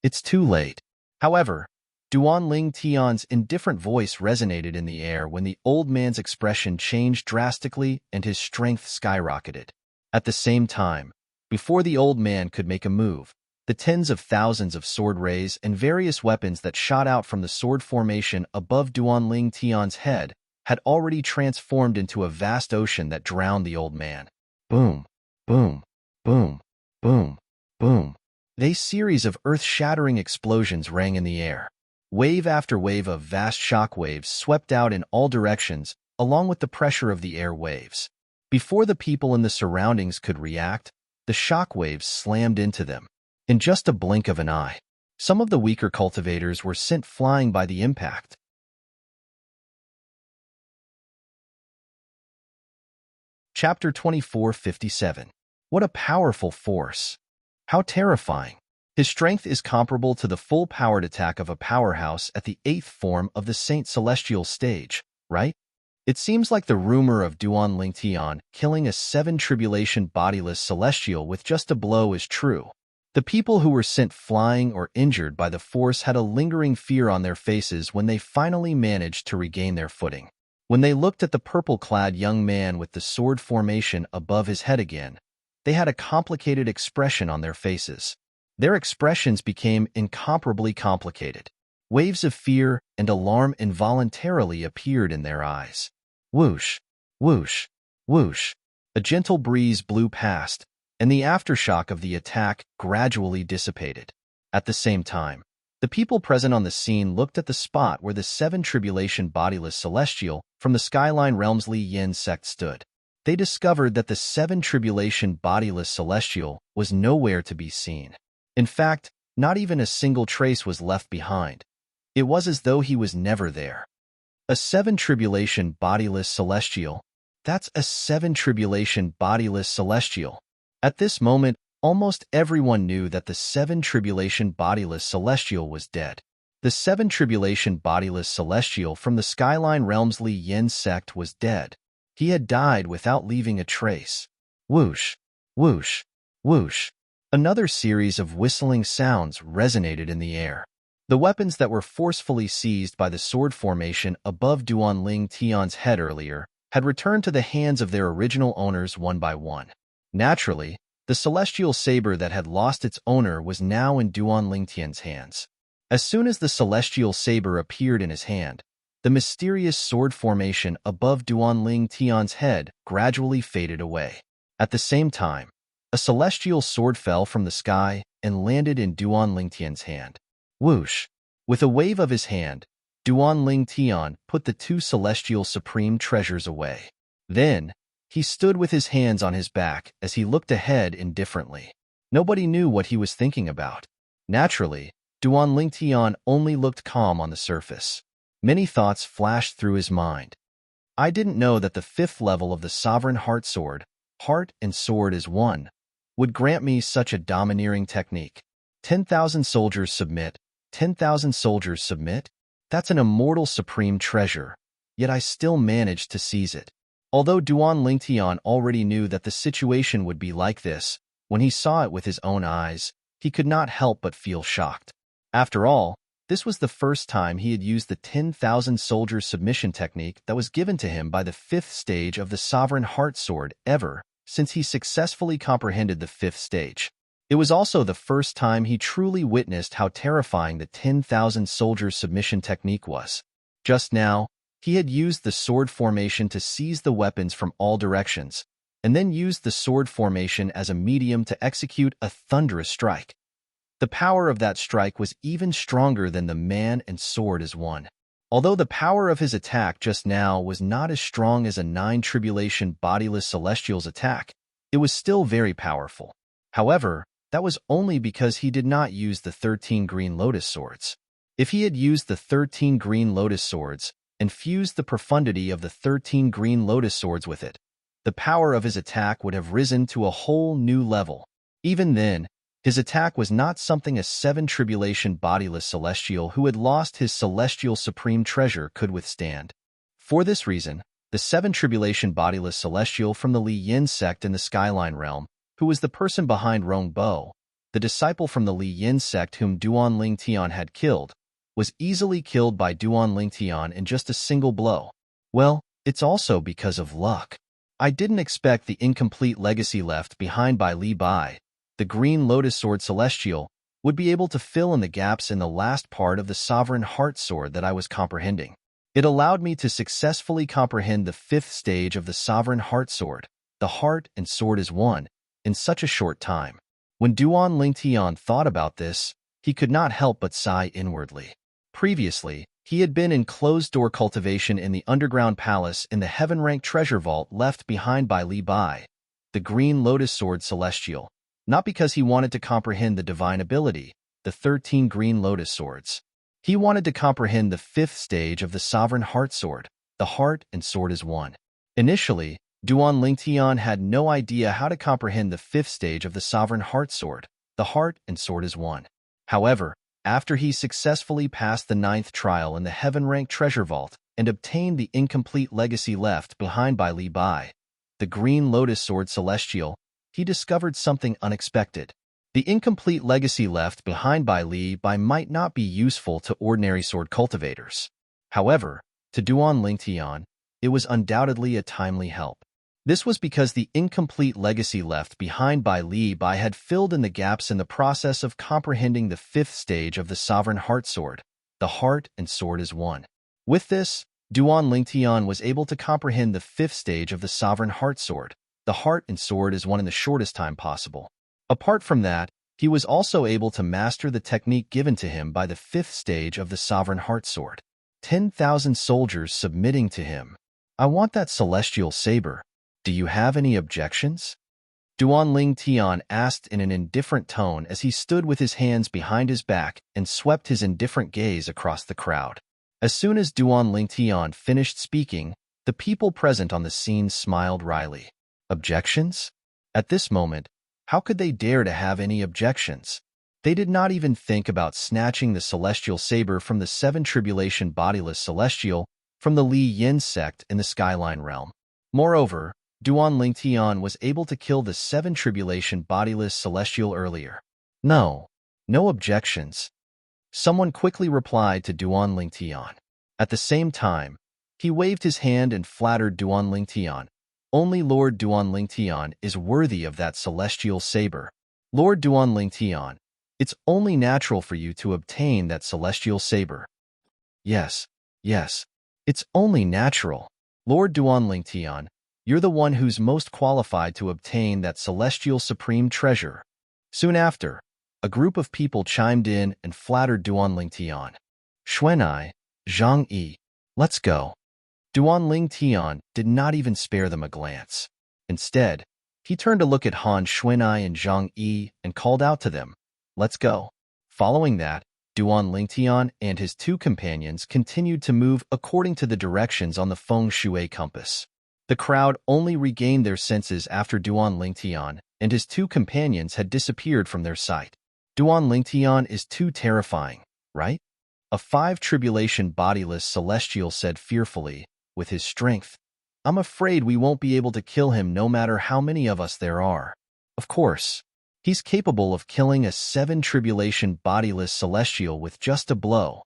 Speaker 1: It's too late. However, Duan Lingtian's indifferent voice resonated in the air when the old man's expression changed drastically and his strength skyrocketed. At the same time, before the old man could make a move, the tens of thousands of sword rays and various weapons that shot out from the sword formation above Duan Lingtian's head had already transformed into a vast ocean that drowned the old man. Boom, boom, boom, boom, boom. A series of earth-shattering explosions rang in the air. Wave after wave of vast shock waves swept out in all directions, along with the pressure of the air waves. Before the people in the surroundings could react, the shock waves slammed into them. In just a blink of an eye, some of the weaker cultivators were sent flying by the impact. Chapter 2457. What a powerful force! How terrifying! His strength is comparable to the full-powered attack of a powerhouse at the 8th form of the Saint Celestial stage, right? It seems like the rumor of Duan Lingtian killing a 7 Tribulation Bodiless Celestial with just a blow is true. The people who were sent flying or injured by the force had a lingering fear on their faces when they finally managed to regain their footing. When they looked at the purple-clad young man with the sword formation above his head again, they had a complicated expression on their faces. Their expressions became incomparably complicated. Waves of fear and alarm involuntarily appeared in their eyes. Whoosh, whoosh, whoosh. A gentle breeze blew past, and the aftershock of the attack gradually dissipated. At the same time, the people present on the scene looked at the spot where the 7 Tribulation Bodiless Celestial from the Skyline Realm's Li Yin sect stood. They discovered that the 7 Tribulation Bodiless Celestial was nowhere to be seen. In fact, not even a single trace was left behind. It was as though he was never there. A 7 Tribulation Bodiless Celestial? That's a 7 Tribulation Bodiless Celestial. At this moment, almost everyone knew that the 7 Tribulation Bodiless Celestial was dead. The 7 Tribulation Bodiless Celestial from the Skyline Realm's Li Yin sect was dead. He had died without leaving a trace. Whoosh, whoosh, whoosh. Another series of whistling sounds resonated in the air. The weapons that were forcefully seized by the sword formation above Duan Lingtian's head earlier had returned to the hands of their original owners one by one. Naturally, the celestial saber that had lost its owner was now in Duan Lingtian's hands. As soon as the celestial saber appeared in his hand, the mysterious sword formation above Duan Lingtian's head gradually faded away. At the same time, a celestial sword fell from the sky and landed in Duan Lingtian's hand. Whoosh! With a wave of his hand, Duan Lingtian put the two celestial supreme treasures away. Then, he stood with his hands on his back as he looked ahead indifferently. Nobody knew what he was thinking about. Naturally, Duan Lingtian only looked calm on the surface. Many thoughts flashed through his mind. I didn't know that the 5th level of the Sovereign Heart Sword, Heart and Sword is one, would grant me such a domineering technique. 10,000 soldiers submit. 10,000 soldiers submit? That's an immortal supreme treasure, yet I still managed to seize it. Although Duan Lingtian already knew that the situation would be like this, when he saw it with his own eyes, he could not help but feel shocked. After all, this was the first time he had used the 10,000 soldiers submission technique that was given to him by the 5th stage of the Sovereign Heart Sword ever since he successfully comprehended the 5th stage. It was also the first time he truly witnessed how terrifying the 10,000 soldiers submission technique was. Just now, he had used the sword formation to seize the weapons from all directions, and then used the sword formation as a medium to execute a thunderous strike. The power of that strike was even stronger than the man and sword as one. Although the power of his attack just now was not as strong as a 9 tribulation bodiless celestial's attack, it was still very powerful. However, that was only because he did not use the 13 green lotus swords. If he had used the 13 green lotus swords and fused the profundity of the 13 green lotus swords with it, the power of his attack would have risen to a whole new level. Even then, his attack was not something a 7 tribulation bodiless celestial who had lost his celestial supreme treasure could withstand. For this reason, the 7 tribulation bodiless celestial from the Li Yin sect in the Skyline realm, who was the person behind Rong Bo, the disciple from the Li Yin sect whom Duan Lingtian had killed, was easily killed by Duan Lingtian in just a single blow. Well, it's also because of luck. I didn't expect the incomplete legacy left behind by Li Bai, the Green Lotus Sword Celestial, would be able to fill in the gaps in the last part of the Sovereign Heart Sword that I was comprehending. It allowed me to successfully comprehend the 5th stage of the Sovereign Heart Sword, the heart and sword is one, in such a short time. When Duan Lingtian thought about this, he could not help but sigh inwardly. Previously, he had been in closed-door cultivation in the underground palace in the heaven-rank treasure vault left behind by Li Bai, the Green Lotus Sword Celestial, not because he wanted to comprehend the divine ability, the 13 green lotus swords. He wanted to comprehend the 5th stage of the Sovereign Heart Sword, the heart and sword is one. Initially, Duan Lingtian had no idea how to comprehend the 5th stage of the Sovereign Heart Sword, the heart and sword is one. However, after he successfully passed the 9th trial in the heaven-rank treasure vault and obtained the incomplete legacy left behind by Li Bai, the Green Lotus Sword Celestial, he discovered something unexpected. The incomplete legacy left behind by Li Bai might not be useful to ordinary sword cultivators. However, to Duan Lingtian, it was undoubtedly a timely help. This was because the incomplete legacy left behind by Li Bai had filled in the gaps in the process of comprehending the 5th stage of the Sovereign Heart Sword, the heart and sword is one. With this, Duan Lingtian was able to comprehend the 5th stage of the Sovereign Heart Sword, the heart and sword is one in the shortest time possible. Apart from that, he was also able to master the technique given to him by the 5th stage of the Sovereign Heart Sword. 10,000 soldiers submitting to him. I want that celestial saber. Do you have any objections? Duan Lingtian asked in an indifferent tone as he stood with his hands behind his back and swept his indifferent gaze across the crowd. As soon as Duan Lingtian finished speaking, the people present on the scene smiled wryly. Objections? At this moment, how could they dare to have any objections? They did not even think about snatching the celestial saber from the 7 tribulation bodiless celestial from the Li Yin sect in the Skyline realm. Moreover, Duan Lingtian was able to kill the 7 tribulation bodiless celestial earlier. No objections. Someone quickly replied to Duan Lingtian. At the same time, He waved his hand and flattered Duanling Tian. Only Lord Duanling Tian is worthy of that celestial saber. Lord Duanling Tian, it's only natural for you to obtain that celestial saber. Yes, yes, it's only natural. Lord Duanling Tian, you're the one who's most qualified to obtain that celestial supreme treasure. Soon after, a group of people chimed in and flattered Duanling Tian. Xuanai, Zhang Yi, let's go. Duanling Tian did not even spare them a glance. Instead, he turned to look at Han Xuanai and Zhang Yi and called out to them, let's go. Following that, Duanling Tian and his two companions continued to move according to the directions on the feng shui compass. The crowd only regained their senses after Duanling Tian and his two companions had disappeared from their sight. Duanling Tian is too terrifying, right? A five-tribulation bodiless celestial said fearfully, with his strength. I'm afraid we won't be able to kill him no matter how many of us there are. Of course, he's capable of killing a seven-tribulation bodiless celestial with just a blow.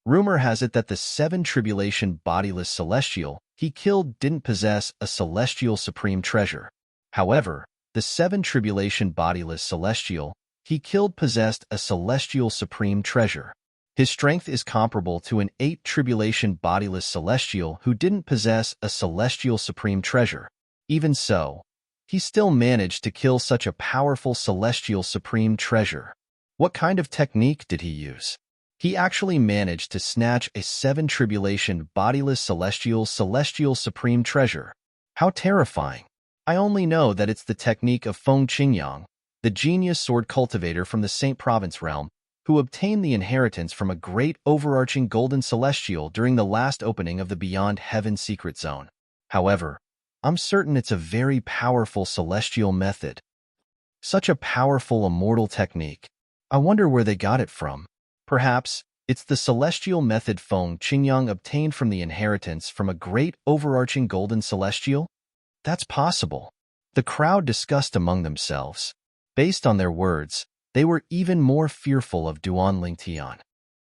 Speaker 1: Rumor has it that the seven-tribulation bodiless celestial he killed didn't possess a celestial supreme treasure. However, the seven-tribulation bodiless celestial he killed possessed a celestial supreme treasure. His strength is comparable to an eight-tribulation bodiless celestial who didn't possess a celestial supreme treasure. Even so, he still managed to kill such a powerful celestial supreme treasure. What kind of technique did he use? He actually managed to snatch a seven-tribulation bodiless celestial supreme treasure. How terrifying. I only know that it's the technique of Feng Qingyang, the genius sword cultivator from the Saint Province realm, who obtained the inheritance from a great overarching golden celestial during the last opening of the Beyond Heaven secret zone. However, I'm certain it's a very powerful celestial method. Such a powerful immortal technique. I wonder where they got it from. Perhaps it's the celestial method Feng Qingyang obtained from the inheritance from a great overarching golden celestial? That's possible. The crowd discussed among themselves. Based on their words, they were even more fearful of Duanling Tian.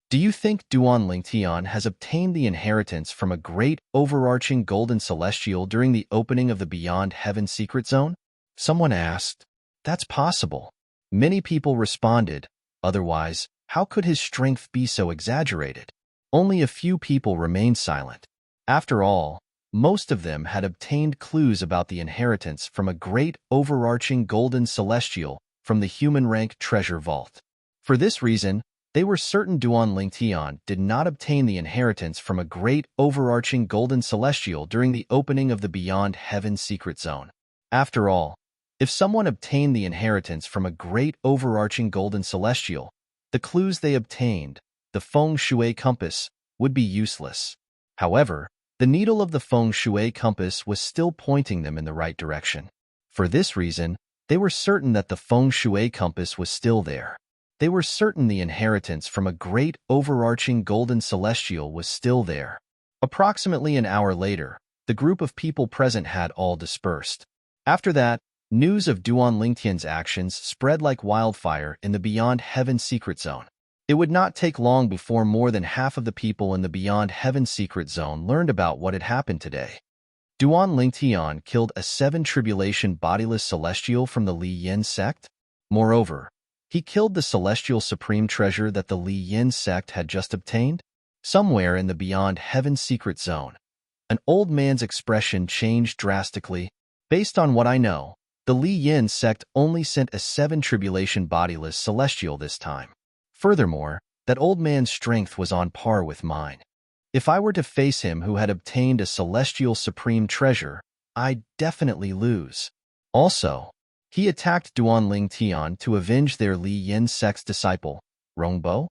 Speaker 1: Do you think Duanling Tian has obtained the inheritance from a great overarching golden celestial during the opening of the Beyond Heaven secret zone? Someone asked. That's possible. Many people responded. Otherwise, how could his strength be so exaggerated? Only a few people remained silent. After all, most of them had obtained clues about the inheritance from a great overarching golden celestial from the human rank treasure vault. For this reason, they were certain Duanling Tian did not obtain the inheritance from a great overarching golden celestial during the opening of the Beyond Heaven secret zone. After all, if someone obtained the inheritance from a great overarching golden celestial, the clues they obtained, the feng shui compass, would be useless. However, the needle of the feng shui compass was still pointing them in the right direction. For this reason, they were certain that the feng shui compass was still there. They were certain the inheritance from a great overarching golden celestial was still there. Approximately an hour later, the group of people present had all dispersed. After that, news of Duanling Tian's actions spread like wildfire in the Beyond Heaven secret zone. It would not take long before more than half of the people in the Beyond Heaven secret zone learned about what had happened today. Duanling Tian killed a seven-tribulation bodiless celestial from the Li Yin sect. Moreover, he killed the celestial supreme treasure that the Li Yin sect had just obtained. Somewhere in the Beyond Heaven secret zone, an old man's expression changed drastically. Based on what I know, the Li Yin sect only sent a seven-tribulation bodiless celestial this time. Furthermore, that old man's strength was on par with mine. If I were to face him who had obtained a celestial supreme treasure, I'd definitely lose. Also, he attacked Duanling Tian to avenge their Li Yin sect's disciple, Rongbo.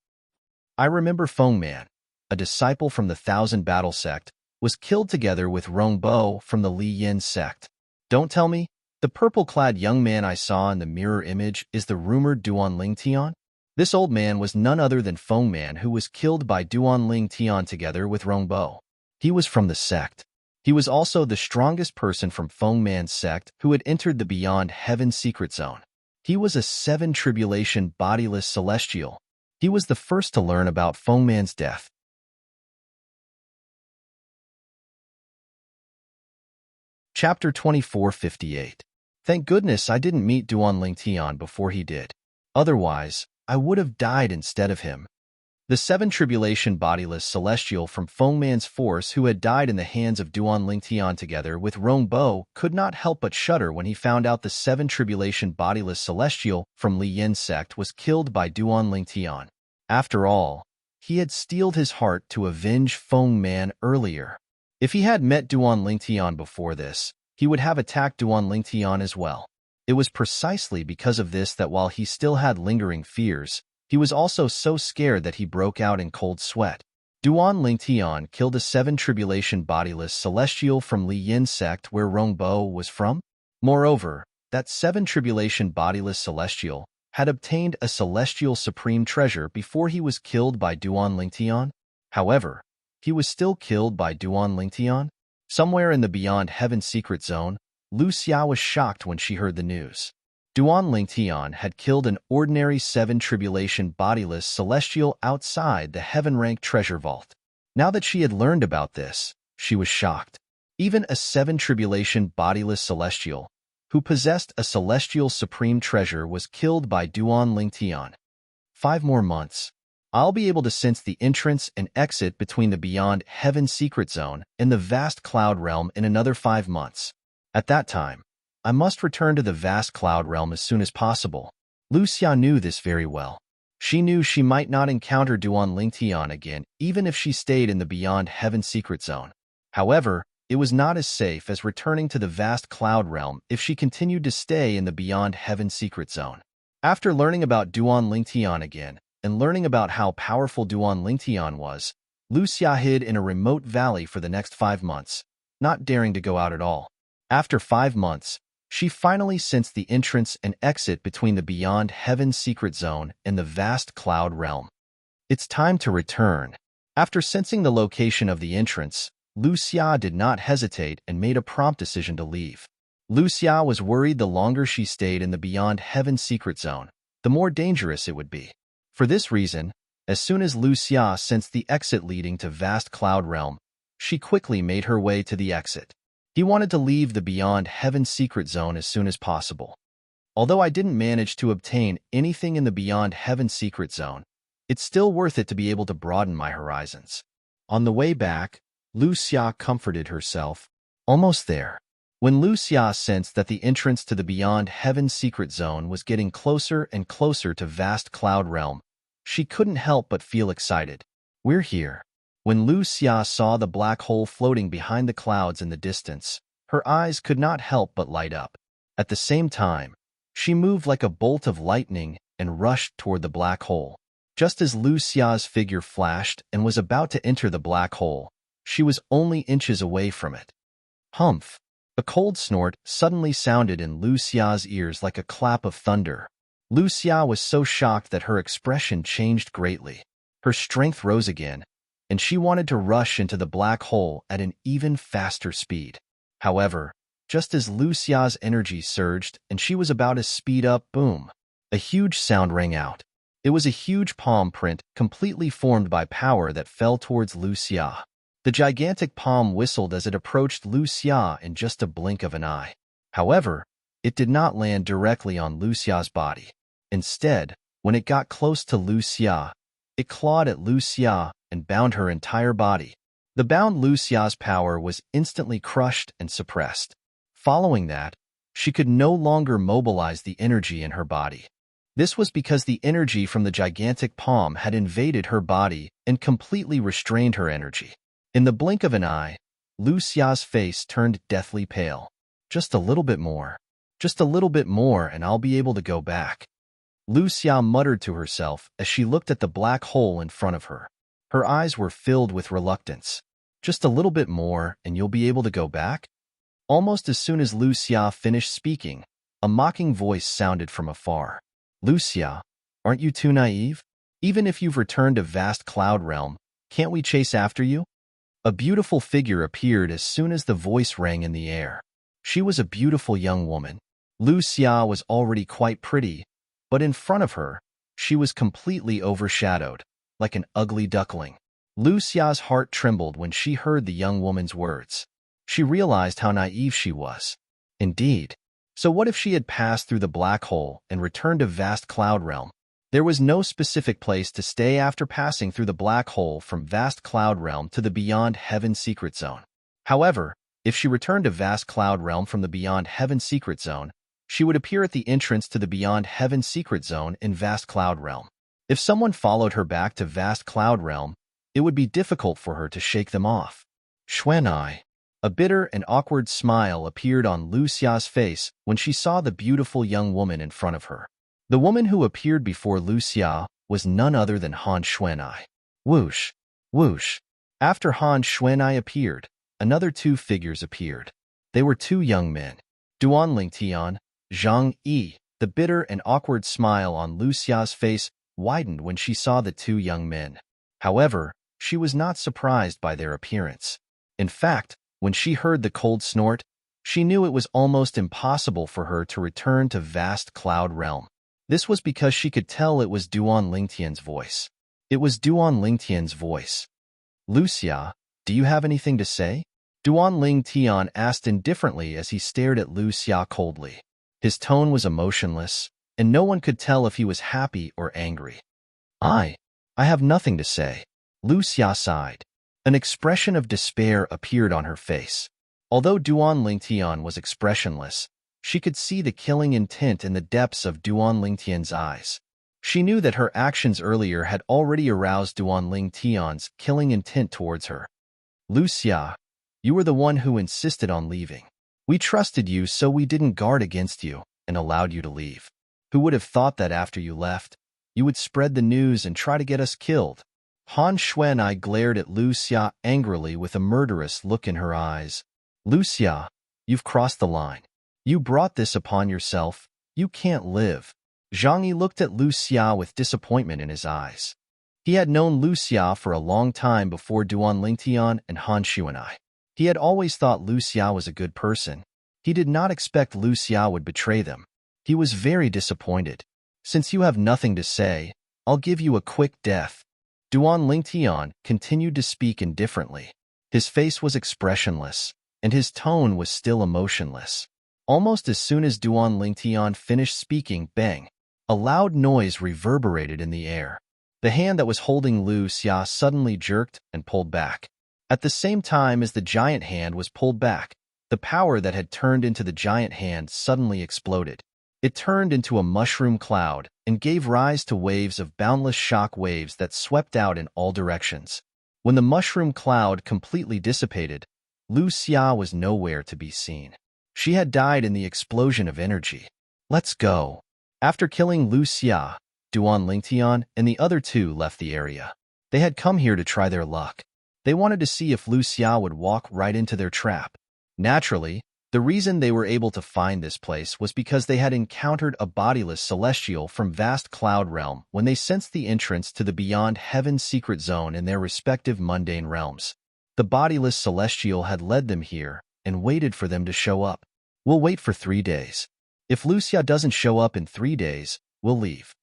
Speaker 1: I remember Feng Man, a disciple from the Thousand Battle sect, was killed together with Rongbo from the Li Yin sect. Don't tell me, the purple-clad young man I saw in the mirror image is the rumored Duanling Tian? This old man was none other than Feng Man, who was killed by Duanling Tian together with Rongbo. He was from the sect. He was also the strongest person from Feng Man's sect who had entered the Beyond Heaven secret zone. He was a seven-tribulation bodiless celestial. He was the first to learn about Feng Man's death. Chapter 2458. Thank goodness I didn't meet Duan Lingtian before he did. Otherwise, I would have died instead of him. The seven tribulation bodiless celestial from Fengman's force who had died in the hands of Duan Lingtian together with Rongbo could not help but shudder when he found out the seven tribulation bodiless celestial from Li Yin's sect was killed by Duan Lingtian. After all, he had steeled his heart to avenge Fengman earlier. If he had met Duan Lingtian before this, he would have attacked Duan Lingtian as well. It was precisely because of this that while he still had lingering fears, he was also so scared that he broke out in cold sweat. Duan Lingtian killed a seven tribulation bodiless celestial from Li Yin's sect where Rongbo was from. Moreover, that seven tribulation bodiless celestial had obtained a celestial supreme treasure before he was killed by Duan Lingtian. However, he was still killed by Duan Lingtian. Somewhere in the Beyond Heaven secret zone, Lu Xia was shocked when she heard the news. Duan Lingtian had killed an ordinary seven tribulation bodiless celestial outside the heaven-rank treasure vault. Now that she had learned about this, she was shocked. Even a seven tribulation bodiless celestial, who possessed a celestial supreme treasure, was killed by Duan Lingtian. 5 more months. I'll be able to sense the entrance and exit between the Beyond Heaven secret zone and the vast cloud realm in another 5 months. At that time, I must return to the vast cloud realm as soon as possible. Lu Xia knew this very well. She knew she might not encounter Duan Lingtian again, even if she stayed in the Beyond Heaven secret zone. However, it was not as safe as returning to the vast cloud realm if she continued to stay in the Beyond Heaven secret zone. After learning about Duan Lingtian again, and learning about how powerful Duan Lingtian was, Lu Xia hid in a remote valley for the next 5 months, not daring to go out at all. After 5 months, she finally sensed the entrance and exit between the Beyond Heaven secret zone and the vast cloud realm. It's time to return. After sensing the location of the entrance, Lu Xia did not hesitate and made a prompt decision to leave. Lu Xia was worried the longer she stayed in the Beyond Heaven secret zone, the more dangerous it would be. For this reason, as soon as Lu Xia sensed the exit leading to vast cloud realm, she quickly made her way to the exit. He wanted to leave the Beyond Heaven secret zone as soon as possible. Although I didn't manage to obtain anything in the Beyond Heaven secret zone, it's still worth it to be able to broaden my horizons. On the way back, Lu Xia comforted herself. Almost there. When Lu Xia sensed that the entrance to the Beyond Heaven secret zone was getting closer and closer to vast cloud realm, she couldn't help but feel excited. We're here. When Lu Xia saw the black hole floating behind the clouds in the distance, her eyes could not help but light up. At the same time, she moved like a bolt of lightning and rushed toward the black hole. Just as Lu Xia's figure flashed and was about to enter the black hole, she was only inches away from it. Humph! A cold snort suddenly sounded in Lu Xia's ears like a clap of thunder. Lu Xia was so shocked that her expression changed greatly. Her strength rose again, and she wanted to rush into the black hole at an even faster speed. However, just as Lu Xia's energy surged and she was about to speed up, boom! A huge sound rang out. It was a huge palm print completely formed by power that fell towards Lu Xia. The gigantic palm whistled as it approached Lu Xia in just a blink of an eye. However, it did not land directly on Lu Xia's body. Instead, when it got close to Lu Xia, it clawed at Lu Xia and bound her entire body. The bound Lu Xia's power was instantly crushed and suppressed. Following that, she could no longer mobilize the energy in her body. This was because the energy from the gigantic palm had invaded her body and completely restrained her energy. In the blink of an eye, Lu Xia's face turned deathly pale. Just a little bit more. Just a little bit more and I'll be able to go back. Lu Xia muttered to herself as she looked at the black hole in front of her. Her eyes were filled with reluctance. Just a little bit more and you'll be able to go back? Almost as soon as Lu Xia finished speaking, a mocking voice sounded from afar. Lu Xia, aren't you too naive? Even if you've returned to vast cloud realm, can't we chase after you? A beautiful figure appeared as soon as the voice rang in the air. She was a beautiful young woman. Lu Xia was already quite pretty, but in front of her, she was completely overshadowed, like an ugly duckling. Lu Xia's heart trembled when she heard the young woman's words. She realized how naive she was. Indeed. So what if she had passed through the black hole and returned to vast cloud realm? There was no specific place to stay after passing through the black hole from vast cloud realm to the beyond heaven secret zone. However, if she returned to vast cloud realm from the beyond heaven secret zone, she would appear at the entrance to the beyond heaven secret zone in vast cloud realm. If someone followed her back to vast cloud realm, it would be difficult for her to shake them off. Xuanai. A bitter and awkward smile appeared on Lu Xia's face when she saw the beautiful young woman in front of her. The woman who appeared before Lu Xia was none other than Han Xuanai. Whoosh! Whoosh! After Han Xuanai appeared, another two figures appeared. They were two young men. Duan Lingtian, Zhang Yi. The bitter and awkward smile on Lu Xia's face widened when she saw the two young men. However, she was not surprised by their appearance. In fact, when she heard the cold snort, she knew it was almost impossible for her to return to vast cloud realm. This was because she could tell it was Duan Lingtian's voice. It was Duan Lingtian's voice. Lu Xia, do you have anything to say? Duan Lingtian asked indifferently as he stared at Lu Xia coldly. His tone was emotionless, and no one could tell if he was happy or angry. I have nothing to say. Lu Xia sighed. An expression of despair appeared on her face. Although Duan Lingtian was expressionless, she could see the killing intent in the depths of Duan Lingtian's eyes. She knew that her actions earlier had already aroused Duan Lingtian's killing intent towards her. Lu Xia, you were the one who insisted on leaving. We trusted you, so we didn't guard against you and allowed you to leave. Who would have thought that after you left, you would spread the news and try to get us killed? Han Xuanai glared at Lu Xia angrily with a murderous look in her eyes. Lu Xia, you've crossed the line. You brought this upon yourself. You can't live. Zhang Yi looked at Lu Xia with disappointment in his eyes. He had known Lu Xia for a long time before Duan Lingtian and Han Xuanai. He had always thought Lu Xia was a good person. He did not expect Lu Xia would betray them. He was very disappointed. Since you have nothing to say, I'll give you a quick death. Duan Lingtian continued to speak indifferently. His face was expressionless, and his tone was still emotionless. Almost as soon as Duan Lingtian finished speaking, bang! A loud noise reverberated in the air. The hand that was holding Lu Xia suddenly jerked and pulled back. At the same time as the giant hand was pulled back, the power that had turned into the giant hand suddenly exploded. It turned into a mushroom cloud and gave rise to waves of boundless shock waves that swept out in all directions. When the mushroom cloud completely dissipated, Lu Xia was nowhere to be seen. She had died in the explosion of energy. Let's go. After killing Lu Xia, Duan Lingtian and the other two left the area. They had come here to try their luck. They wanted to see if Lu Xia would walk right into their trap. Naturally, the reason they were able to find this place was because they had encountered a bodiless celestial from vast cloud realm when they sensed the entrance to the beyond heaven secret zone in their respective mundane realms. The bodiless celestial had led them here and waited for them to show up. We'll wait for 3 days. If Lu Xia doesn't show up in 3 days, we'll leave.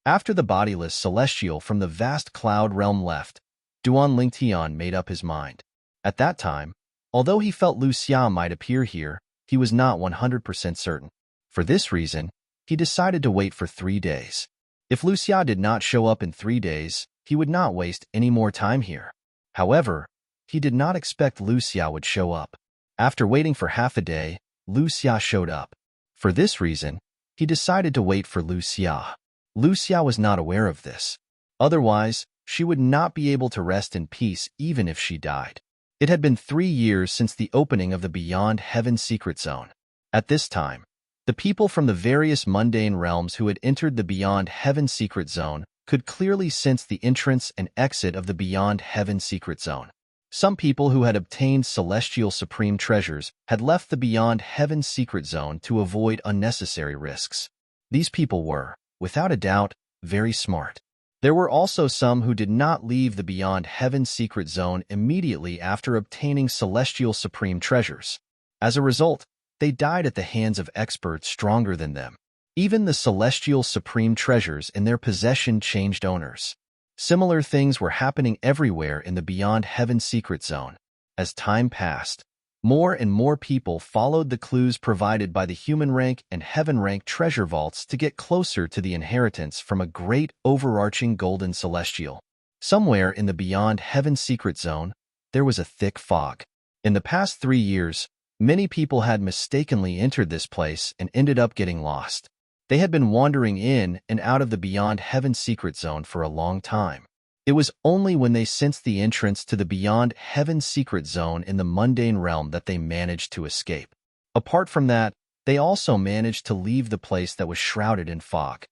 Speaker 1: After the bodiless celestial from the vast cloud realm left, Duan Lingtian made up his mind. At that time, although he felt Lu Xia might appear here, he was not 100% certain. For this reason, he decided to wait for 3 days. If Lu Xia did not show up in 3 days, he would not waste any more time here. However, he did not expect Lu Xia would show up. After waiting for half a day, Lu Xia showed up. For this reason, he decided to wait for Lu Xia. Lu Xia was not aware of this. Otherwise, she would not be able to rest in peace even if she died. It had been 3 years since the opening of the Beyond Heaven Secret Zone. At this time, the people from the various mundane realms who had entered the Beyond Heaven Secret Zone could clearly sense the entrance and exit of the Beyond Heaven Secret Zone. Some people who had obtained celestial supreme treasures had left the Beyond Heaven Secret Zone to avoid unnecessary risks. These people were, without a doubt, very smart. There were also some who did not leave the Beyond Heaven Secret Zone immediately after obtaining celestial supreme treasures. As a result, they died at the hands of experts stronger than them. Even the celestial supreme treasures in their possession changed owners. Similar things were happening everywhere in the Beyond Heaven Secret Zone. As time passed, More and more people followed the clues provided by the human rank and heaven rank treasure vaults to get closer to the inheritance from a great overarching golden celestial. Somewhere in the beyond heaven secret zone, there was a thick fog. In the past 3 years, many people had mistakenly entered this place and ended up getting lost. They had been wandering in and out of the beyond heaven secret zone for a long time. It was only when they sensed the entrance to the beyond heaven secret zone in the mundane realm that they managed to escape. Apart from that, they also managed to leave the place that was shrouded in fog.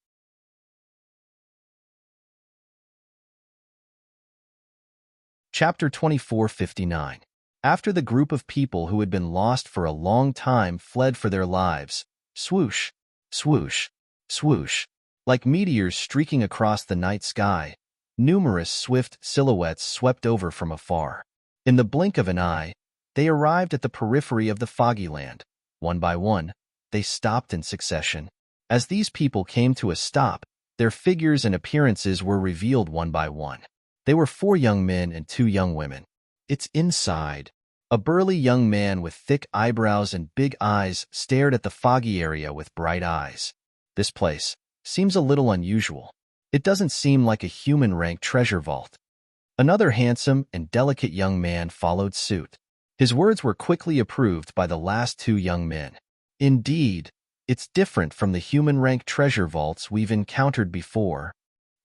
Speaker 1: Chapter 2459. After the group of people who had been lost for a long time fled for their lives, swoosh, swoosh, swoosh, like meteors streaking across the night sky, numerous swift silhouettes swept over from afar. In the blink of an eye, they arrived at the periphery of the foggy land. One by one, they stopped in succession. As these people came to a stop, their figures and appearances were revealed one by one. They were 4 young men and 2 young women. It's inside. A burly young man with thick eyebrows and big eyes stared at the foggy area with bright eyes. This place seems a little unusual. It doesn't seem like a human-rank treasure vault. Another handsome and delicate young man followed suit. His words were quickly approved by the last 2 young men. Indeed, it's different from the human-rank treasure vaults we've encountered before.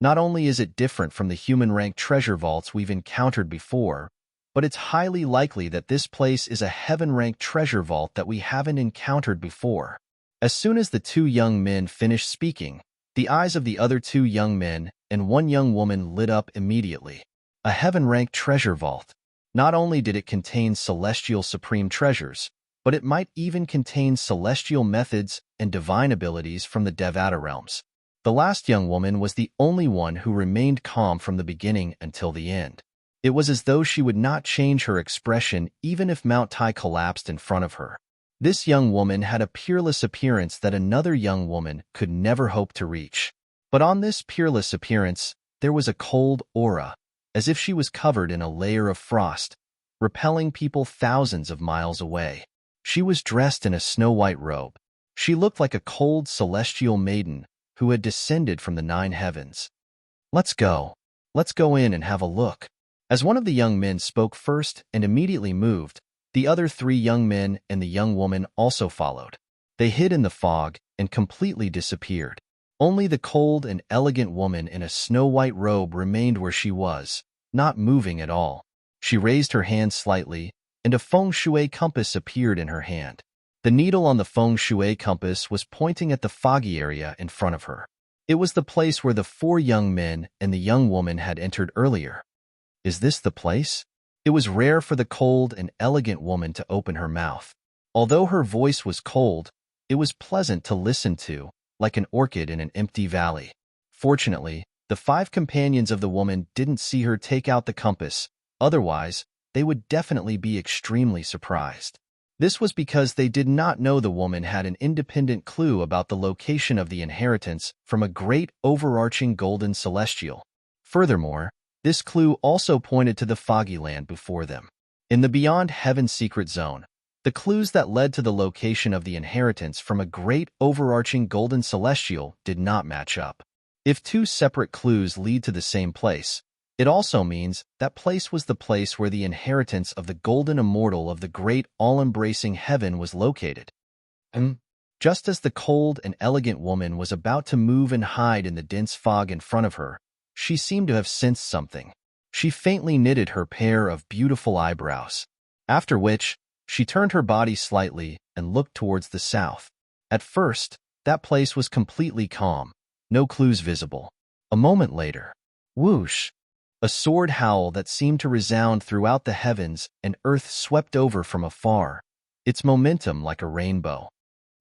Speaker 1: Not only is it different from the human-rank treasure vaults we've encountered before, but it's highly likely that this place is a heaven-rank treasure vault that we haven't encountered before. As soon as the 2 young men finished speaking, the eyes of the other 2 young men and 1 young woman lit up immediately. A heaven-ranked treasure vault. Not only did it contain celestial supreme treasures, but it might even contain celestial methods and divine abilities from the Devata realms. The last young woman was the only one who remained calm from the beginning until the end. It was as though she would not change her expression even if Mount Tai collapsed in front of her. This young woman had a peerless appearance that another young woman could never hope to reach. But on this peerless appearance, there was a cold aura, as if she was covered in a layer of frost, repelling people thousands of miles away. She was dressed in a snow-white robe. She looked like a cold celestial maiden who had descended from the 9 heavens. Let's go in and have a look." As one of the young men spoke first and immediately moved, the other 3 young men and the young woman also followed. They hid in the fog and completely disappeared. Only the cold and elegant woman in a snow-white robe remained where she was, not moving at all. She raised her hand slightly, and a feng shui compass appeared in her hand. The needle on the feng shui compass was pointing at the foggy area in front of her. It was the place where the 4 young men and the young woman had entered earlier. Is this the place? It was rare for the cold and elegant woman to open her mouth. Although her voice was cold, it was pleasant to listen to, like an orchid in an empty valley. Fortunately, the 5 companions of the woman didn't see her take out the compass, otherwise, they would definitely be extremely surprised. This was because they did not know the woman had an independent clue about the location of the inheritance from a great overarching golden celestial. Furthermore, this clue also pointed to the foggy land before them. In the Beyond Heaven secret zone, the clues that led to the location of the inheritance from a great overarching golden celestial did not match up. If 2 separate clues lead to the same place, it also means that place was the place where the inheritance of the golden immortal of the great all-embracing heaven was located. Just as the cold and elegant woman was about to move and hide in the dense fog in front of her, she seemed to have sensed something. She faintly knitted her pair of beautiful eyebrows, after which she turned her body slightly and looked towards the south. At first, that place was completely calm, no clues visible. A moment later, whoosh! A sword howl that seemed to resound throughout the heavens and earth swept over from afar, its momentum like a rainbow.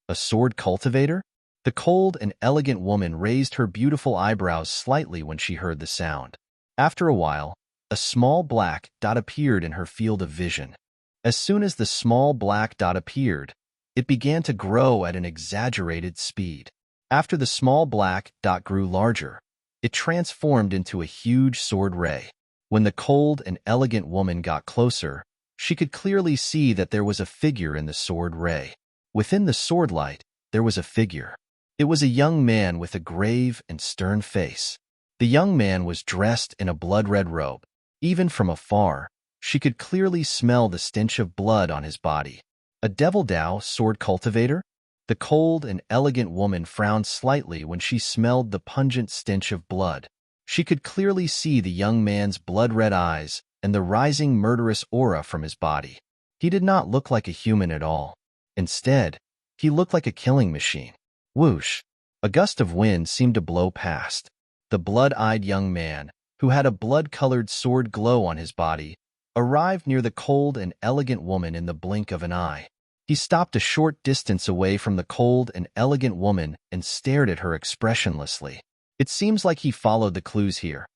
Speaker 1: A sword cultivator? The cold and elegant woman raised her beautiful eyebrows slightly when she heard the sound. After a while, a small black dot appeared in her field of vision. As soon as the small black dot appeared, it began to grow at an exaggerated speed. After the small black dot grew larger, it transformed into a huge sword ray. When the cold and elegant woman got closer, She could clearly see that there was a figure in the sword ray. Within the sword light, there was a figure. It was a young man with a grave and stern face. The young man was dressed in a blood-red robe. Even from afar, she could clearly smell the stench of blood on his body. A devil Dao sword cultivator? The cold and elegant woman frowned slightly when she smelled the pungent stench of blood. She could clearly see the young man's blood-red eyes and the rising murderous aura from his body. He did not look like a human at all. Instead, he looked like a killing machine. Whoosh! A gust of wind seemed to blow past. The blood-eyed young man, who had a blood-colored sword glow on his body, arrived near the cold and elegant woman in the blink of an eye. He stopped a short distance away from the cold and elegant woman and stared at her expressionlessly. It seems like he followed the clues here.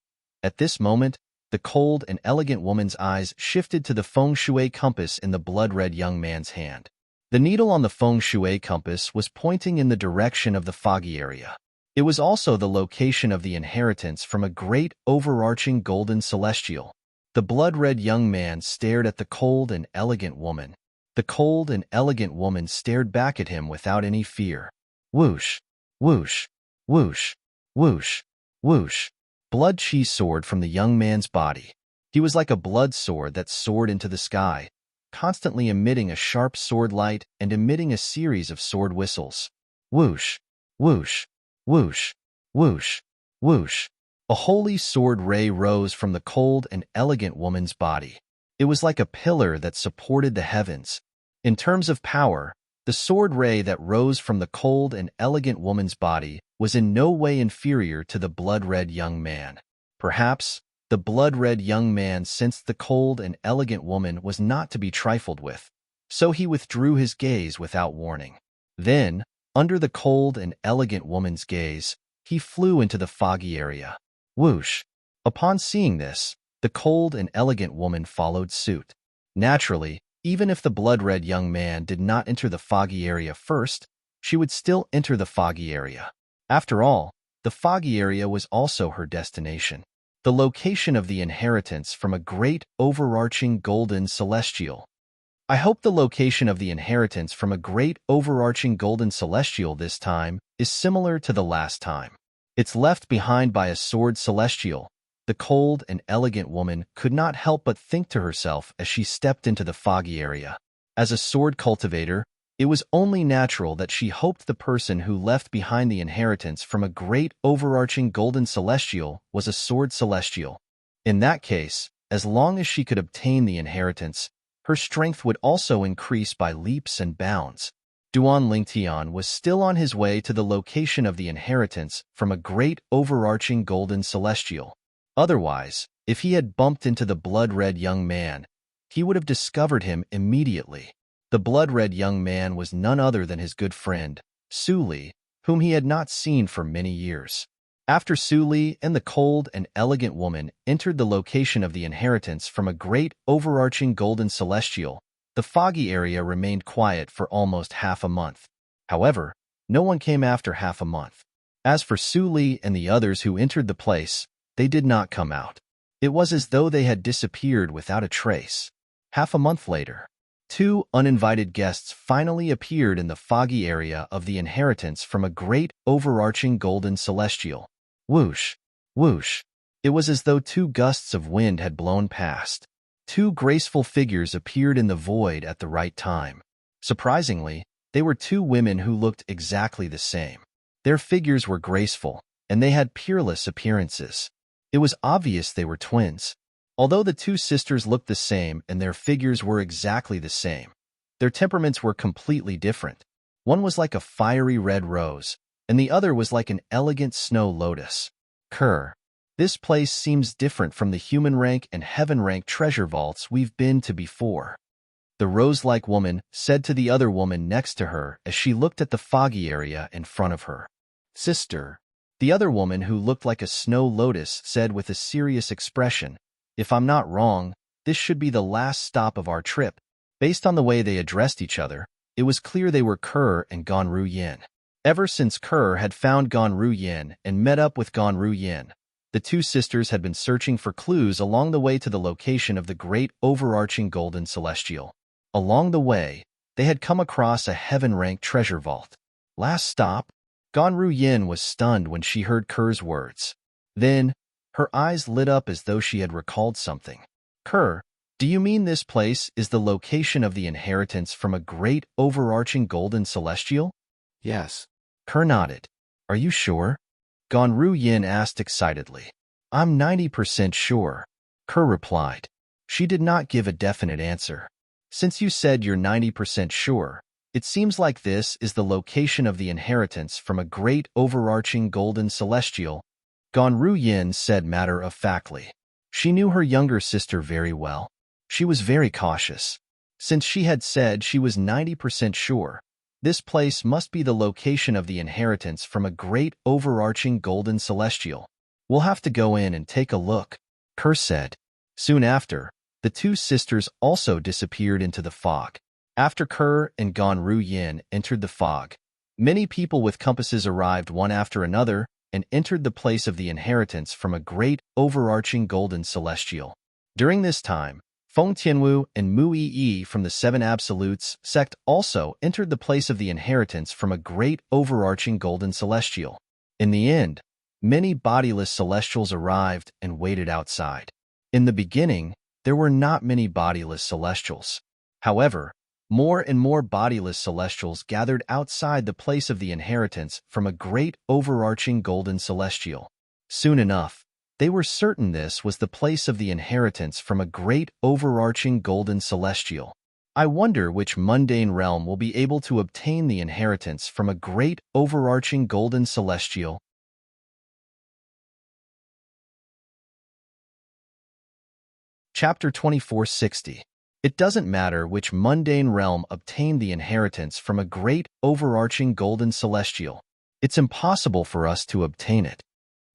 Speaker 1: At this moment, the cold and elegant woman's eyes shifted to the feng shui compass in the blood-red young man's hand. The needle on the feng shui compass was pointing in the direction of the foggy area. It was also the location of the inheritance from a great overarching golden celestial. The blood-red young man stared at the cold and elegant woman. The cold and elegant woman stared back at him without any fear. Whoosh! Whoosh! Whoosh! Whoosh! Whoosh! Blood chi soared from the young man's body. He was like a blood sword that soared into the sky, constantly emitting a sharp sword light and emitting a series of sword whistles. Whoosh! Whoosh! Whoosh! Whoosh! Whoosh! A holy sword ray rose from the cold and elegant woman's body. It was like a pillar that supported the heavens. In terms of power, the sword ray that rose from the cold and elegant woman's body was in no way inferior to the blood-red young man. Perhaps, the blood-red young man sensed the cold and elegant woman was not to be trifled with, so he withdrew his gaze without warning. Then, under the cold and elegant woman's gaze, he flew into the foggy area. Whoosh! Upon seeing this, the cold and elegant woman followed suit. Naturally, even if the blood-red young man did not enter the foggy area first, she would still enter the foggy area. After all, the foggy area was also her destination. The location of the inheritance from a great overarching golden celestial. I hope the location of the inheritance from a great overarching golden celestial this time is similar to the last time. It's left behind by a sword celestial. The cold and elegant woman could not help but think to herself as she stepped into the foggy area. As a sword cultivator, it was only natural that she hoped the person who left behind the inheritance from a great overarching golden celestial was a sword celestial. In that case, as long as she could obtain the inheritance, her strength would also increase by leaps and bounds. Duan Lingtian was still on his way to the location of the inheritance from a great overarching golden celestial. Otherwise, if he had bumped into the blood-red young man, he would have discovered him immediately. The blood-red young man was none other than his good friend, Su Li, whom he had not seen for many years. After Su Li and the cold and elegant woman entered the location of the inheritance from a great overarching golden celestial, the foggy area remained quiet for almost half a month. However, no one came after half a month. As for Su Li and the others who entered the place, they did not come out. It was as though they had disappeared without a trace. Half a month later, 2 uninvited guests finally appeared in the foggy area of the inheritance from a great overarching golden celestial. Whoosh! Whoosh! It was as though 2 gusts of wind had blown past. 2 graceful figures appeared in the void at the right time. Surprisingly, they were 2 women who looked exactly the same. Their figures were graceful, and they had peerless appearances. It was obvious they were twins. Although the 2 sisters looked the same and their figures were exactly the same, their temperaments were completely different. One was like a fiery red rose, and the other was like an elegant snow lotus. Kerr. This place seems different from the human rank and heaven rank treasure vaults we've been to before. The rose-like woman said to the other woman next to her as she looked at the foggy area in front of her. Sister. The other woman, who looked like a snow lotus, said with a serious expression, "If I'm not wrong, this should be the last stop of our trip." Based on the way they addressed each other, it was clear they were Kerr and Ganru Yin. Ever since Kerr had found Ganru Yin and met up with Ganru Yin, The two sisters had been searching for clues along the way to the location of the great overarching golden celestial. Along the way, they had come across a heaven-ranked treasure vault. Last stop, Ganru Yin was stunned when she heard Kerr's words. Then, her eyes lit up as though she had recalled something. Kerr, do you mean this place is the location of the inheritance from a great overarching golden celestial?
Speaker 2: Yes.
Speaker 1: Kerr nodded. Are you sure? Ganru Yin asked excitedly. I'm 90% sure, Kerr replied. She did not give a definite answer. Since you said you're 90% sure, it seems like this is the location of the inheritance from a great overarching golden celestial, Ganru Yin said matter-of-factly. She knew her younger sister very well. She was very cautious. Since she had said she was 90% sure, this place must be the location of the inheritance from a great overarching golden celestial. We'll have to go in and take a look, Kerr said. Soon after, the two sisters also disappeared into the fog. After Kerr and Ganru Yin entered the fog, many people with compasses arrived one after another and entered the place of the inheritance from a great overarching golden celestial. During this time, Feng Tianwu and Mu Yi from the Seven Absolutes sect also entered the place of the inheritance from a great overarching golden celestial. In the end, many bodiless celestials arrived and waited outside. In the beginning, there were not many bodiless celestials. However, more and more bodiless celestials gathered outside the place of the inheritance from a great overarching golden celestial. Soon enough, they were certain this was the place of the inheritance from a great overarching golden celestial. I wonder which mundane realm will be able to obtain the inheritance from a great overarching golden celestial. Chapter 2460. It doesn't matter which mundane realm obtained the inheritance from a great overarching golden celestial. It's impossible for us to obtain it.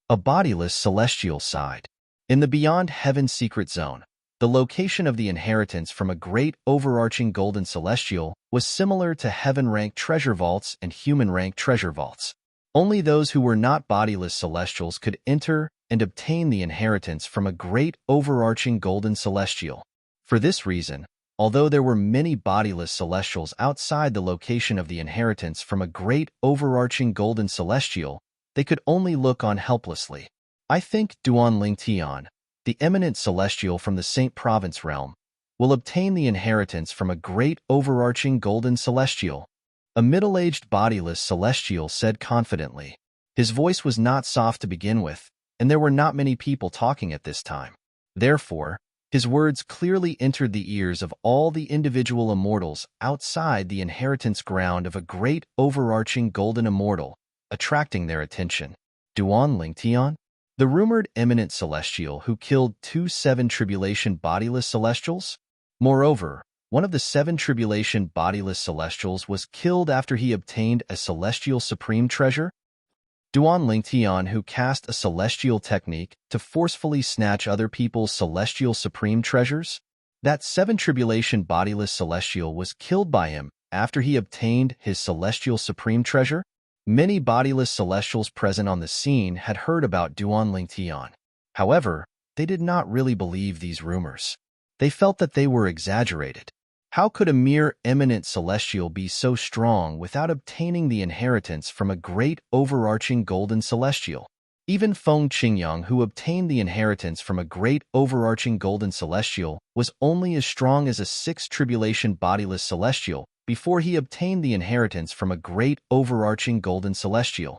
Speaker 1: A bodiless celestial sighed. In the Beyond Heaven secret zone, the location of the inheritance from a great overarching golden celestial was similar to heaven-ranked treasure vaults and human-ranked treasure vaults. Only those who were not bodiless celestials could enter and obtain the inheritance from a great overarching golden celestial. For this reason, although there were many bodiless celestials outside the location of the inheritance from a great overarching golden celestial, they could only look on helplessly. I think Duan Lingtian, the eminent celestial from the Saint Province realm, will obtain the inheritance from a great overarching golden celestial. A middle-aged bodiless celestial said confidently. His voice was not soft to begin with, and there were not many people talking at this time. Therefore, his words clearly entered the ears of all the individual immortals outside the inheritance ground of a great overarching golden immortal, attracting their attention. Duan Lingtian? The rumored eminent celestial who killed 2 7 tribulation bodiless celestials? Moreover, one of the 7 tribulation bodiless celestials was killed after he obtained a celestial supreme treasure? Duan Lingtian who cast a celestial technique to forcefully snatch other people's celestial supreme treasures? That 7 tribulation bodiless celestial was killed by him after he obtained his celestial supreme treasure? Many bodiless celestials present on the scene had heard about Duan Lingtian. However, they did not really believe these rumors. They felt that they were exaggerated. How could a mere eminent celestial be so strong without obtaining the inheritance from a great overarching golden celestial? Even Feng Qingyang, who obtained the inheritance from a great overarching golden celestial, was only as strong as a 6 tribulation bodiless celestial before he obtained the inheritance from a great overarching golden celestial.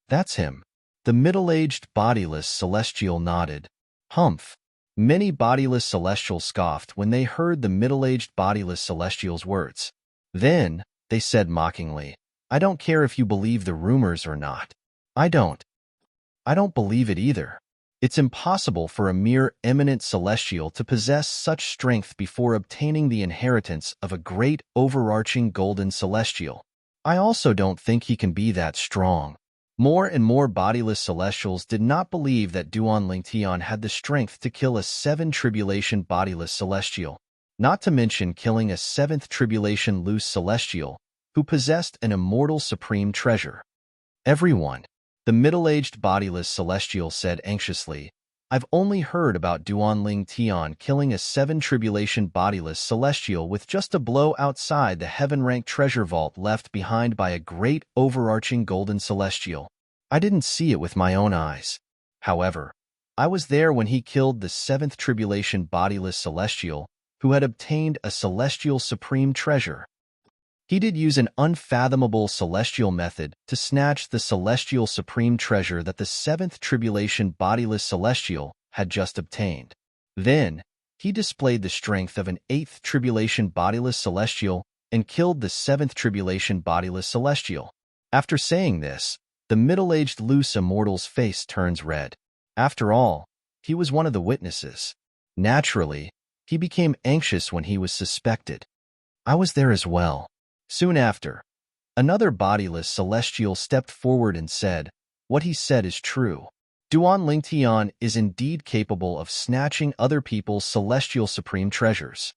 Speaker 1: That's him. The middle-aged bodiless celestial nodded. Humph. Many bodiless celestials scoffed when they heard the middle-aged bodiless celestial's words. Then, they said mockingly, I don't care if you believe the rumors or not. I don't believe it either. It's impossible for a mere eminent celestial to possess such strength before obtaining the inheritance of a great overarching golden celestial. I also don't think he can be that strong. More and more bodiless celestials did not believe that Duan Lingtian had the strength to kill a 7 tribulation bodiless celestial, not to mention killing a 7th tribulation loose celestial who possessed an immortal supreme treasure. Everyone, The middle-aged bodiless celestial said anxiously, I've only heard about Duanling Tian killing a 7 tribulation bodiless celestial with just a blow outside the heaven-ranked treasure vault left behind by a great overarching golden celestial. I didn't see it with my own eyes. However, I was there when he killed the 7th tribulation bodiless celestial who had obtained a celestial supreme treasure. He did use an unfathomable celestial method to snatch the celestial supreme treasure that the 7th tribulation bodiless celestial had just obtained. Then, he displayed the strength of an 8th tribulation bodiless celestial and killed the 7th tribulation bodiless celestial. After saying this, the middle-aged loose immortal's face turns red. After all, he was one of the witnesses. Naturally, he became anxious when he was suspected. I was there as well. Soon after, another bodiless celestial stepped forward and said, what he said is true. Duanling Tian is indeed capable of snatching other people's celestial supreme treasures.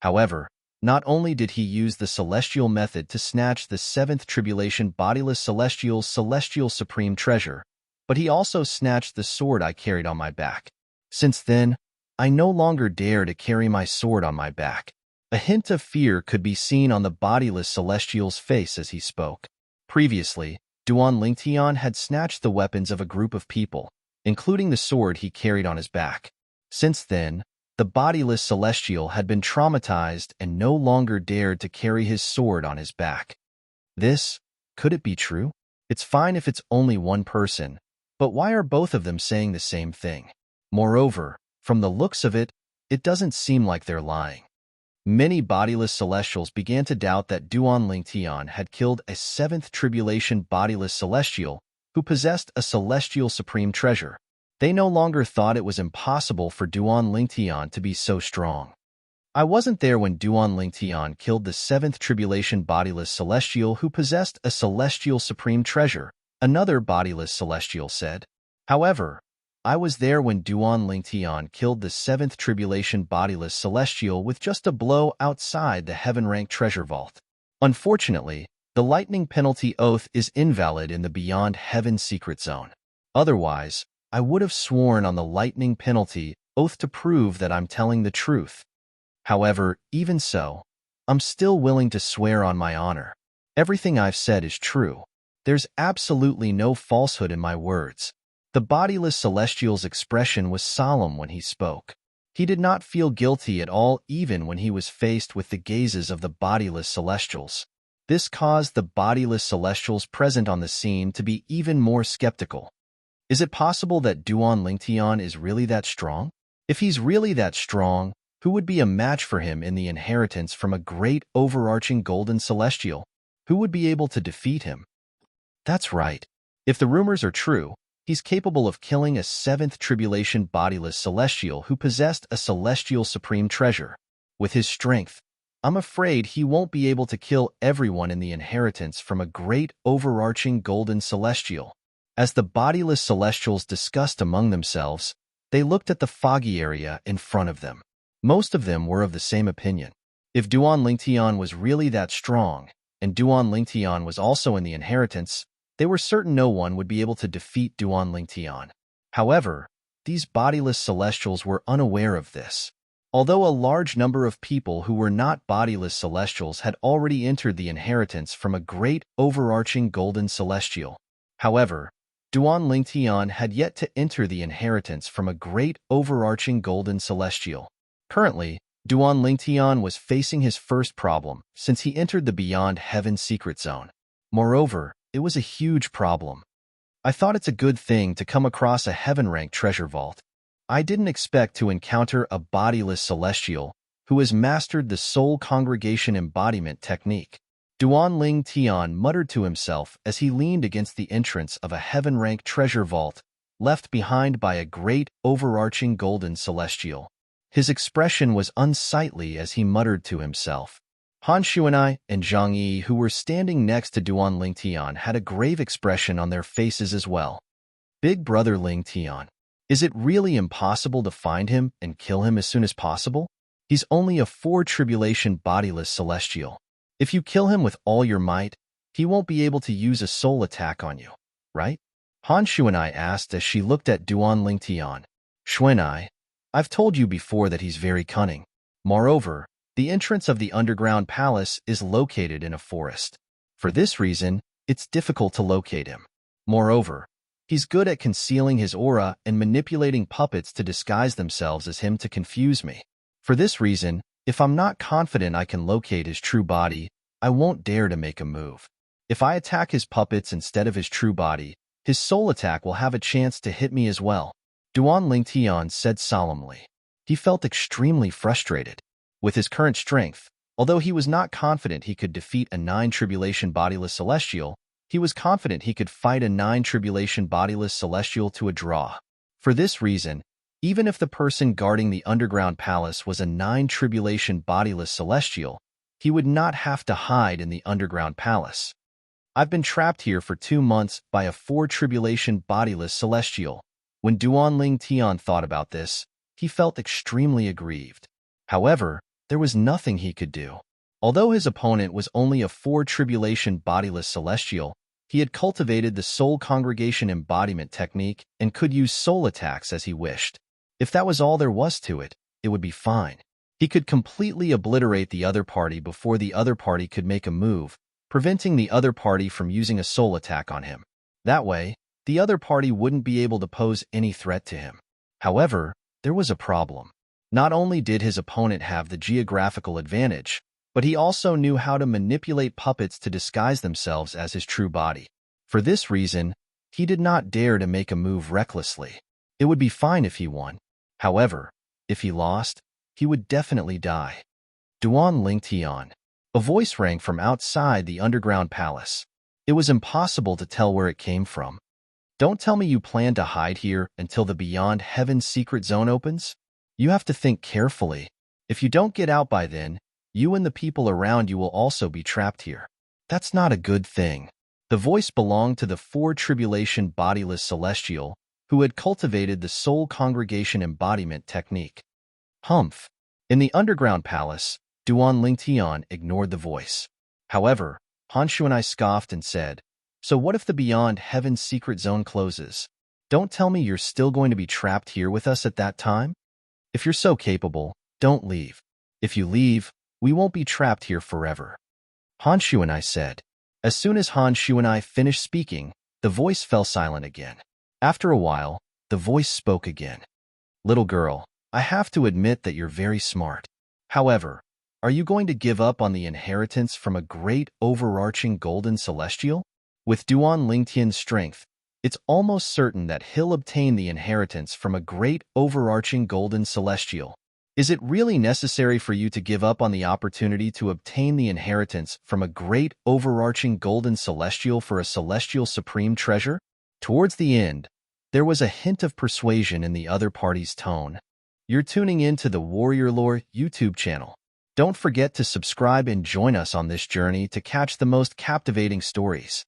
Speaker 1: However, not only did he use the celestial method to snatch the 7th tribulation bodiless celestial's celestial supreme treasure, but he also snatched the sword I carried on my back. Since then, I no longer dare to carry my sword on my back. A hint of fear could be seen on the bodiless celestial's face as he spoke. Previously, Duanling Tian had snatched the weapons of a group of people, including the sword he carried on his back. Since then, the bodiless celestial had been traumatized and no longer dared to carry his sword on his back. Could it be true? It's fine if it's only one person, but why are both of them saying the same thing? Moreover, from the looks of it, it doesn't seem like they're lying. Many bodiless celestials began to doubt that Duanling Tian had killed a 7th tribulation bodiless celestial who possessed a celestial supreme treasure. They no longer thought it was impossible for Duanling Tian to be so strong. I wasn't there when Duanling Tian killed the 7th tribulation bodiless celestial who possessed a celestial supreme treasure, another bodiless celestial said. However, I was there when Duanling Tian killed the 7th tribulation bodiless celestial with just a blow outside the heaven-ranked treasure vault. Unfortunately, the lightning penalty oath is invalid in the Beyond Heaven secret zone. Otherwise, I would have sworn on the lightning penalty oath to prove that I'm telling the truth. However, even so, I'm still willing to swear on my honor. Everything I've said is true. There's absolutely no falsehood in my words. The bodiless celestial's expression was solemn when he spoke. He did not feel guilty at all even when he was faced with the gazes of the bodiless celestials. This caused the bodiless celestials present on the scene to be even more skeptical. Is it possible that Duanling Tian is really that strong? If he's really that strong, who would be a match for him in the inheritance from a great overarching golden celestial? Who would be able to defeat him? That's right. If the rumors are true, he's capable of killing a 7th tribulation bodiless celestial who possessed a celestial supreme treasure. With his strength, I'm afraid he won't be able to kill everyone in the inheritance from a great overarching golden celestial. As the bodiless celestials discussed among themselves, they looked at the foggy area in front of them. Most of them were of the same opinion. If Duanling Tian was really that strong, and Duanling Tian was also in the inheritance, they were certain no one would be able to defeat Duanling Tian. However, these bodiless celestials were unaware of this. Although a large number of people who were not bodiless celestials had already entered the inheritance from a great overarching golden celestial. However, Duanling Tian had yet to enter the inheritance from a great overarching golden celestial. Currently, Duanling Tian was facing his first problem since he entered the Beyond Heaven secret zone. Moreover, it was a huge problem. I thought it's a good thing to come across a heaven-ranked treasure vault. I didn't expect to encounter a bodiless celestial who has mastered the soul congregation embodiment technique. Duanling Tian muttered to himself as he leaned against the entrance of a heaven-ranked treasure vault left behind by a great overarching golden celestial. His expression was unsightly as he muttered to himself. Han Xuanai and Zhang Yi, who were standing next to Duanling Tian, had a grave expression on their faces as well. Big brother Ling Tian, is it really impossible to find him and kill him as soon as possible? He's only a 4-tribulation bodiless celestial. If you kill him with all your might, he won't be able to use a soul attack on you, right? Han Xuanai asked as she looked at Duan Lingtian. Xuanai, I've told you before that he's very cunning. Moreover, the entrance of the underground palace is located in a forest. For this reason, it's difficult to locate him. Moreover, he's good at concealing his aura and manipulating puppets to disguise themselves as him to confuse me. For this reason, if I'm not confident I can locate his true body, I won't dare to make a move. If I attack his puppets instead of his true body, his soul attack will have a chance to hit me as well, Duan Lingtian said solemnly. He felt extremely frustrated. With his current strength, although he was not confident he could defeat a 9-tribulation bodiless celestial, he was confident he could fight a 9-tribulation bodiless celestial to a draw. For this reason, even if the person guarding the underground palace was a 9-tribulation bodiless celestial, he would not have to hide in the underground palace. I've been trapped here for 2 months by a 4-tribulation bodiless celestial. When Duan Lingtian thought about this, he felt extremely aggrieved. However, there was nothing he could do. Although his opponent was only a 4-tribulation bodiless celestial, he had cultivated the soul congregation embodiment technique and could use soul attacks as he wished. If that was all there was to it, it would be fine. He could completely obliterate the other party before the other party could make a move, preventing the other party from using a soul attack on him. That way, the other party wouldn't be able to pose any threat to him. However, there was a problem. Not only did his opponent have the geographical advantage, but he also knew how to manipulate puppets to disguise themselves as his true body. For this reason, he did not dare to make a move recklessly. It would be fine if he won. However, if he lost, he would definitely die. Duan Lingtian. A voice rang from outside the underground palace. It was impossible to tell where it came from. Don't tell me you plan to hide here until the Beyond Heaven's secret zone opens? You have to think carefully. If you don't get out by then, you and the people around you will also be trapped here. That's not a good thing. The voice belonged to the 4-tribulation bodiless celestial who had cultivated the soul congregation embodiment technique. Humph. In the underground palace, Duan Lingtian ignored the voice. However, Han Xuanai scoffed and said, "So what if the Beyond Heaven's secret zone closes? Don't tell me you're still going to be trapped here with us at that time? If you're so capable, don't leave. If you leave, we won't be trapped here forever." Han Xuanai said. As soon as Han Xuanai finished speaking, the voice fell silent again. After a while, the voice spoke again. "Little girl, I have to admit that you're very smart. However, are you going to give up on the inheritance from a great overarching golden celestial? With Duan Lingtian's strength, it's almost certain that he'll obtain the inheritance from a great overarching golden celestial. Is it really necessary for you to give up on the opportunity to obtain the inheritance from a great overarching golden celestial for a celestial supreme treasure?" Towards the end, there was a hint of persuasion in the other party's tone. You're tuning in to the Warrior Lore YouTube channel. Don't forget to subscribe and join us on this journey to catch the most captivating stories.